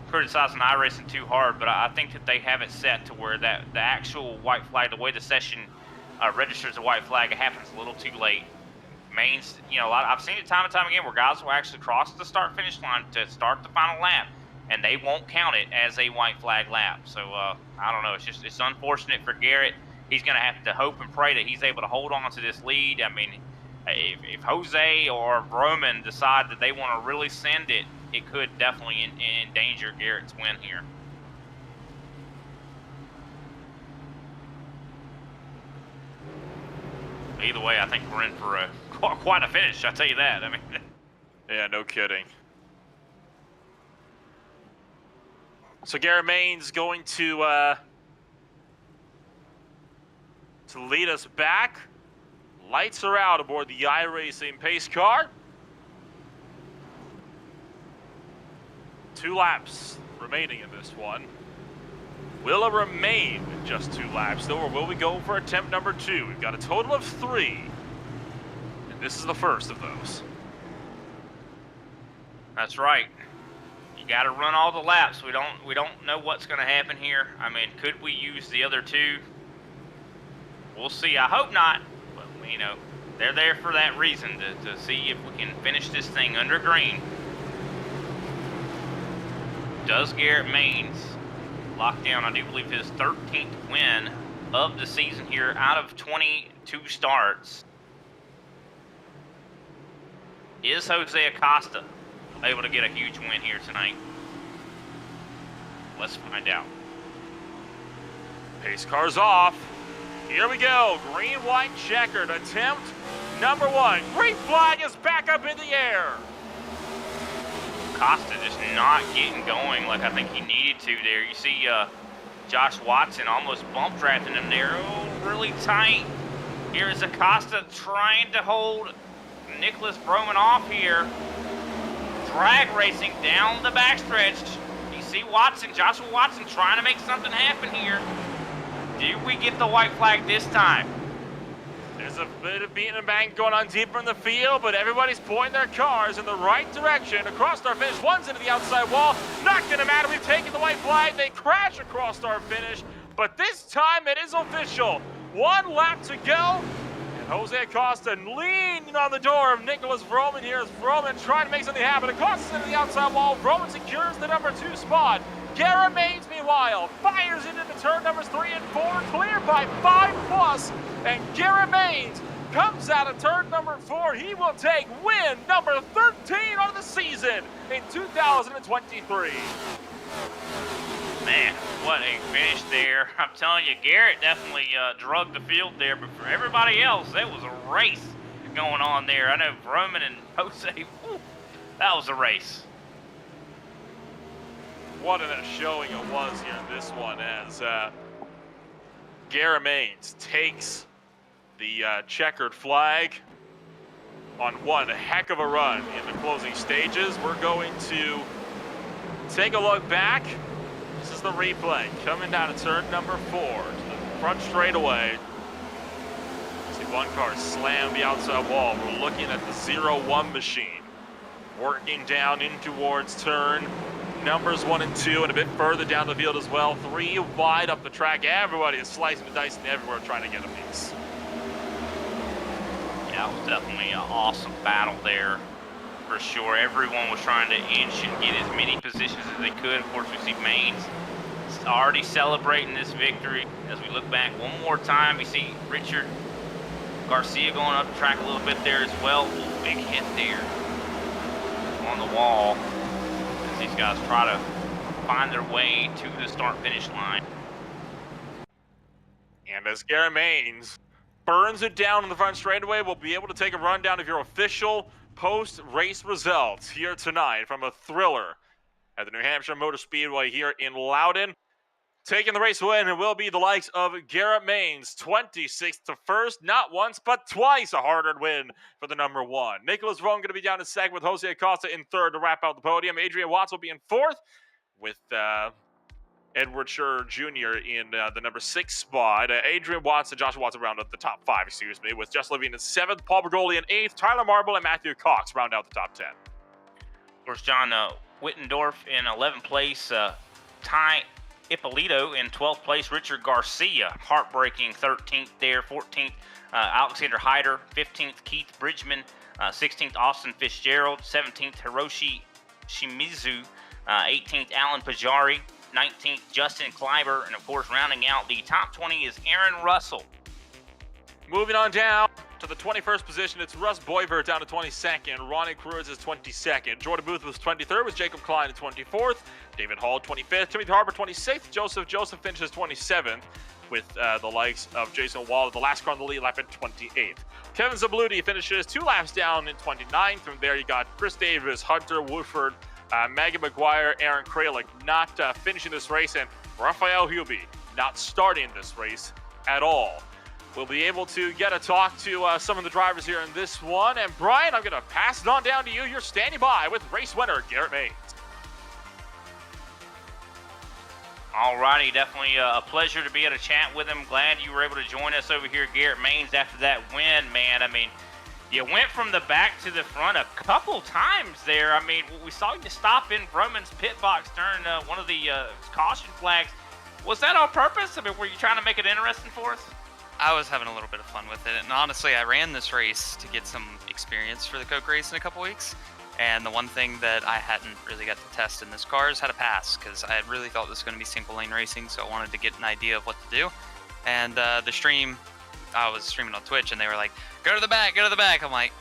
criticizing iRacing too hard, but I think that they have it set to where the actual white flag, the way the session registers a white flag, it happens a little too late. Maine's, you know, I've seen it time and time again where guys will actually cross the start-finish line to start the final lap, and they won't count it as a white flag lap. So I don't know. It's unfortunate for Garrett. He's going to have to hope and pray that he's able to hold on to this lead. I mean, if Jose or Roman decide that they want to really send it, it could definitely endanger Garrett's win here. Either way, I think we're in for quite a finish. I'll tell you that. I mean, yeah, no kidding. So Garrett Main's going to lead us back. Lights are out aboard the iRacing pace car. 2 laps remaining in this one. Will it remain just 2 laps though, or will we go for attempt number 2? We've got a total of 3, and this is the first of those. That's right. You got to run all the laps. We don't know what's going to happen here. I mean, could we use the other 2? We'll see. I hope not. But you know, they're there for that reason to see if we can finish this thing under green. Does Garrett Maines lock down, I do believe, his 13th win of the season here out of 22 starts? Is Jose Acosta able to get a huge win here tonight? Let's find out. Pace car's off. Here we go. Green, white, checkered. Attempt number 1. Green flag is back up in the air. Acosta just not getting going like I think he needed to there. You see Josh Watson almost bump drafting him there. Oh, really tight. Here is Acosta trying to hold Nicholas Broman off here. Drag racing down the backstretch. You see Watson, Joshua Watson trying to make something happen here. Do we get the white flag this time? There's a bit of beating and bang going on deeper in the field, but everybody's pointing their cars in the right direction. Across our finish, one's into the outside wall. Not gonna matter, we've taken the white flag. They crash across our finish, but this time it is official. 1 lap to go, and Jose Acosta leaning on the door of Nicholas Vroman here as Vroman trying to make something happen. Acosta's into the outside wall. Vroman secures the number 2 spot. Garrett Maines, meanwhile, fires into turn numbers 3 and 4, cleared by 5+, and Garrett Maines comes out of turn number 4. He will take win number 13 of the season in 2023. Man, what a finish there. I'm telling you, Garrett definitely drugged the field there, but for everybody else, there was a race going on there. I know Roman and Jose, whew, that was a race. What a showing it was here in this one as Garrett Maines takes the checkered flag on one heck of a run in the closing stages. We're going to take a look back. This is the replay coming down to turn number 4 to the front straightaway. See one car slam the outside wall. We're looking at the 0-1 machine working down in towards turn numbers 1 and 2, and a bit further down the field as well. 3 wide up the track. Everybody is slicing and dicing everywhere trying to get a piece. Yeah, it was definitely an awesome battle there, for sure. Everyone was trying to inch and get as many positions as they could. Of course, we see Maines already celebrating this victory. As we look back one more time, we see Richard Garcia going up the track a little bit there as well. Ooh, big hit there on the wall. These guys try to find their way to the start-finish line. And as Garrett Maines burns it down in the front straightaway, we'll be able to take a rundown of your official post-race results here tonight from a thriller at the New Hampshire Motor Speedway here in Loudon. Taking the race win, it will be the likes of Garrett Maines, 26th to 1st, not once, but twice a hard-earned win for the number 1. Nicholas Vroman going to be down in 2nd with Jose Acosta in 3rd to wrap out the podium. Adrian Watts will be in 4th with Edward Scherer Jr. in the number 6 spot. Adrian Watts and Joshua Watson round out the top 5, with Jess Levine in 7th, Paul Bergoli in 8th, Tyler Marble and Matthew Cox round out the top 10. Of course, John Wittendorf in 11th place. Ippolito in 12th place. Richard Garcia, heartbreaking 13th there. 14th, Alexander Hyder. 15th, Keith Bridgman. 16th, Austin Fitzgerald. 17th, Hiroshi Shimizu. 18th, Alan Pajari. 19th, Justin Kleiber. And, of course, rounding out the top 20 is Aaron Russell. Moving on down to the 21st position, it's Russ Boyver down to 22nd. Ronnie Cruz is 22nd. Jordan Booth was 23rd, with Jacob Klein at 24th. David Hall 25th. Timothy Harper 26th. Joseph finishes 27th, with the likes of Jason Wall at the last car on the lead lap at 28th. Kevin Zabludi finishes 2 laps down in 29th. From there, you got Chris Davis, Hunter Woodford, Maggie McGuire, Aaron Kralik not finishing this race, and Raphael Hubie not starting this race at all. We'll be able to get a talk to some of the drivers here in this one. And Brian, I'm going to pass it on down to you. You're standing by with race winner Garrett Maines. All righty, definitely a pleasure to be able to chat with him. Glad you were able to join us over here, Garrett Maines, after that win, man. I mean, you went from the back to the front a couple times there. I mean, we saw you stop in Broman's pit box during one of the caution flags. Was that on purpose? I mean, were you trying to make it interesting for us? I was having a little bit of fun with it, and honestly, I ran this race to get some experience for the Coke race in a couple weeks, and the one thing that I hadn't really got to test in this car is how to pass, because I had really thought this was going to be single lane racing, so I wanted to get an idea of what to do. And the stream, I was streaming on Twitch, and they were like, go to the back, go to the back. I'm like,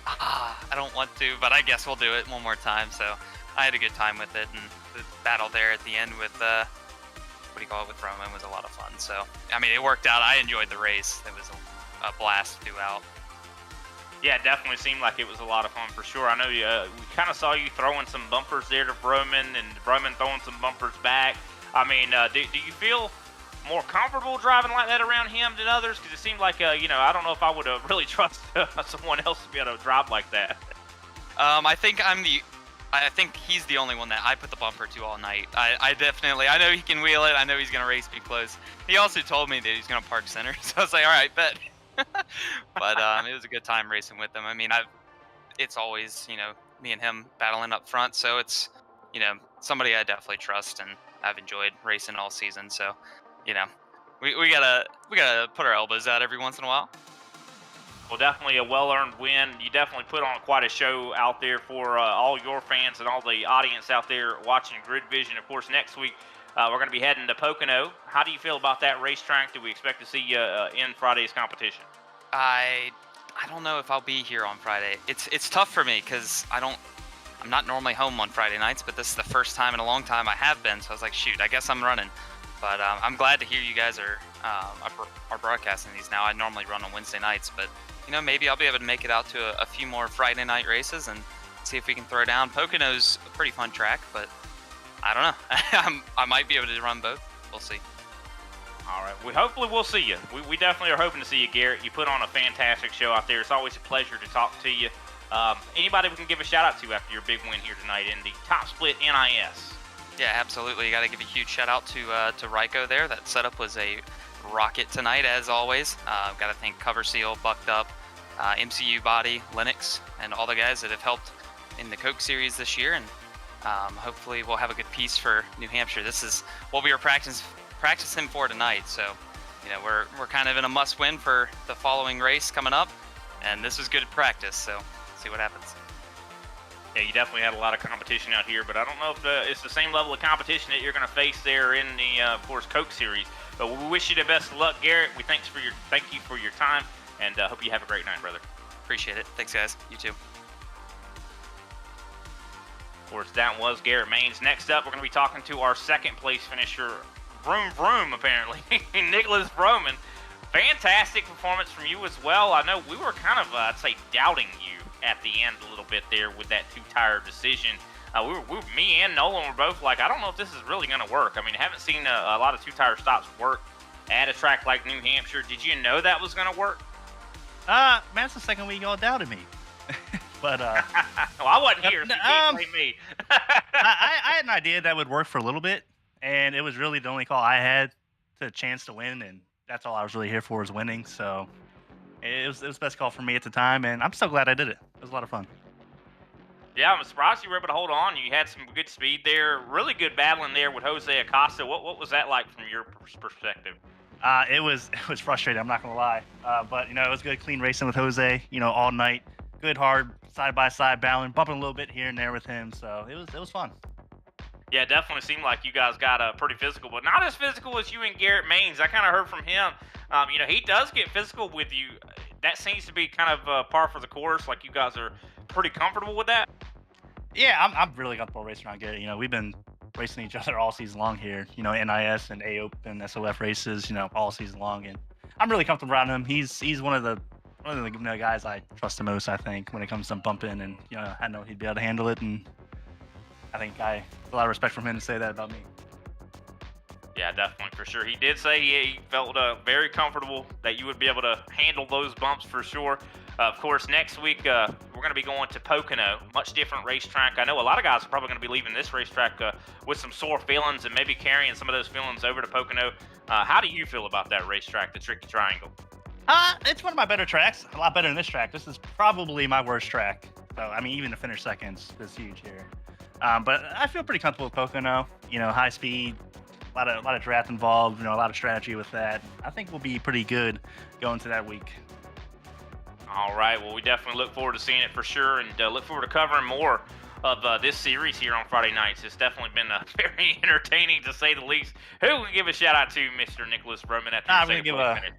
I don't want to, but I guess we'll do it one more time. So I had a good time with it, and the battle there at the end with with Roman was a lot of fun. So, I mean, it worked out. I enjoyed the race. It was a blast throughout. Yeah, it definitely seemed like it was a lot of fun for sure. I know we kind of saw you throwing some bumpers there to Broman, and Broman throwing some bumpers back. I mean, do you feel more comfortable driving like that around him than others? Because it seemed like, I don't know if I would really trust someone else to be able to drive like that. I think he's the only one that I put the bumper to all night. I know he can wheel it. I know he's going to race me close. He also told me that he's going to park center. So I was like, all right, bet. But it was a good time racing with him. I mean, it's always, me and him battling up front. So it's, somebody I definitely trust, and I've enjoyed racing all season. So, we gotta put our elbows out every once in a while. Well, definitely a well-earned win. You definitely put on quite a show out there for all your fans and all the audience out there watching Grid Vision. Of course, next week we're going to be heading to Pocono. How do you feel about that racetrack? Do we expect to see you in Friday's competition? I don't know if I'll be here on Friday. It's tough for me because I'm not normally home on Friday nights, but this is the first time in a long time I have been. So I was like, shoot, I guess I'm running. But I'm glad to hear you guys are broadcasting these now. I normally run on Wednesday nights, but maybe I'll be able to make it out to a few more Friday night races and see if we can throw down. Pocono's a pretty fun track, but I don't know. I might be able to run both. We'll see. All right. Hopefully we'll see you. We definitely are hoping to see you, Garrett. You put on a fantastic show out there. It's always a pleasure to talk to you. Anybody we can give a shout out to after your big win here tonight in the Top Split NIS? Yeah, absolutely. You got to give a huge shout out to Ryko there. That setup was a rocket tonight, as always. Got to thank Cover Seal, Bucked Up, MCU Body, Linux, and all the guys that have helped in the Coke Series this year. And hopefully we'll have a good piece for New Hampshire. This is what we were practicing for tonight. So, we're kind of in a must-win for the following race coming up, and this was good practice. So, see what happens. Yeah, you definitely had a lot of competition out here, but I don't know if it's the same level of competition that you're going to face there in the, of course, Coke Series. But we wish you the best of luck, Garrett. Thank you for your time, and hope you have a great night, brother. Appreciate it. Thanks, guys. You too. Of course, that was Garrett Maines. Next up, we're going to be talking to our second place finisher, Vroom, apparently, Nicholas Broman. Fantastic performance from you as well. I know we were kind of, I'd say, doubting you at the end a little bit there with that two-tire decision. Me and Nolan were both like, I don't know if this is really going to work. I mean, I haven't seen a lot of two-tire stops work at a track like New Hampshire. Did you know that was going to work? Man, that's the second week y'all doubted me. But well, I wasn't here, so you can't blame me. I had an idea that would work for a little bit, and it was really the only call I had to chance to win, and that's all I was really here for, is winning. So it was the best call for me at the time, and I'm so glad I did it. It was a lot of fun. Yeah, I'm surprised you were able to hold on. You had some good speed there, really good battling there with Jose Acosta. What was that like from your perspective? It was frustrating. I'm not gonna lie, but it was good, clean racing with Jose. All night, good, hard side by side battling, bumping a little bit here and there with him. So it was fun. Yeah, it definitely seemed like you guys got pretty physical, but not as physical as you and Garrett Maines. I kind of heard from him. He does get physical with you. That seems to be kind of par for the course. Like you guys are pretty comfortable with that. Yeah, I'm really comfortable racing around Garrett. We've been racing each other all season long here. NIS and A Open, SOF races. All season long, and I'm really comfortable around him. He's one of the guys I trust the most. I think when it comes to bumping, and I know he'd be able to handle it, and I think I have a lot of respect from him to say that about me. Yeah, definitely, for sure. He did say he felt very comfortable that you would be able to handle those bumps for sure. Of course, next week we're going to be going to Pocono, much different racetrack. I know a lot of guys are probably going to be leaving this racetrack with some sore feelings and maybe carrying some of those feelings over to Pocono. How do you feel about that racetrack, the Tricky Triangle? It's one of my better tracks, a lot better than this track. This is probably my worst track. So, even to finish second is huge here. But I feel pretty comfortable with Pocono. High speed, a lot of draft involved. A lot of strategy with that. I think we'll be pretty good going to that week. All right. Well, we definitely look forward to seeing it for sure, and look forward to covering more of this series here on Friday nights. It's definitely been very entertaining, to say the least. Who can give a shout out to, Mr. Nicholas Roman, at the second place finish?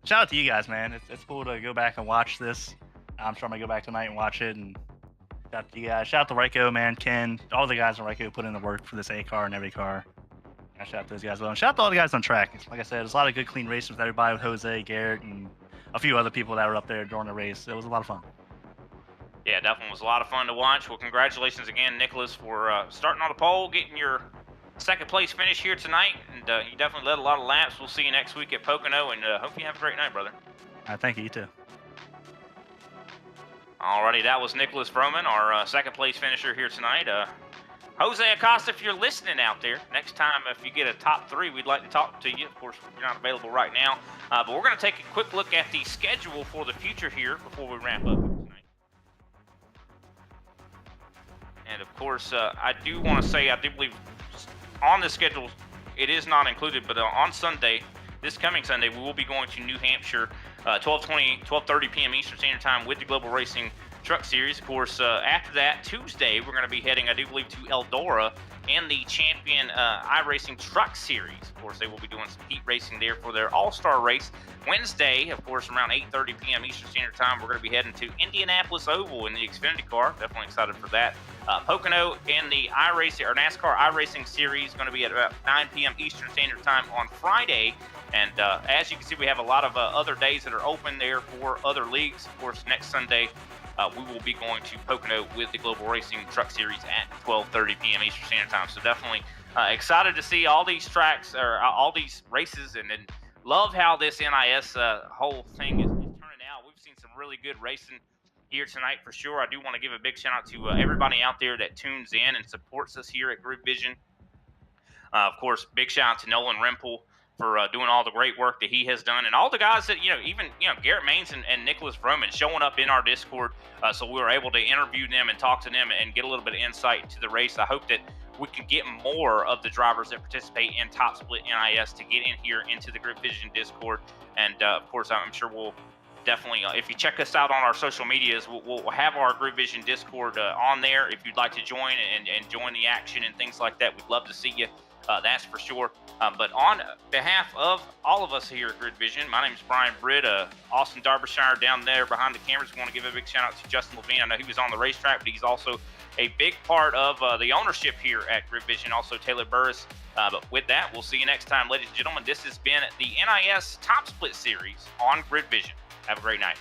Shout out to you guys, man. It's cool to go back and watch this. I'm sure I'm gonna go back tonight and watch it. And shout out to you guys. Shout out to Ryko, man, Ken, all the guys on Ryko put in the work for this A car and every car. Shout out to those guys as well. And shout out to all the guys on track. Like I said, there's a lot of good, clean races with everybody, with Jose, Garrett, and a few other people that were up there during the race. It was a lot of fun. Yeah, definitely was a lot of fun to watch. Well, congratulations again, Nicholas, for starting on the pole, getting your second place finish here tonight. And you definitely led a lot of laps. We'll see you next week at Pocono, and hope you have a great night, brother. Thank you. You too. Alrighty, that was Nicholas Froman, our second place finisher here tonight. Jose Acosta, if you're listening out there, next time if you get a top three, we'd like to talk to you. Of course, you're not available right now, but we're going to take a quick look at the schedule for the future here before we ramp up tonight. And of course, I do want to say, I do believe on the schedule, it is not included, but on Sunday, this coming Sunday, we will be going to New Hampshire, 12:30 p.m. Eastern Standard Time with the Global Racing Truck Series. Of course, after that, Tuesday, we're going to be heading, I do believe, to Eldora and the Champion iRacing Truck Series. Of course, they will be doing some heat racing there for their All-Star race. Wednesday, of course, around 8:30 p.m. Eastern Standard Time, we're going to be heading to Indianapolis Oval in the Xfinity car. Definitely excited for that. Pocono and the iRacing or NASCAR iRacing Series going to be at about 9 p.m. Eastern Standard Time on Friday. And as you can see, we have a lot of other days that are open there for other leagues. Of course, next Sunday, we will be going to Pocono with the Global Racing Truck Series at 12:30 p.m. Eastern Standard Time. So definitely excited to see all these tracks or all these races, and love how this NIS whole thing is turning out. We've seen some really good racing here tonight for sure. I do want to give a big shout out to everybody out there that tunes in and supports us here at Grid Vision. Of course, big shout out to Nolan Rempel for doing all the great work that he has done, and all the guys that even Garrett Maines and Nicholas Froman showing up in our Discord, so we were able to interview them and talk to them and get a little bit of insight into the race. I hope that we can get more of the drivers that participate in Top Split NIS to get in here into the Grid Vision Discord, and of course I'm sure we'll definitely, if you check us out on our social medias, we'll have our Grid Vision Discord on there if you'd like to join and join the action and things like that. We'd love to see you. That's for sure. But on behalf of all of us here at Grid Vision, my name is Brian Britt, Austin Derbyshire down there behind the cameras. I want to give a big shout out to Justin Levine. I know he was on the racetrack, but he's also a big part of the ownership here at Grid Vision. Also Taylor Burris. But with that, we'll see you next time, ladies and gentlemen. This has been the NIS Top Split Series on Grid Vision. Have a great night.